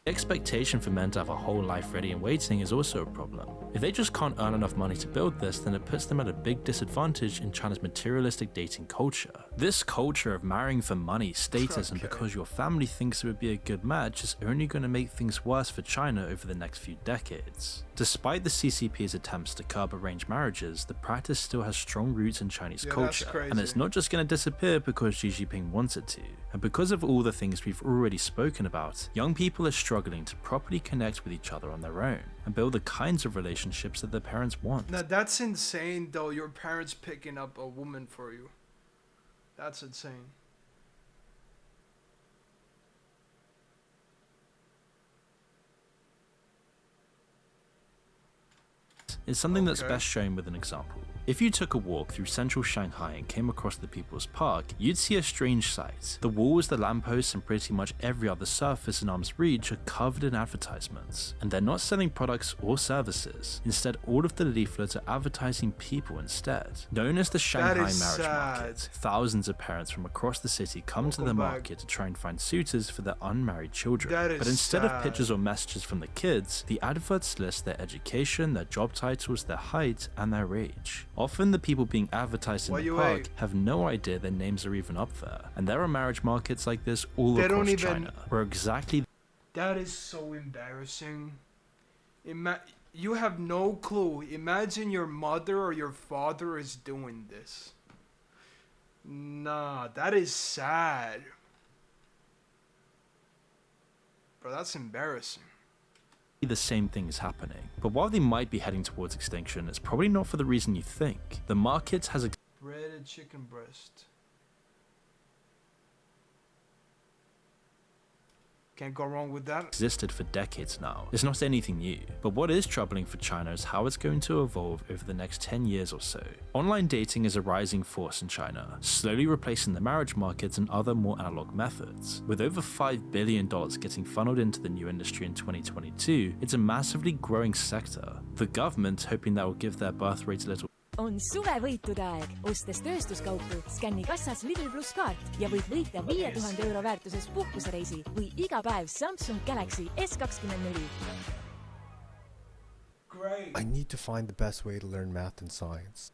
Speaker 21: expectation for men to have a whole life ready and waiting is also a problem. If they just can't earn enough money to build this, then it puts them at a big disadvantage in China's materialistic dating culture. This culture of marrying for money, status, and because your family thinks it would be a good match is only going to make things worse for China over the next few decades. Despite the CCP's attempts to curb arranged marriages, the practice still has strong roots in Chinese culture, and it's not just going to disappear because Xi Jinping wants it to. And because of all the things we've already spoken about, young people are struggling to properly connect with each other on their own and build the kinds of relationships that their parents want.
Speaker 2: Now that's insane though, your parents picking up a woman for you. That's insane.
Speaker 21: It's something that's best shown with an example. If you took a walk through central Shanghai and came across the People's Park, you'd see a strange sight. The walls, the lampposts, and pretty much every other surface in arm's reach are covered in advertisements. And they're not selling products or services. Instead, all of the leaflets are advertising people instead. Known as the Shanghai Marriage Market, thousands of parents from across the city come to the market to try and find suitors for their unmarried children. But instead of pictures or messages from the kids, the adverts list their education, their job titles, their height, and their age. Often the people being advertised in the park have no idea their names are even up there. And there are marriage markets like this all across China, where exactly...
Speaker 2: That is so embarrassing. You have no clue. Imagine your mother or your father is doing this. Nah, that is sad. Bro, that's embarrassing.
Speaker 21: The same thing is happening. But while they might be heading towards extinction, it's probably not for the reason you think. The market has
Speaker 2: breaded chicken breast. Can't go wrong with that.
Speaker 21: Existed for decades now. It's not anything new. But what is troubling for China is how it's going to evolve over the next 10 years or so. Online dating is a rising force in China, slowly replacing the marriage markets and other more analog methods. With over $5 billion getting funneled into the new industry in 2022, it's a massively growing sector. The government, hoping that will give their birth rate a little
Speaker 10: on suvevõitude aeg. Ostes tööstuskaupu, skänni kassas Lidl pluss kaart ja võid võita 5000 euro väärtuses puhkusereisi või iga päev Samsung Galaxy S24.
Speaker 2: Great.
Speaker 12: I need to find the best way to learn math and science.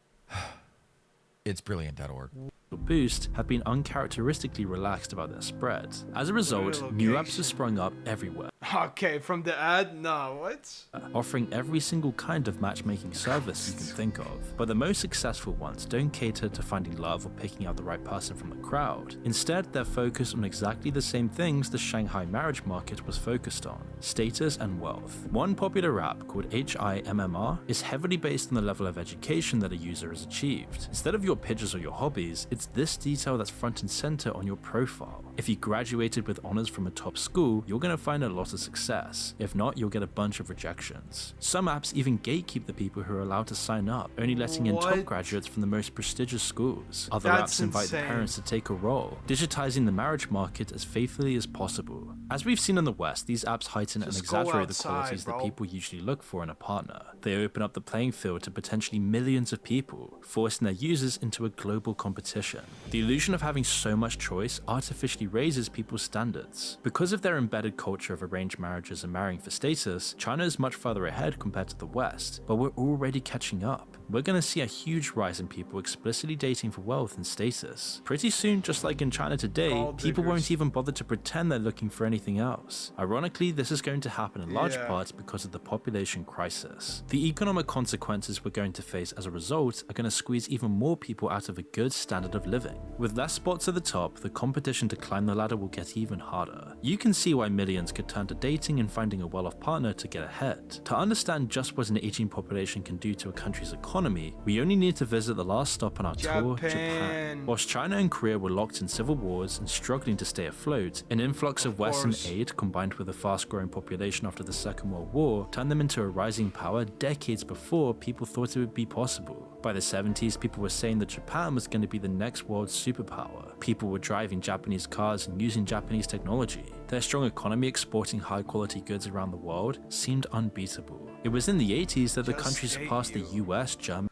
Speaker 16: It's brilliant.org.
Speaker 21: Boost have been uncharacteristically relaxed about their spread. As a result, new apps have sprung up everywhere.
Speaker 2: Okay, from the ad? No, what?
Speaker 21: Offering every single kind of matchmaking service you can think of. But the most successful ones don't cater to finding love or picking out the right person from the crowd. Instead, they're focused on exactly the same things the Shanghai marriage market was focused on: status and wealth. One popular app called HIMMR is heavily based on the level of education that a user has achieved. Instead of your pictures or your hobbies, it's this detail that's front and center on your profile. If you graduated with honors from a top school, you're going to find a lot of success. If not, you'll get a bunch of rejections. Some apps even gatekeep the people who are allowed to sign up, only letting in top graduates from the most prestigious schools. Other apps invite the parents to take a role, digitizing the marriage market as faithfully as possible. As we've seen in the West, these apps heighten and exaggerate the qualities that people usually look for in a partner. They open up the playing field to potentially millions of people, forcing their users into a global competition. The illusion of having so much choice artificially raises people's standards. Because of their embedded culture of arranged marriages and marrying for status, China is much further ahead compared to the West, but we're already catching up. We're going to see a huge rise in people explicitly dating for wealth and status. Pretty soon, just like in China today, people won't even bother to pretend they're looking for anything else. Ironically, this is going to happen in large part because of the population crisis. The economic consequences we're going to face as a result are going to squeeze even more people out of a good standard of living. With less spots at the top, the competition to climb the ladder will get even harder. You can see why millions could turn to dating and finding a well-off partner to get ahead. To understand just what an aging population can do to a country's economy, we only need to visit the last stop on our tour, Japan. Whilst China and Korea were locked in civil wars and struggling to stay afloat, an influx of Western aid combined with a fast-growing population after the Second World War turned them into a rising power decades before people thought it would be possible. By the 70s, people were saying that Japan was going to be the next world superpower. People were driving Japanese cars and using Japanese technology. Their strong economy exporting high-quality goods around the world seemed unbeatable. It was in the 80s that the country surpassed the US, Germany.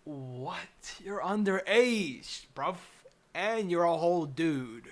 Speaker 2: What? You're underage, bruv. And you're a whole dude.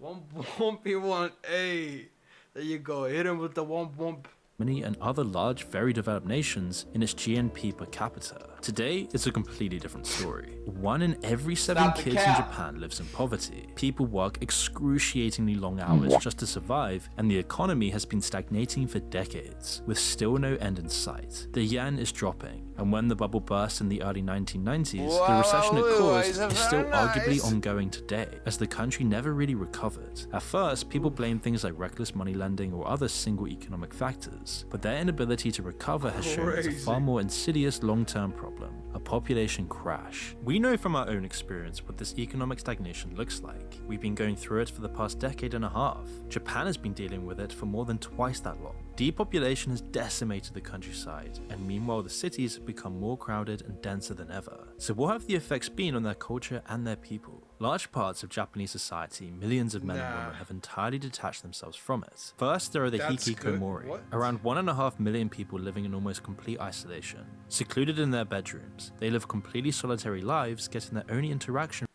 Speaker 2: Womp wompy want a. There you go. Hit him with the womp womp.
Speaker 21: And other large, very developed nations in its GNP per capita. Today, it's a completely different story. 1 in every 7 kids in Japan lives in poverty. People work excruciatingly long hours just to survive, and the economy has been stagnating for decades, with still no end in sight. The yen is dropping, and when the bubble burst in the early 1990s, the recession it caused is still arguably ongoing today, as the country never really recovered. At first, people blamed things like reckless money lending or other single economic factors, but their inability to recover has shown as a far more insidious long-term problem: a population crash. We know from our own experience what this economic stagnation looks like. We've been going through it for the past decade and a half. Japan has been dealing with it for more than twice that long. Depopulation has decimated the countryside, and meanwhile the cities have become more crowded and denser than ever. So what have the effects been on their culture and their people? Large parts of Japanese society, millions of men and women have entirely detached themselves from it. First, there are the hikikomori, around 1.5 million people living in almost complete isolation. Secluded in their bedrooms, they live completely solitary lives, getting their only interaction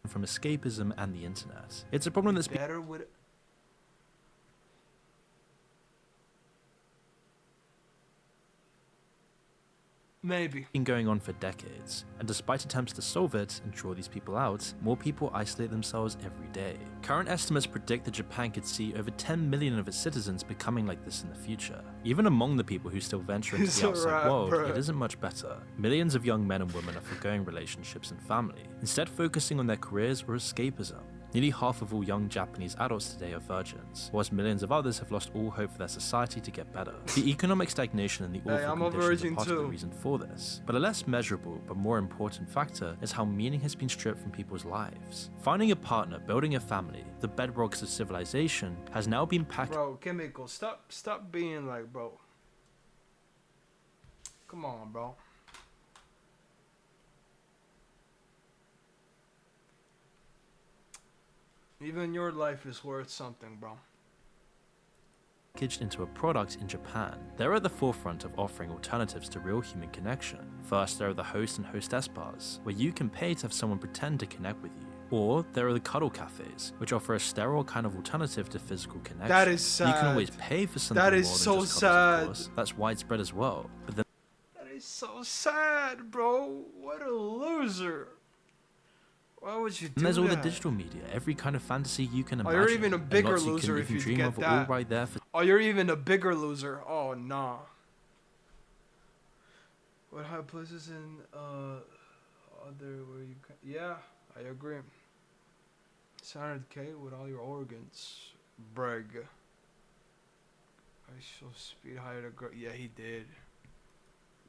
Speaker 21: from escapism and the internet. It's a problem that's been going on for decades, and despite attempts to solve it and draw these people out, more people isolate themselves every day. Current estimates predict that Japan could see over 10 million of its citizens becoming like this in the future. Even among the people who still venture into the outside world, it isn't much better. Millions of young men and women are forgoing relationships and family, instead focusing on their careers or escapism. Nearly half of all young Japanese adults today are virgins, whilst millions of others have lost all hope for their society to get better. The economic stagnation and the awful conditions are part of the reason for this, but a less measurable but more important factor is how meaning has been stripped from people's lives. Finding a partner, building a family, the bedrocks of civilization, has now been packed—
Speaker 2: Bro, Chemical, stop being like, bro. Come on, bro. Even your life is worth something, bro.
Speaker 21: Packaged into a product in Japan. They're at the forefront of offering alternatives to real human connection. First, there are the host and hostess bars, where you can pay to have someone pretend to connect with you. Or there are the cuddle cafes, which offer a sterile kind of alternative to physical connection.
Speaker 2: That is sad.
Speaker 21: You can always pay for something
Speaker 2: that
Speaker 21: more
Speaker 2: is
Speaker 21: than
Speaker 2: so
Speaker 21: just
Speaker 2: sad.
Speaker 21: cuddles, of course. That's widespread as well. But then
Speaker 2: That is so sad, bro. What a loser. Why would you do that?
Speaker 21: and there's all the digital media, every kind of fantasy you can imagine.
Speaker 2: Oh, you're even a
Speaker 21: and
Speaker 2: bigger
Speaker 21: lots you
Speaker 2: loser
Speaker 21: can
Speaker 2: if
Speaker 21: even
Speaker 2: you
Speaker 21: dream
Speaker 2: get
Speaker 21: of,
Speaker 2: that.
Speaker 21: all right there for
Speaker 2: Oh, you're even a bigger loser. Oh, nah. What high places in other where you can? Yeah, I agree. 600K with all your organs. Brag. I show speed higher to grow. Yeah, he did.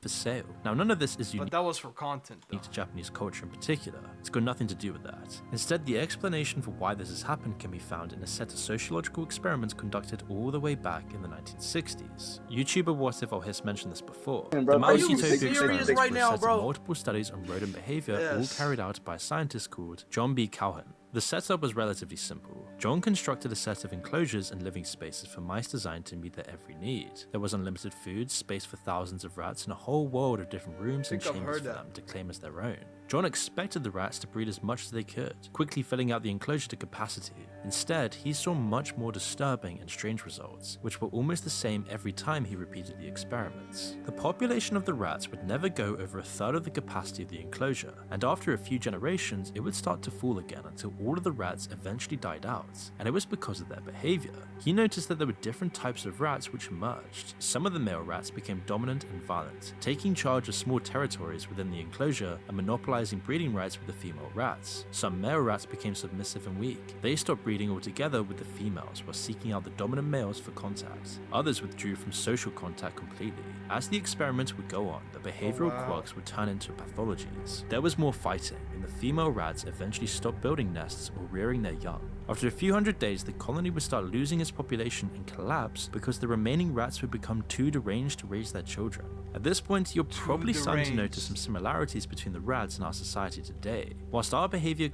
Speaker 21: for sale. Now, none of this is unique
Speaker 2: But that was for content, though.
Speaker 21: to Japanese culture in particular. It's got nothing to do with that. Instead, the explanation for why this has happened can be found in a set of sociological experiments conducted all the way back in the 1960s. YouTuber What If His mentioned this before. The Mouse Utopia experiments were a set of multiple studies on rodent behavior, all carried out by a scientist called John B. Calhoun. The setup was relatively simple. John constructed a set of enclosures and living spaces for mice designed to meet their every need. There was unlimited food, space for thousands of rats, and a whole world of different rooms and chambers for them to claim as their own. John expected the rats to breed as much as they could, quickly filling out the enclosure to capacity. Instead, he saw much more disturbing and strange results, which were almost the same every time he repeated the experiments. The population of the rats would never go over a third of the capacity of the enclosure, and after a few generations, it would start to fall again until all of the rats eventually died out, and it was because of their behavior. He noticed that there were different types of rats which emerged. Some of the male rats became dominant and violent, taking charge of small territories within the enclosure and monopolizing breeding rights with the female rats. Some male rats became submissive and weak. They stopped breeding altogether with the females while seeking out the dominant males for contact. Others withdrew from social contact completely. As the experiments would go on, the behavioral quirks would turn into pathologies. There was more fighting, and the female rats eventually stopped building nests or rearing their young. After a few hundred days, the colony would start losing its population and collapse because the remaining rats would become too deranged to raise their children. At this point, you're probably starting to notice some similarities between the rats and our society today. Whilst our behavior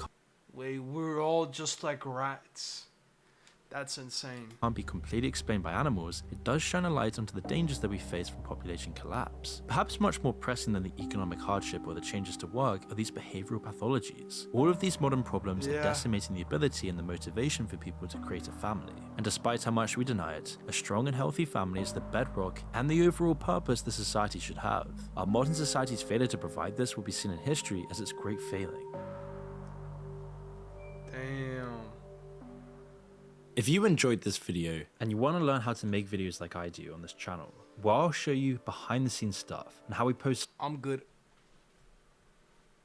Speaker 2: Wait, we're all just like rats. That's insane.
Speaker 21: Can't be completely explained by animals, it does shine a light onto the dangers that we face from population collapse. Perhaps much more pressing than the economic hardship or the changes to work are these behavioral pathologies. All of these modern problems are decimating the ability and the motivation for people to create a family. And despite how much we deny it, a strong and healthy family is the bedrock and the overall purpose the society should have. Our modern society's failure to provide this will be seen in history as its great failing.
Speaker 2: Damn.
Speaker 21: If you enjoyed this video and you want to learn how to make videos like I do on this channel, well, I'll show you behind the scenes stuff and how we post.
Speaker 2: I'm good.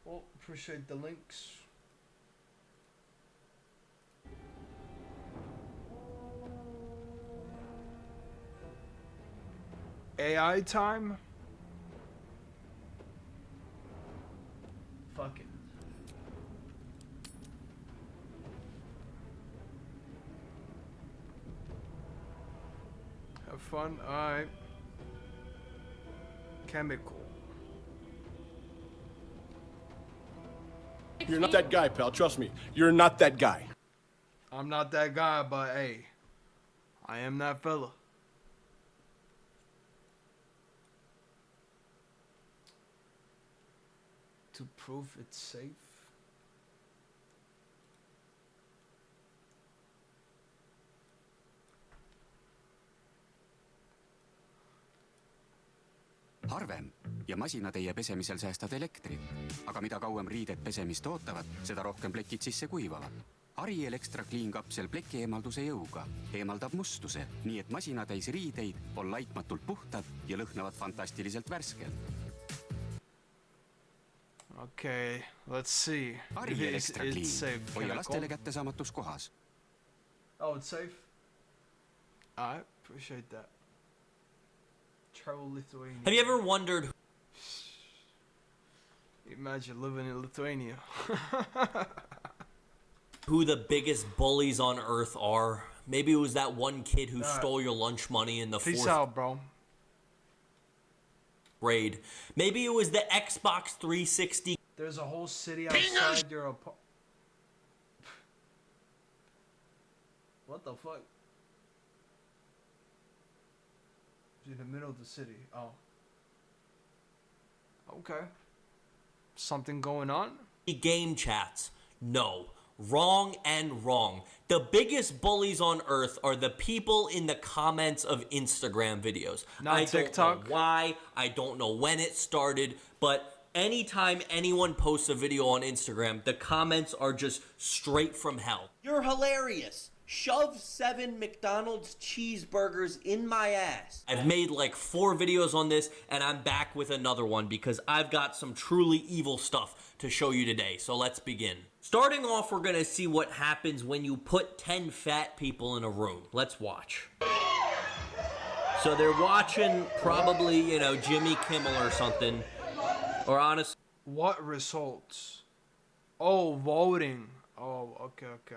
Speaker 2: Well, appreciate the links. AI time? Fuck it. fun. Alright. Chemical.
Speaker 13: You're not that guy, pal. Trust me. You're not that guy.
Speaker 2: I'm not that guy, but hey, I am that fella. To prove it's safe.
Speaker 14: harvem ja masinateie pesemisel säästad elektrit. Aga mida kauem riided pesemist ootavad, seda rohkem plekid sisse kuivavad. Ariel Extra Clean kapsel pleki eemalduse jõuga eemaldab mustuse, nii et masinatäis riideid on laitmatult puhtad ja lõhnavad fantastiliselt värskelt.
Speaker 2: Okay, let's see.
Speaker 14: Ariel Extra Clean, hoia lastele kättesaamatus kohas.
Speaker 2: Oh, it's safe? I appreciate that. Travel Lithuania.
Speaker 15: Have you ever wondered?
Speaker 2: Imagine living in Lithuania.
Speaker 15: Who the biggest bullies on earth are? Maybe it was that one kid who stole your lunch money in the
Speaker 2: Peace
Speaker 15: 4th
Speaker 2: out, bro.
Speaker 15: grade. Maybe it was the Xbox 360.
Speaker 2: There's a whole city outside your apartment. What the fuck? It's in the middle of the city. Oh. Okay. Something going on?
Speaker 15: Game chats. No. Wrong and wrong. The biggest bullies on earth are the people in the comments of Instagram videos.
Speaker 2: Not TikTok.
Speaker 15: Don't know why. I don't know when it started. But anytime anyone posts a video on Instagram, the comments are just straight from hell. You're hilarious. Shove 7 McDonald's cheeseburgers in my ass. I've made like 4 videos on this, and I'm back with another one because I've got some truly evil stuff to show you today. So let's begin. Starting off, we're gonna see what happens when you put 10 fat people in a room. Let's watch. So they're watching probably, you know, Jimmy Kimmel or something. Or honestly.
Speaker 2: What results? Oh, voting. Oh, okay.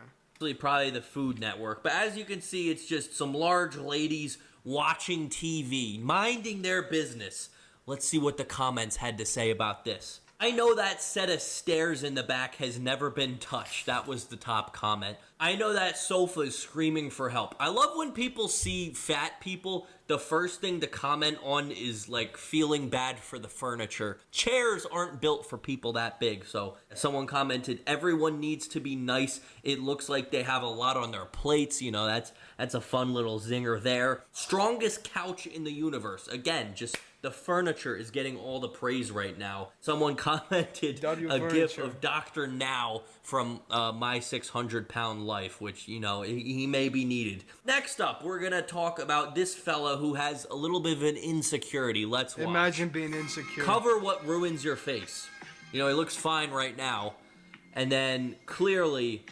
Speaker 15: Probably the Food Network, but as you can see, it's just some large ladies watching TV, minding their business. Let's see what the comments had to say about this. I know that set of stairs in the back has never been touched. That was the top comment. I know that sofa is screaming for help. I love when people see fat people, the first thing to comment on is like feeling bad for the furniture. Chairs aren't built for people that big. So someone commented, everyone needs to be nice. It looks like they have a lot on their plates. You know, that's a fun little zinger there. Strongest couch in the universe. Again, just the furniture is getting all the praise right now. Someone commented a gif of Dr. Now from My 600-Pound Life, which, you know, he may be needed. Next up, we're going to talk about this fella who has a little bit of an insecurity. Let's watch.
Speaker 2: Imagine being insecure.
Speaker 15: Cover what ruins your face. You know, he looks fine right now. And then, clearly,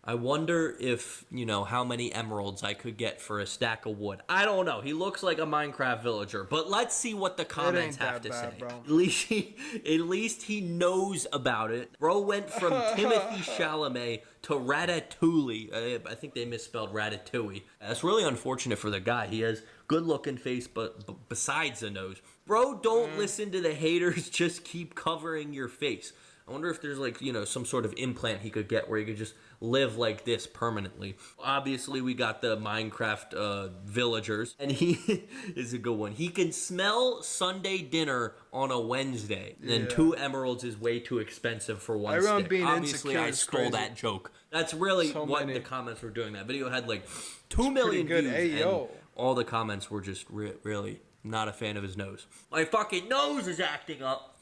Speaker 15: I wonder if, you know, how many emeralds I could get for a stack of wood. I don't know. He looks like a Minecraft villager, but let's see what the comments have to say.
Speaker 2: Bro.
Speaker 15: At least he knows about it. Bro went from Timothy Chalamet to Ratatouille. I think they misspelled Ratatouille. That's really unfortunate for the guy. He has good-looking face, but besides the nose. Bro, don't listen to the haters. Just keep covering your face. I wonder if there's like, you know, some sort of implant he could get where he could just live like this permanently. Obviously, we got the Minecraft villagers, and he is a good one. He can smell Sunday dinner on a Wednesday, and 2 emeralds is way too expensive for one stick.
Speaker 2: Being
Speaker 15: Obviously, I stole
Speaker 2: crazy.
Speaker 15: That joke. That's really what the comments were doing. That video had like 2 million views, and all the comments were just really not a fan of his nose. My fucking nose is acting up.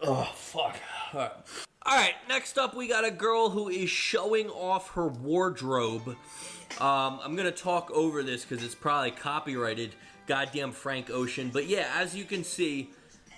Speaker 15: Oh, fuck. All right, next up, we got a girl who is showing off her wardrobe. I'm going to talk over this because it's probably copyrighted, goddamn Frank Ocean. But yeah, as you can see,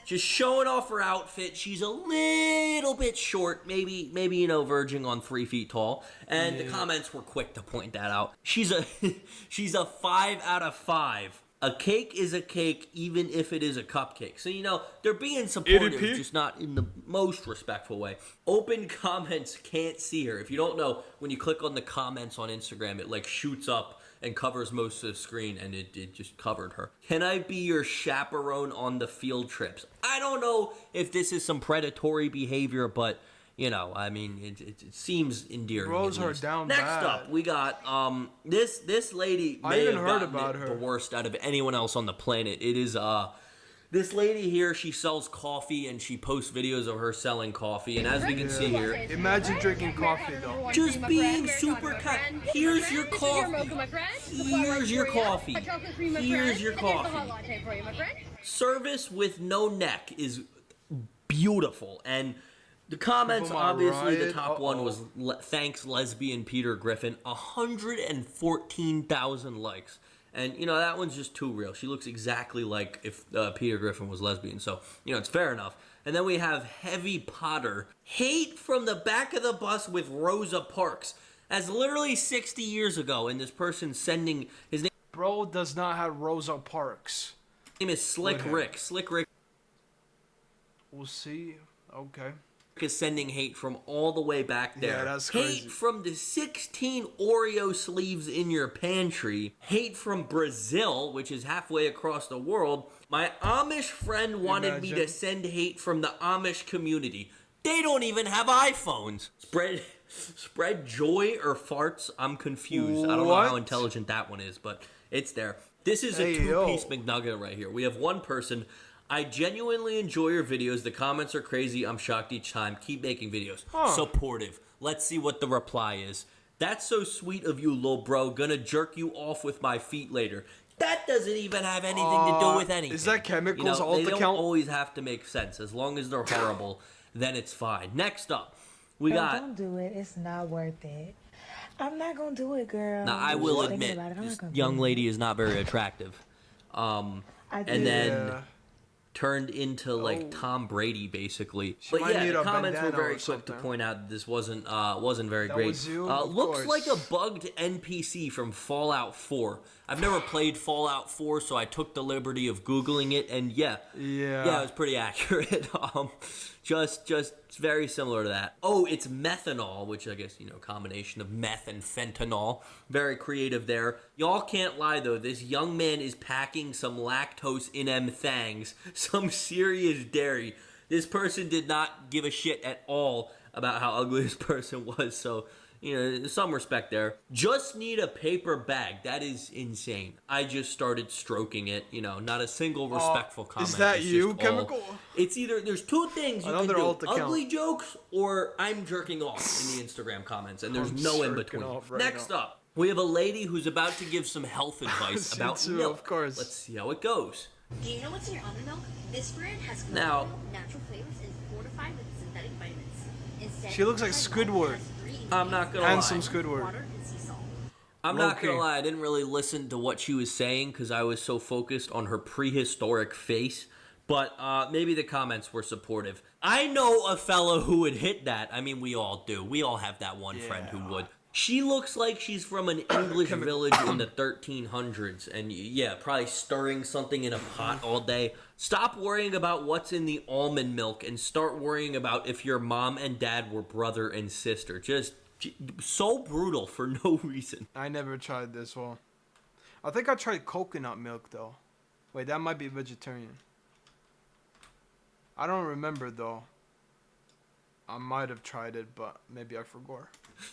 Speaker 15: just showing off her outfit. She's a little bit short, maybe you know, verging on 3 feet tall. And the comments were quick to point that out. She's a 5 out of 5. A cake is a cake, even if it is a cupcake. So, you know, they're being supportive,
Speaker 2: ADP?
Speaker 15: just not in the most respectful way. Open comments can't see her. If you don't know, when you click on the comments on Instagram, it like shoots up and covers most of the screen, and it just covered her. Can I be your chaperone on the field trips? I don't know if this is some predatory behavior, but, you know, I mean, it seems endearing.
Speaker 2: Bros are down
Speaker 15: Next
Speaker 2: bad.
Speaker 15: up, we got this lady
Speaker 2: I
Speaker 15: may
Speaker 2: even
Speaker 15: have
Speaker 2: heard
Speaker 15: gotten
Speaker 2: about
Speaker 15: it
Speaker 2: her.
Speaker 15: the worst out of anyone else on the planet. It is this lady here. She sells coffee and she posts videos of her selling coffee. And as we can see here,
Speaker 2: Imagine drinking coffee though.
Speaker 15: just being super kind. Here's your coffee. Here's your coffee. Here's your coffee. Service with no neck is beautiful. And the comments,
Speaker 2: People might
Speaker 15: obviously, the
Speaker 2: riot.
Speaker 15: top one was thanks lesbian Peter Griffin. 114,000 likes. And, you know, that one's just too real. She looks exactly like if Peter Griffin was lesbian. So, you know, it's fair enough. And then we have Heavy Potter. Hate from the back of the bus with Rosa Parks. As literally 60 years ago, and this person sending his name.
Speaker 2: Bro does not have Rosa Parks.
Speaker 15: Name is Slick Rick. Slick Rick.
Speaker 2: We'll see. Okay.
Speaker 15: Is sending hate from all the way back there.
Speaker 2: Yeah, that's crazy.
Speaker 15: Hate from the 16 Oreo sleeves in your pantry. Hate from Brazil, which is halfway across the world. My Amish friend wanted me to send hate from the Amish community. They don't even have iPhones. Spread joy or farts? I'm confused. I don't know how intelligent that one is, but it's there. This is a two-piece McNugget right here. We have one person. I genuinely enjoy your videos. The comments are crazy. I'm shocked each time. Keep making videos. Supportive. Let's see what the reply is. That's so sweet of you, lil bro. Gonna jerk you off with my feet later. That doesn't even have anything to do with anything.
Speaker 2: Is that chemicals
Speaker 15: you know,
Speaker 2: all
Speaker 15: they
Speaker 2: to
Speaker 15: don't
Speaker 2: count?
Speaker 15: always have to make sense. As long as they're horrible, then it's fine. Next up, we got...
Speaker 17: Don't do it. It's not worth it. I'm not gonna do it, girl.
Speaker 15: Now, I will admit, this young lady is not very attractive. And then turned into like Tom Brady basically. But
Speaker 2: might
Speaker 15: yeah,
Speaker 2: need
Speaker 15: the
Speaker 2: a
Speaker 15: comments were
Speaker 2: bandana
Speaker 15: very
Speaker 2: or
Speaker 15: quick to
Speaker 2: something.
Speaker 15: point out that this wasn't very
Speaker 2: That
Speaker 15: great.
Speaker 2: was you? Of
Speaker 15: Looks
Speaker 2: course.
Speaker 15: like a bugged NPC from Fallout 4. I've never played Fallout 4, so I took the liberty of Googling it, and yeah, it was pretty accurate. Just very similar to that. Oh, it's methanol, which I guess, you know, combination of meth and fentanyl. Very creative there. Y'all can't lie, though. This young man is packing some lactose in them thangs. Some serious dairy. This person did not give a shit at all about how ugly this person was, so... You know, some respect there. Just need a paper bag. That is insane. I just started stroking it. You know, not a single respectful comment.
Speaker 2: Is that
Speaker 15: It's
Speaker 2: you,
Speaker 15: just all-
Speaker 2: Chemical?
Speaker 15: It's either, there's two things you
Speaker 2: Another
Speaker 15: can
Speaker 2: alt
Speaker 15: do.
Speaker 2: account.
Speaker 15: Ugly jokes or I'm jerking off in the Instagram comments. And there's
Speaker 2: I'm
Speaker 15: no in
Speaker 2: jerking
Speaker 15: between.
Speaker 2: off right
Speaker 15: Next
Speaker 2: now.
Speaker 15: up, we have a lady who's about to give some health advice
Speaker 2: See
Speaker 15: about
Speaker 2: too,
Speaker 15: milk.
Speaker 2: of course.
Speaker 15: Let's see how it goes.
Speaker 19: Do you know what's in your almond milk? This brand has
Speaker 15: Now-
Speaker 19: natural flavors and fortified with synthetic vitamins. Instead,
Speaker 2: She looks like
Speaker 19: inside milk
Speaker 2: Squidward.
Speaker 19: has 3
Speaker 15: I'm not gonna
Speaker 2: Handsome
Speaker 15: lie.
Speaker 2: Squidward.
Speaker 19: water and sea salt.
Speaker 15: I'm not gonna
Speaker 2: Low-key.
Speaker 15: lie, I didn't really listen to what she was saying because I was so focused on her prehistoric face. But maybe the comments were supportive. I know a fellow who would hit that. I mean, we all do. We all have that one friend who would. She looks like she's from an English village in the 1300s. And yeah, probably stirring something in a pot all day. Stop worrying about what's in the almond milk and start worrying about if your mom and dad were brother and sister. Just so brutal for no reason.
Speaker 2: I never tried this one. I think I tried coconut milk though. Wait, that might be vegetarian. I don't remember though. I might have tried it, but maybe I forgot.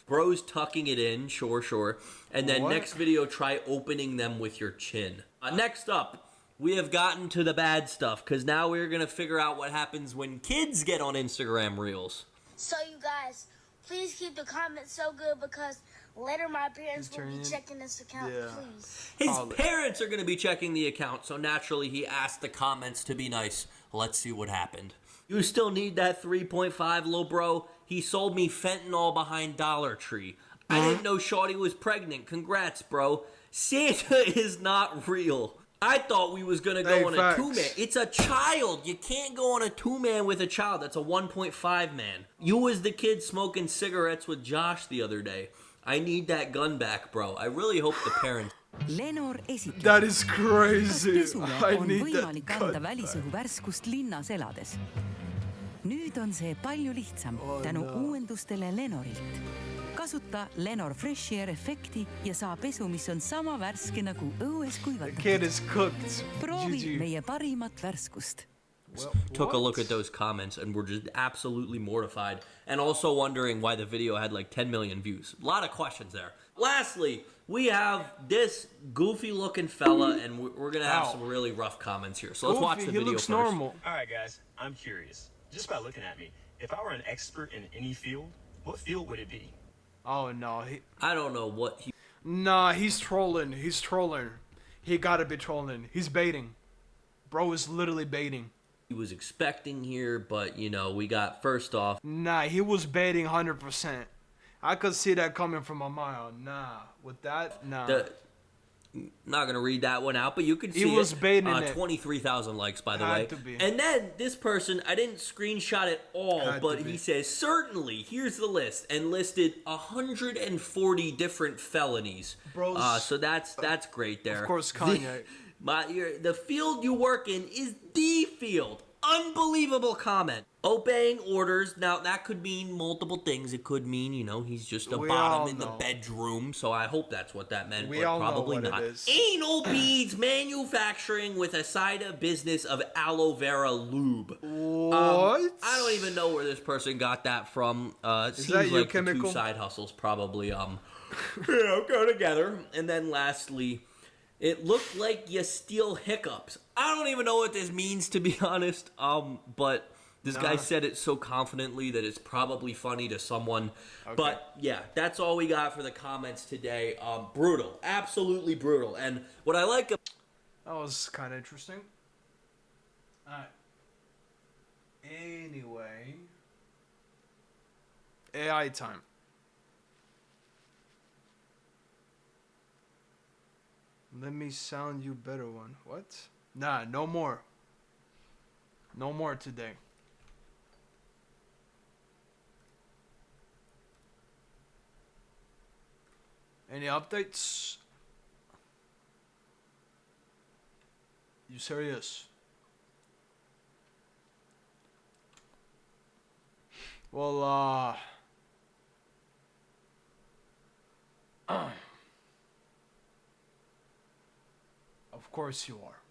Speaker 15: Bros tucking it in, sure. And then
Speaker 2: What?
Speaker 15: next video, try opening them with your chin. Next up, we have gotten to the bad stuff, because now we're going to figure out what happens when kids get on Instagram Reels.
Speaker 20: So you guys, please keep the comments so good because later my parents will be checking this account, please.
Speaker 15: His parents are going to be checking the account, so naturally he asked the comments to be nice. Let's see what happened. You still need that 3.5, lil bro? He sold me fentanyl behind Dollar Tree. I didn't know Shawty was pregnant. Congrats, bro. Santa is not real. I thought we was gonna go on a two-man. It's a child. You can't go on a two-man with a child. That's a 1.5 man. You was the kid smoking cigarettes with Josh the other day. I need that gun back, bro. I really hope the parents...
Speaker 10: Lenor esitleb,
Speaker 2: That is
Speaker 10: kas
Speaker 2: crazy.
Speaker 10: pesule
Speaker 2: I
Speaker 10: on
Speaker 2: need
Speaker 10: võimalik
Speaker 2: that
Speaker 10: anda
Speaker 2: cut
Speaker 10: välisõhu värskust linnas elades. Nüüd on see palju lihtsam tänu uuendustele Lenorilt. Kasuta Lenor Fresh Air efekti ja saa pesu, mis on sama värske nagu õues kuivatatud.
Speaker 2: Kid is cooked.
Speaker 10: Proovi meie parimat värskust.
Speaker 15: Took a look at those comments and were just absolutely mortified, and also wondering why the video had like 10 million views. A lot of questions there. Lastly, we have this goofy looking fella, and we're gonna have some really rough comments here. So let's watch the video
Speaker 2: He looks
Speaker 15: first.
Speaker 2: normal.
Speaker 18: All right, guys, I'm curious. Just by looking at me, if I were an expert in any field, what field would it be?
Speaker 2: Oh no,
Speaker 15: I don't know what he.
Speaker 2: Nah, he's trolling. He's trolling. He gotta be trolling. He's baiting. Bro is literally baiting.
Speaker 15: He was expecting here, but you know, we got first off.
Speaker 2: Nah, he was baiting 100%. I could see that coming from a mile. Nah, with that, nah.
Speaker 15: Not gonna read that one out, but you can see
Speaker 2: he was baiting it.
Speaker 15: 23,000 likes, by the
Speaker 2: Had
Speaker 15: way.
Speaker 2: to be.
Speaker 15: And then this person, I didn't screenshot it all,
Speaker 2: Had
Speaker 15: but
Speaker 2: to be.
Speaker 15: he says certainly. Here's the list, and listed 140 different felonies.
Speaker 2: Bros,
Speaker 15: so that's great there.
Speaker 2: Of course, Kanye.
Speaker 15: The field you work in is the field. Unbelievable comment. Obeying orders. Now, that could mean multiple things. It could mean, you know, he's just a bottom in the bedroom. So I hope that's what that meant, but probably not. Anal beads manufacturing with a side of business of aloe vera lube.
Speaker 2: What?
Speaker 15: I don't even know where this person got that from. It
Speaker 2: Is
Speaker 15: seems
Speaker 2: that your
Speaker 15: like the two
Speaker 2: chemical?
Speaker 15: side hustles probably, go together. And then lastly, it looked like you steal hiccups. I don't even know what this means, to be honest. But this guy said it so confidently that it's probably funny to someone. Okay. But yeah, that's all we got for the comments today. Brutal, absolutely brutal. And what I like
Speaker 2: that was kind of interesting. All right. Anyway, AI time. Let me sound you better one. What? Nah, no more. No more today. Any updates? You serious? Well, of course you are.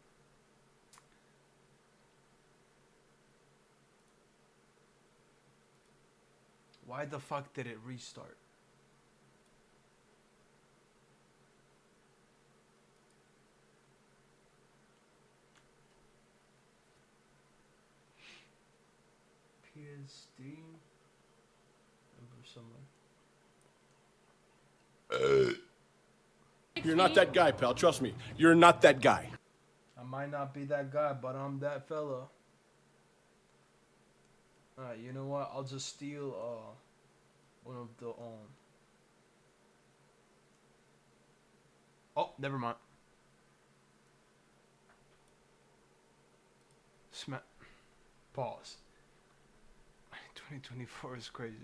Speaker 2: Why the fuck did it restart? PSD.
Speaker 13: You're not that guy, pal. Trust me. You're not that guy.
Speaker 2: I might not be that guy, but I'm that fella. Alright, you know what? I'll just steal one of the Oh, never mind. Pause. 2024 is crazy.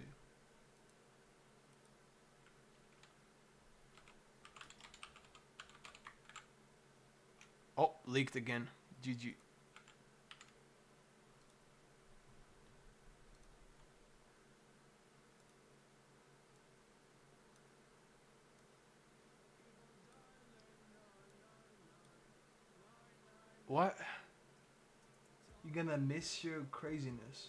Speaker 2: Oh, leaked again. GG. What? You're gonna miss your craziness.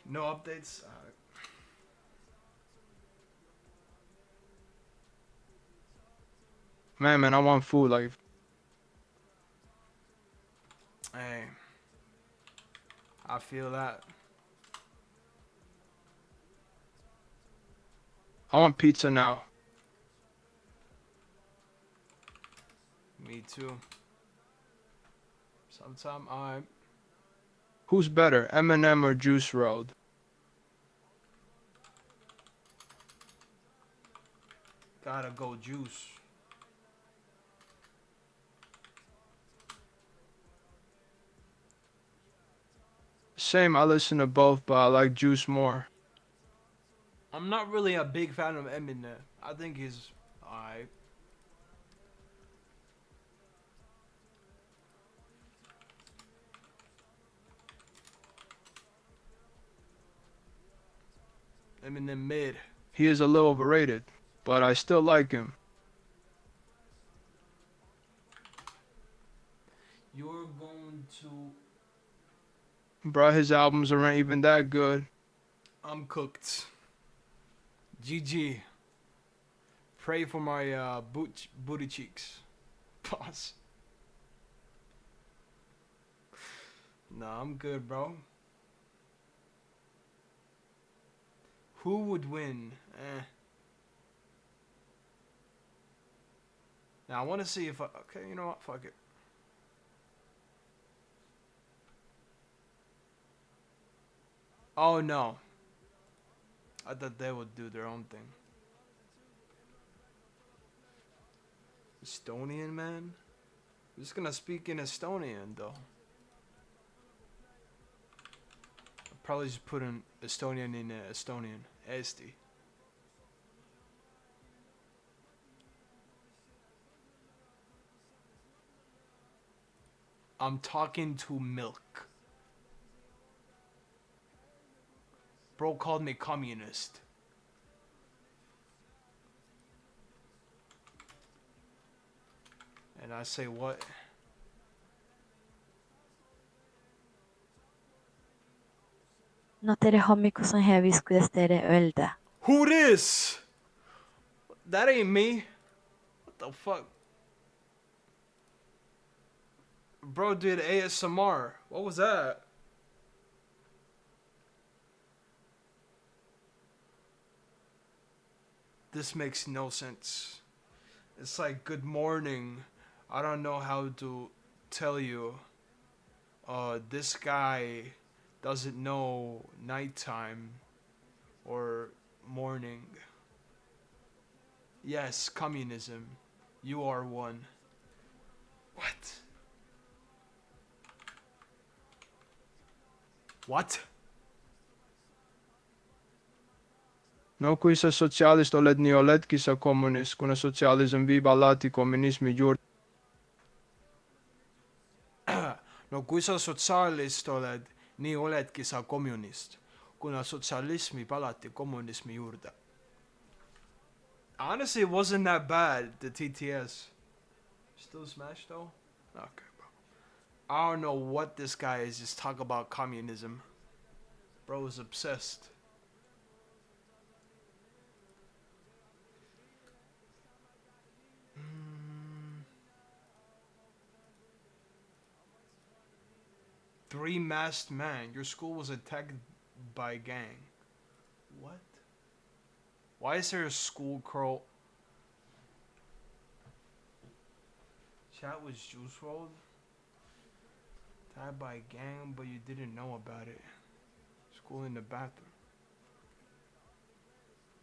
Speaker 2: No updates? Man, I want food, like... Hey. I feel that. I want pizza now. Me too. Sometime I... Who's better, Eminem or Juice WRLD? Gotta go Juice. Same, I listen to both, but I like Juice more. I'm not really a big fan of Eminem. I think he's Alright. I'm in the mid. He is a little overrated, but I still like him. You're going to... Bruh, his albums aren't even that good. I'm cooked. GG. Pray for my booty cheeks. Pause. Nah, I'm good, bro. Who would win? Now I want to see if okay, you know what? Fuck it. Oh no. I thought they would do their own thing. Estonian, man? I'm just gonna speak in Estonian, though. I'll probably just put in Estonian in Estonian. Eesti. I'm talking to milk. Bro called me communist. And I say what?
Speaker 1: No tere hommikus on hea viis, kuidas teile öelda.
Speaker 2: Who this? That ain't me. What the fuck? Bro did ASMR. What was that? This makes no sense. It's like good morning. I don't know how to tell you. This guy doesn't know nighttime or morning. Yes, communism. You are one. What? What? No kui sa sotsialist oled, nii oledki sa kommunist, kuna sotsialism viib alati kommunismi juurde. No kui sa sotsialist oled, nii oledki sa kommunist, kuna sotsialism viib alati kommunismi juurde. Honestly, it wasn't that bad, the TTS. Still smash though? Okay, bro. I don't know what this guy is just talking about communism. Bro is obsessed. Three masked man. Your school was attacked by a gang. What? Why is there a school curl? Chat was Juice WRLD. Attacked by a gang, but you didn't know about it. School in the bathroom.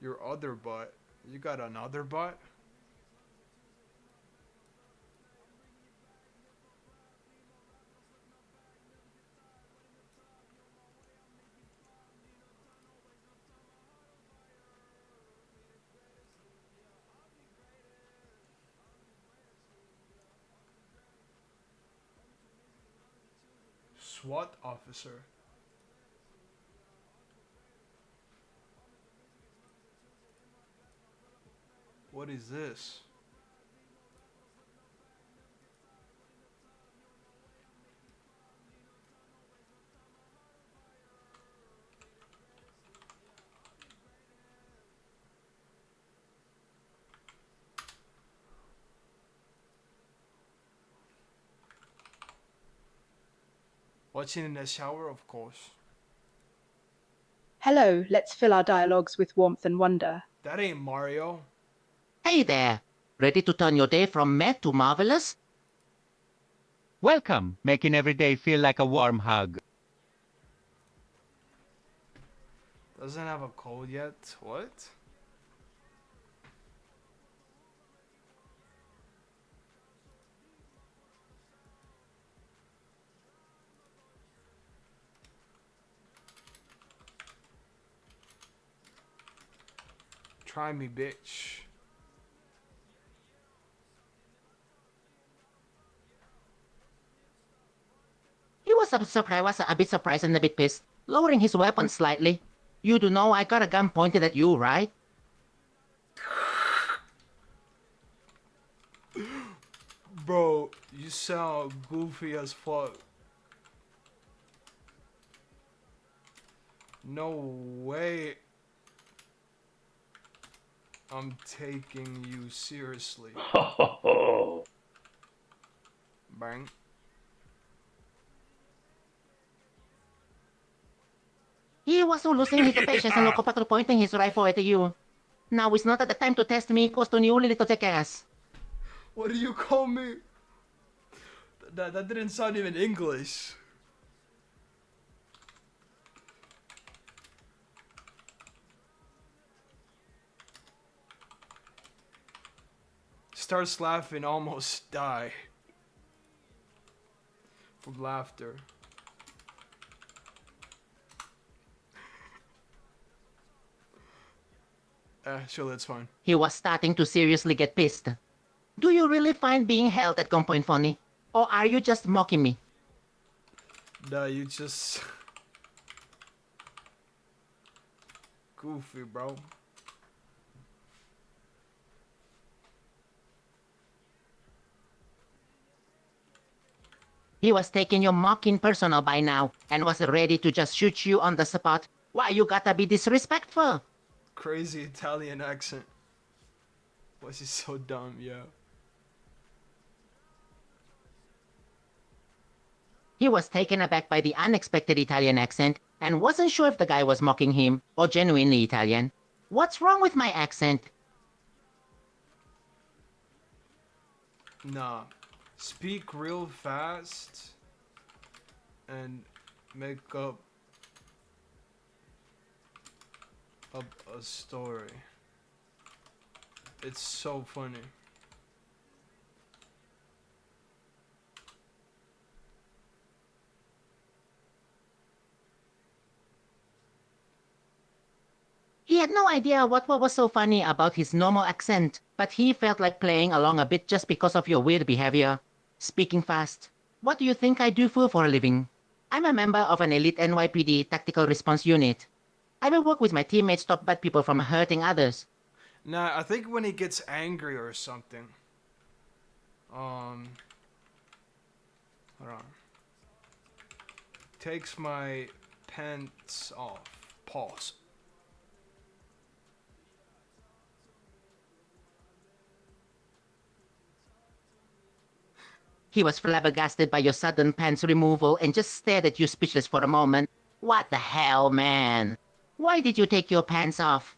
Speaker 2: Your other butt. You got another butt? SWAT officer. What is this? Watching in the shower, of course.
Speaker 22: Hello, let's fill our dialogues with warmth and wonder.
Speaker 2: That ain't Mario.
Speaker 23: Hey there! Ready to turn your day from meh to marvelous?
Speaker 24: Welcome, making every day feel like a warm hug.
Speaker 2: Doesn't have a code yet. What? Try me, bitch.
Speaker 23: a bit surprised and a bit pissed, lowering his weapon slightly. You do know I got a gun pointed at you, right?
Speaker 2: Bro, you sound goofy as fuck. No way I'm taking you seriously. Bang.
Speaker 23: He was losing his patience and Lokopato pointing his rifle at you. Now is not the time to test me, costo ni uli little jackass.
Speaker 2: What do you call me? That didn't sound even English. Starts laughing, almost die from laughter. Sure, that's fine.
Speaker 23: He was starting to seriously get pissed. Do you really find being held at gunpoint funny? Or are you just mocking me?
Speaker 2: Nah, you just... goofy, bro.
Speaker 23: He was taking your mocking personal by now and was ready to just shoot you on the spot. Why you gotta be disrespectful?
Speaker 2: Crazy Italian accent. Was he so dumb, yeah.
Speaker 23: He was taken aback by the unexpected Italian accent and wasn't sure if the guy was mocking him or genuinely Italian. What's wrong with my accent?
Speaker 2: Nah. Speak real fast and make up a story. It's so funny.
Speaker 23: He had no idea what was so funny about his normal accent, but he felt like playing along a bit just because of your weird behavior. Speaking fast. What do you think I do for a living? I'm a member of an elite NYPD tactical response unit. I will work with my teammates to stop bad people from hurting others.
Speaker 2: Nah, I think when he gets angry or something. Hold on. Takes my pants off. Pause.
Speaker 23: He was flabbergasted by your sudden pants removal and just stared at you speechless for a moment. What the hell, man? Why did you take your pants off?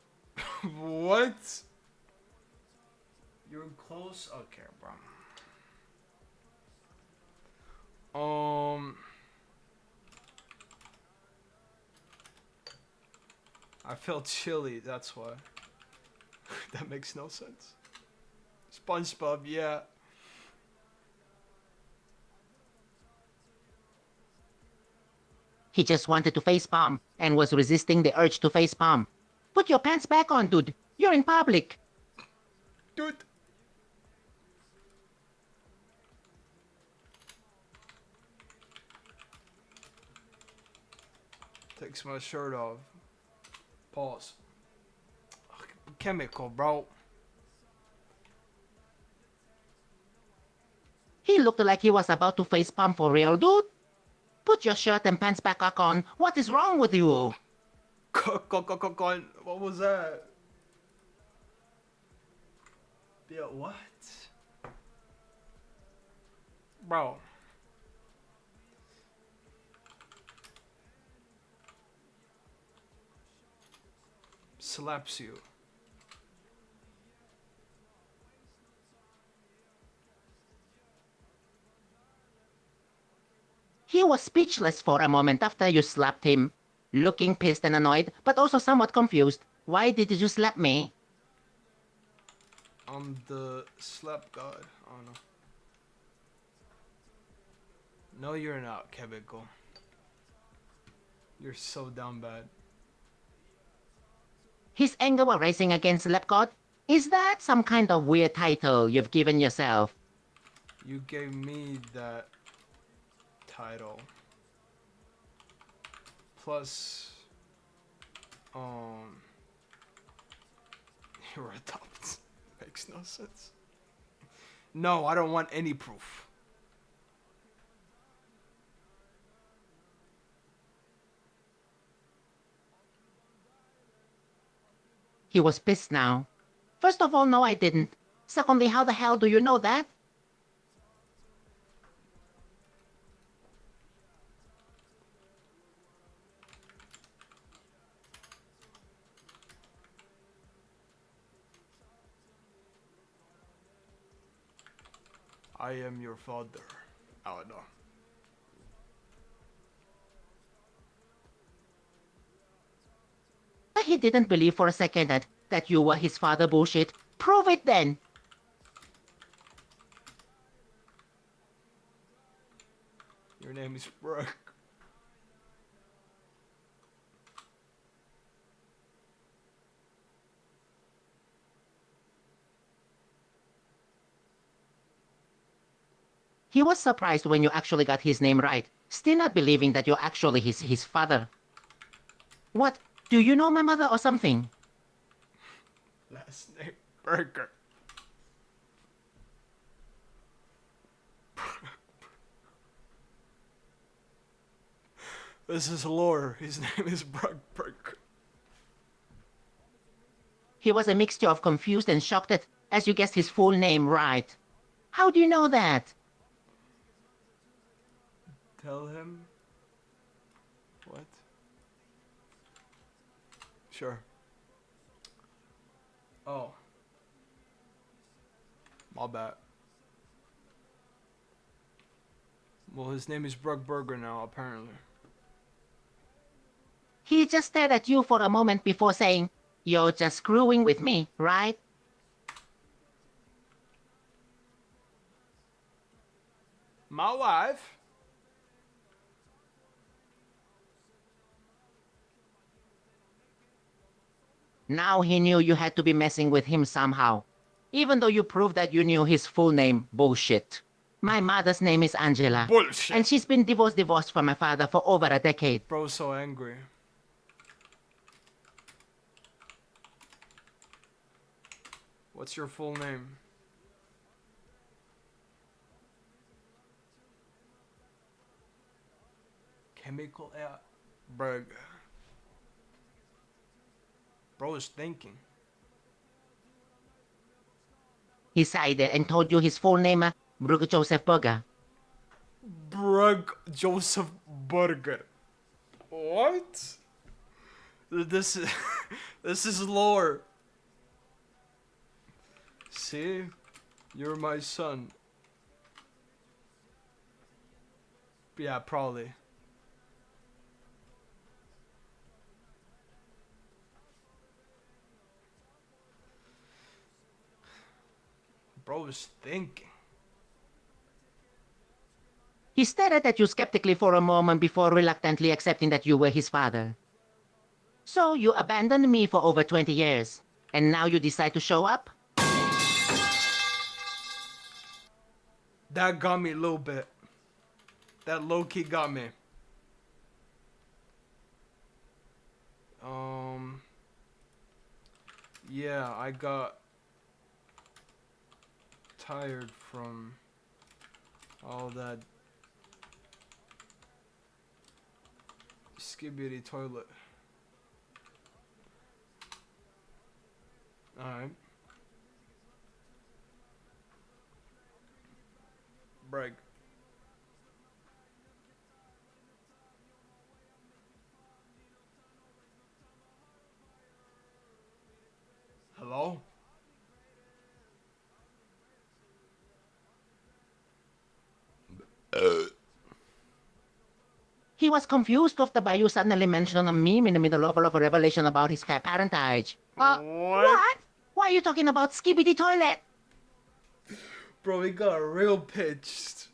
Speaker 2: What? You're close? Okay, bro. I felt chilly, that's why. That makes no sense. SpongeBob, yeah.
Speaker 23: He just wanted to facepalm and was resisting the urge to facepalm. Put your pants back on, dude. You're in public.
Speaker 2: Dude. Takes my shirt off. Pause. Chemical, bro.
Speaker 23: He looked like he was about to facepalm for real, dude. Put your shirt and pants back on. What is wrong with you?
Speaker 2: What was that? Yeah, what? Bro. Slaps you.
Speaker 23: He was speechless for a moment after you slapped him, looking pissed and annoyed, but also somewhat confused. Why did you slap me?
Speaker 2: I'm the slap god. Oh no. No, you're not, Kebico. You're so down bad.
Speaker 23: His anger was rising against Slapgod? Is that some kind of weird title you've given yourself?
Speaker 2: You gave me that title. plus you're adopted. Makes no sense. No, I don't want any proof.
Speaker 23: He was pissed now. First of all, no, I didn't. Secondly, how the hell do you know that?
Speaker 2: I am your father. Oh no.
Speaker 23: He didn't believe for a second that you were his father bullshit. Prove it then.
Speaker 2: Your name is Brooke.
Speaker 23: He was surprised when you actually got his name right, still not believing that you're actually his father. What? Do you know my mother or something?
Speaker 2: Last name Burger. This is lore. His name is Brooke Burger.
Speaker 23: He was a mixture of confused and shocked as you guessed his full name right. How do you know that?
Speaker 2: Tell him. What? Sure. Oh. My bad. Well, his name is Brooke Burger now, apparently.
Speaker 23: He just stared at you for a moment before saying, "You're just screwing with me, right?"
Speaker 2: My wife?
Speaker 23: Now he knew you had to be messing with him somehow. Even though you proved that you knew his full name, bullshit. My mother's name is Angela.
Speaker 2: Bullshit.
Speaker 23: And she's been divorced from my father for over a decade.
Speaker 2: Bro's so angry. What's your full name? Chemical air. Burger. Bro is thinking.
Speaker 23: He sighed and told you his full name, Brooke Joseph Burger.
Speaker 2: Brooke Joseph Burger. What? This is this is lore. See? You're my son. Yeah, probably. Bro is thinking.
Speaker 23: He stared at you skeptically for a moment before reluctantly accepting that you were his father. So you abandoned me for over 20 years, and now you decide to show up?
Speaker 2: That got me a little bit. That low-key got me. Yeah, I got tired from all that skibidi toilet. Alright. Break. Hello?
Speaker 23: He was confused after Bayou suddenly mentioned a meme in the middle of a revelation about his parentage. What? Why are you talking about skibidi toilet?
Speaker 2: Bro, he got real pitched.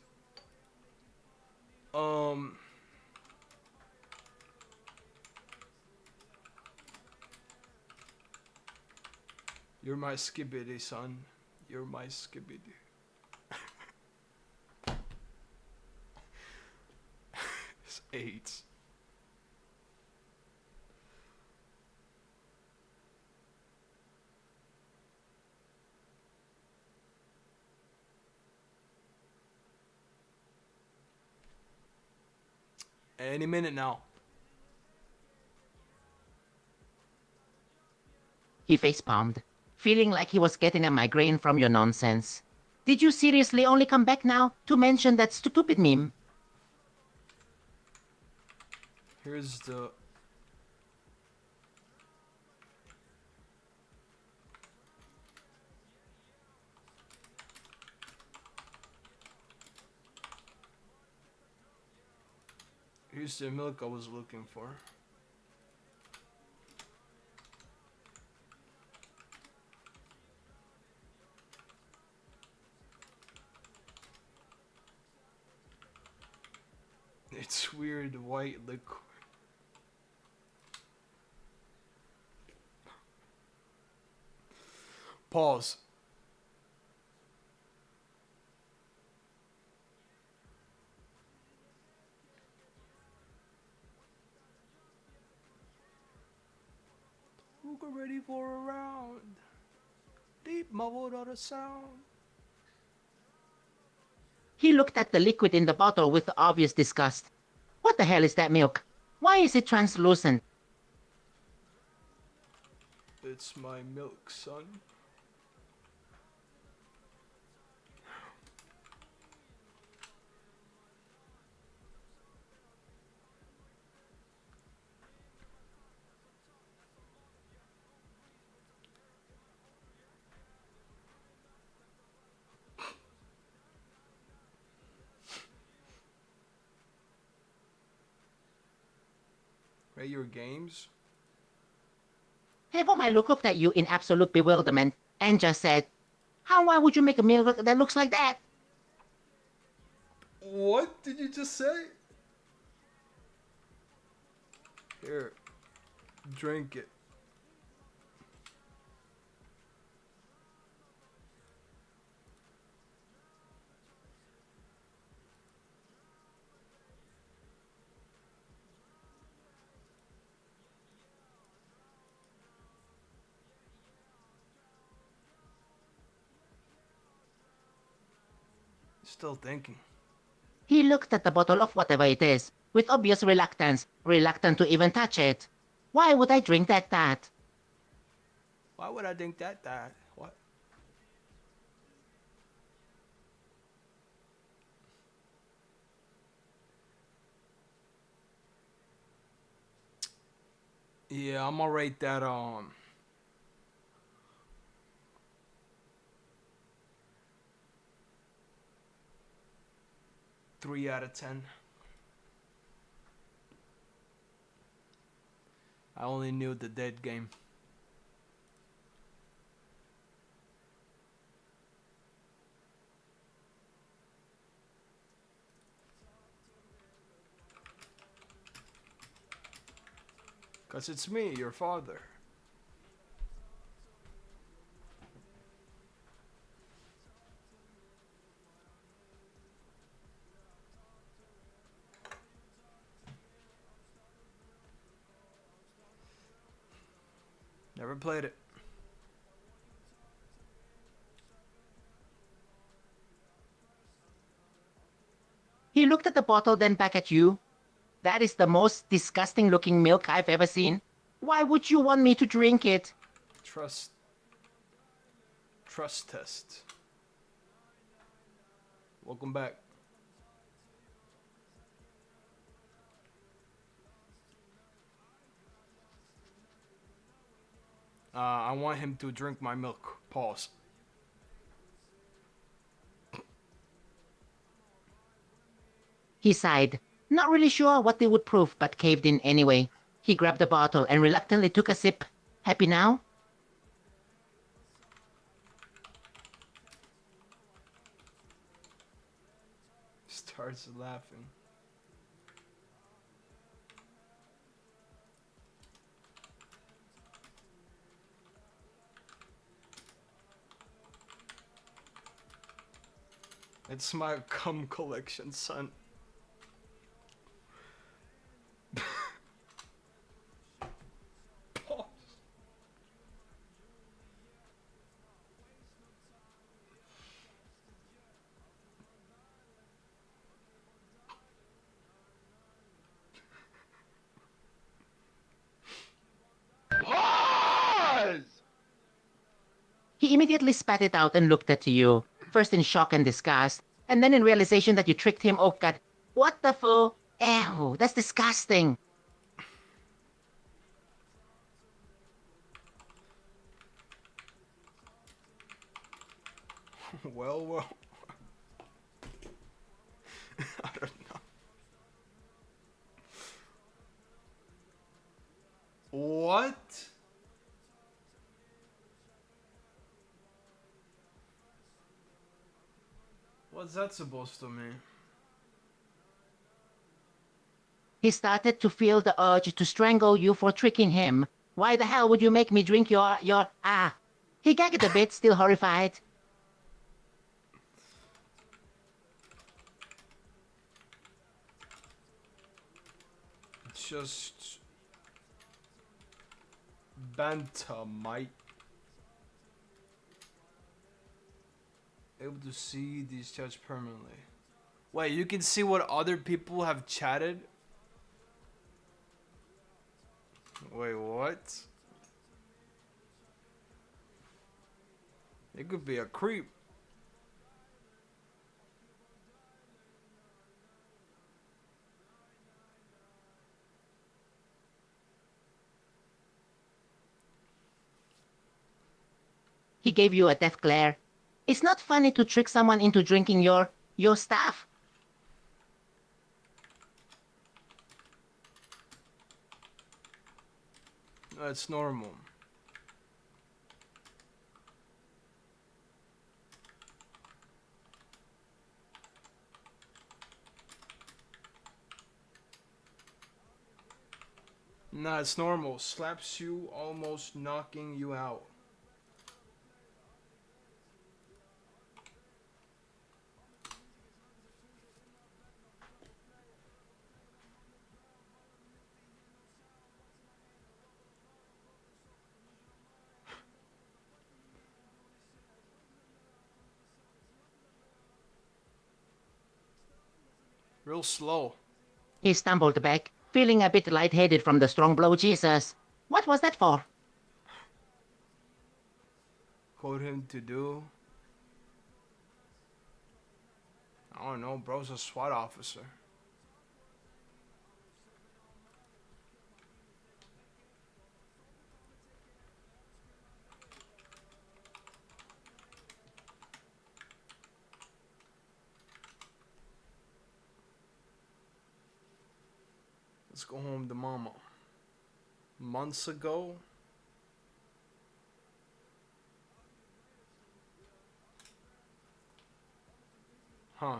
Speaker 2: You're my skibidi, son. You're my skibidi. It's AIDS. Any minute now.
Speaker 23: He facepalmed, feeling like he was getting a migraine from your nonsense. Did you seriously only come back now to mention that stupid meme?
Speaker 2: Here's the... Here's the milk I was looking for. It's weird white liquid. Pause. Who get ready for a round? Deep mumbled out a sound.
Speaker 23: He looked at the liquid in the bottle with obvious disgust. What the hell is that milk? Why is it translucent?
Speaker 2: It's my milk, son. Rate your games.
Speaker 23: Evo Milo looked at you in absolute bewilderment and just said, why would you make a milk that looks like that?
Speaker 2: What did you just say? Here, drink it. Still thinking.
Speaker 23: He looked at the bottle of whatever it is, with obvious reluctance, reluctant to even touch it. Why would I drink that?
Speaker 2: Why would I think that? What? Yeah, I'm gonna rate that 3 out of 10. I only knew the dead game. Cause it's me, your father. Never played it.
Speaker 23: He looked at the bottle, then back at you. That is the most disgusting looking milk I've ever seen. Why would you want me to drink it?
Speaker 2: Trust test. Welcome back. I want him to drink my milk. Pause.
Speaker 23: He sighed, not really sure what they would prove, but caved in anyway. He grabbed the bottle and reluctantly took a sip. Happy now?
Speaker 2: Starts laughing. It's my cum collection, son. Pause.
Speaker 23: He immediately spat it out and looked at you, first in shock and disgust, and then in realization that you tricked him. Oh god, what the foo? Ew, that's disgusting.
Speaker 2: Well. I don't know. What? What's that supposed to mean?
Speaker 23: He started to feel the urge to strangle you for tricking him. Why the hell would you make me drink your... He gagged a bit, still horrified.
Speaker 2: Just banter, mate. Able to see these chats permanently. Wait, you can see what other people have chatted? Wait, what? It could be a creep.
Speaker 23: He gave you a death glare. It's not funny to trick someone into drinking your stuff.
Speaker 2: That's normal. Nah, it's normal. Slaps you, almost knocking you out. Real slow.
Speaker 23: He stumbled back, feeling a bit lightheaded from the strong blow. Jesus. What was that for?
Speaker 2: Told him to do. I don't know, bro's a SWAT officer. Let's go home to mama. Months ago? Huh.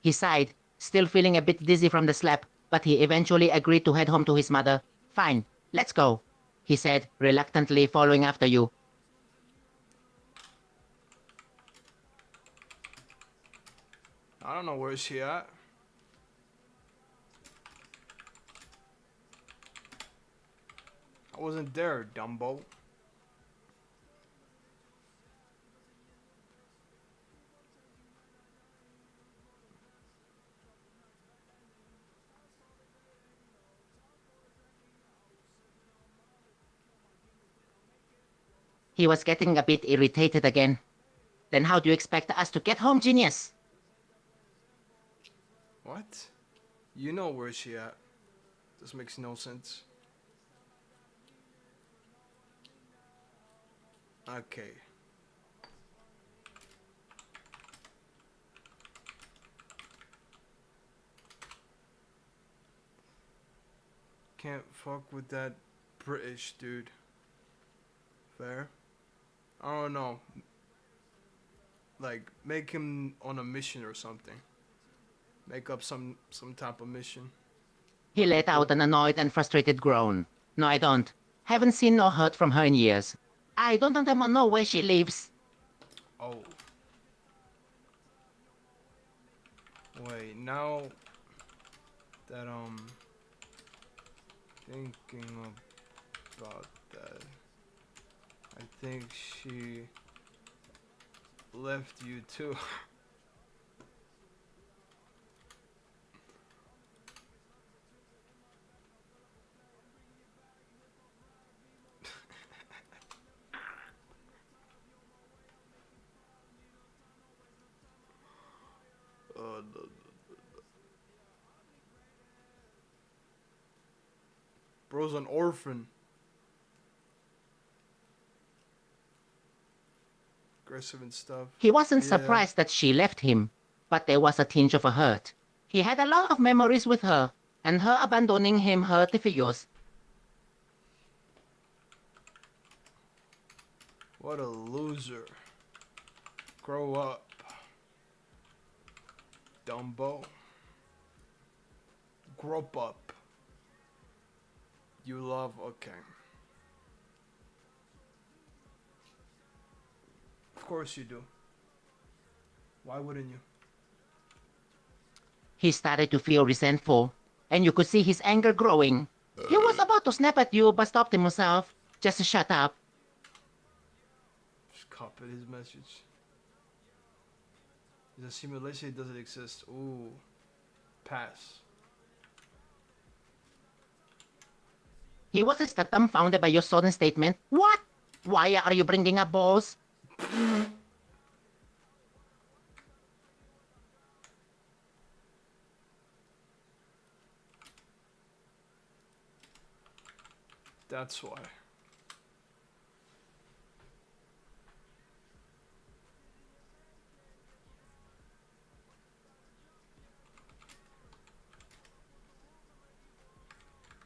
Speaker 23: He sighed, still feeling a bit dizzy from the slap, but he eventually agreed to head home to his mother. Fine, let's go, he said, reluctantly following after you.
Speaker 2: I don't know where she at. I wasn't there, Dumbo.
Speaker 23: He was getting a bit irritated again. Then how do you expect us to get home, genius?
Speaker 2: What? You know where she at. This makes no sense. Okay. Can't fuck with that British dude. Fair? I don't know. Like, make him on a mission or something. Make up some type of mission.
Speaker 23: He let out an annoyed and frustrated groan. No, I don't. Haven't seen or heard from her in years. I don't even know where she lives.
Speaker 2: Oh. Wait, now that thinking about that, I think she left you too. Bro's an orphan. Aggressive and stuff.
Speaker 23: He wasn't
Speaker 2: Yeah.
Speaker 23: surprised that she left him, but there was a tinge of a hurt. He had a lot of memories with her, and her abandoning him hurt the figures.
Speaker 2: What a loser. Grow up. Dumbo. Grow up. You love, okay. Of course you do. Why wouldn't you?
Speaker 23: He started to feel resentful, and you could see his anger growing. He was about to snap at you, but stopped himself. Just shut up.
Speaker 2: Just copy his message. It's a simulation, it doesn't exist. Ooh. Pass.
Speaker 23: He was just dumbfounded by your sudden statement. What? Why are you bringing up balls?
Speaker 2: That's why.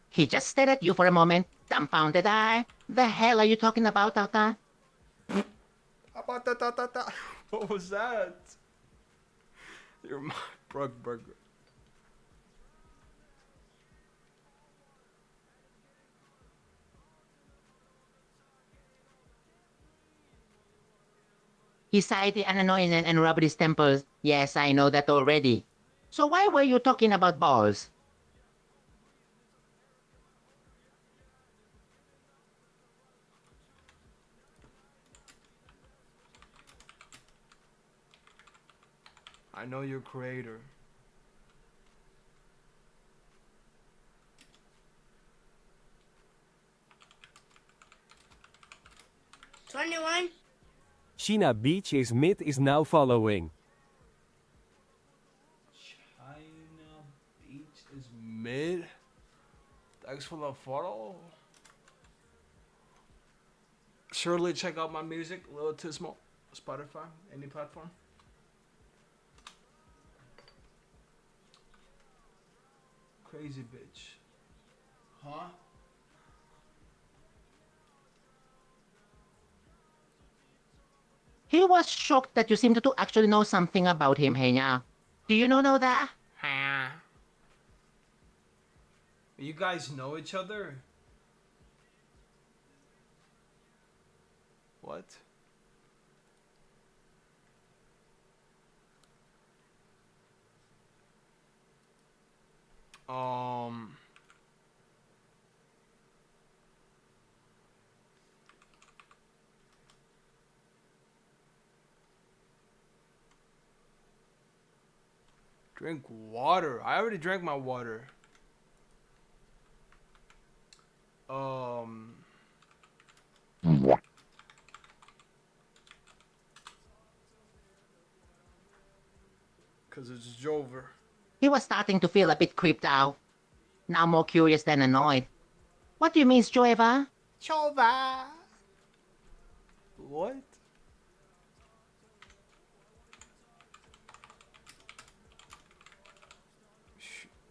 Speaker 23: He just stared at you for a moment, dumbfounded eye. The hell are you talking about, Tata?
Speaker 2: What was that? You're my Brug Burger.
Speaker 23: He sighed and annoyed and rubbed his temples. Yes, I know that already. So why were you talking about balls?
Speaker 2: I know your creator.
Speaker 20: $21.
Speaker 3: Sheena Beach is mid is now following.
Speaker 2: China Beach is mid. Thanks for the follow. Surely check out my music, Lil Autizmo, Spotify, any platform. Crazy bitch. Huh?
Speaker 23: He was shocked that you seemed to actually know something about him, Henya. Do you know that?
Speaker 2: You guys know each other? What? Drink water. I already drank my water. Cause it's Jover.
Speaker 23: He was starting to feel a bit creeped out. Now more curious than annoyed. What do you mean, Joeva?
Speaker 2: Jova. What?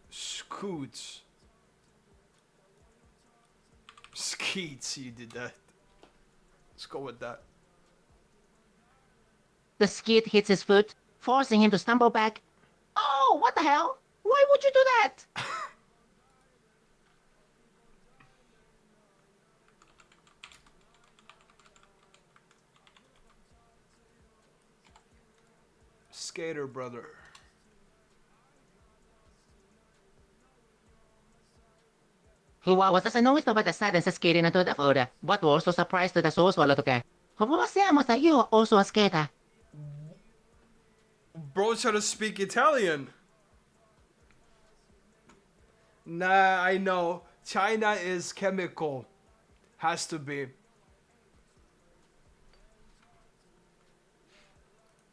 Speaker 2: Scoots. Skeets, you did that. Let's go with that.
Speaker 23: The skid hits his foot, forcing him to stumble back. Oh, what the hell? Why would you do that?
Speaker 2: Skater brother.
Speaker 23: He was as annoyed by the silence skating into the food, but was so surprised that the soul swallowed okay. Sappiamo that you are also a skater.
Speaker 2: Bro trying to speak Italian. Nah, I know. China is chemical. Has to be.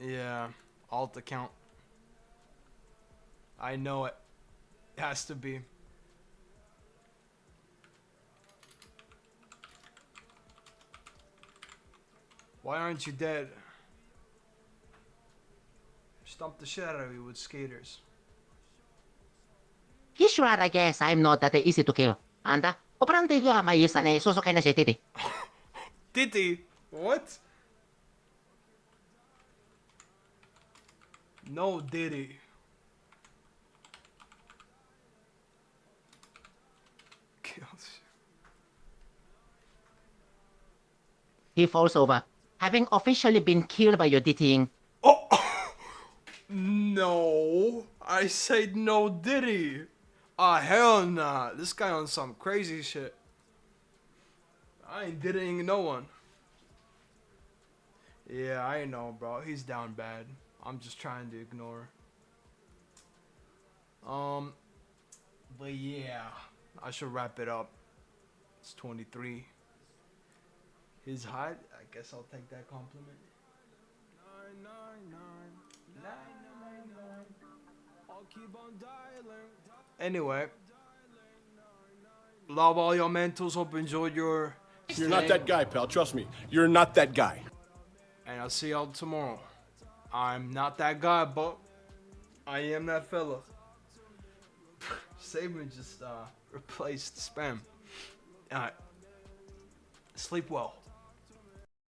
Speaker 2: Yeah. Alt account. I know it. Has to be. Why aren't you dead? Stomp the shit out of you with skaters.
Speaker 23: He's right, I guess. I'm not that easy to kill. Anda, operante ka maisa na susukay na si Titi.
Speaker 2: Titi? What? No Diddy. Kills.
Speaker 23: He falls over, having officially been killed by your dittying.
Speaker 2: No, I said no Diddy. Ah, hell nah. This guy on some crazy shit. I ain't diddying no one. Yeah, I know, bro. He's down bad. I'm just trying to ignore. But yeah, I should wrap it up. It's 23. His height, I guess I'll take that compliment. 999. I'll keep on dialing. Anyway, love all your mentals. Hope you enjoyed your.
Speaker 13: You're not that guy, pal. Trust me. You're not that guy.
Speaker 2: And I'll see y'all tomorrow. I'm not that guy, but I am that fella. Statement just replaced spam. Alright. Sleep well.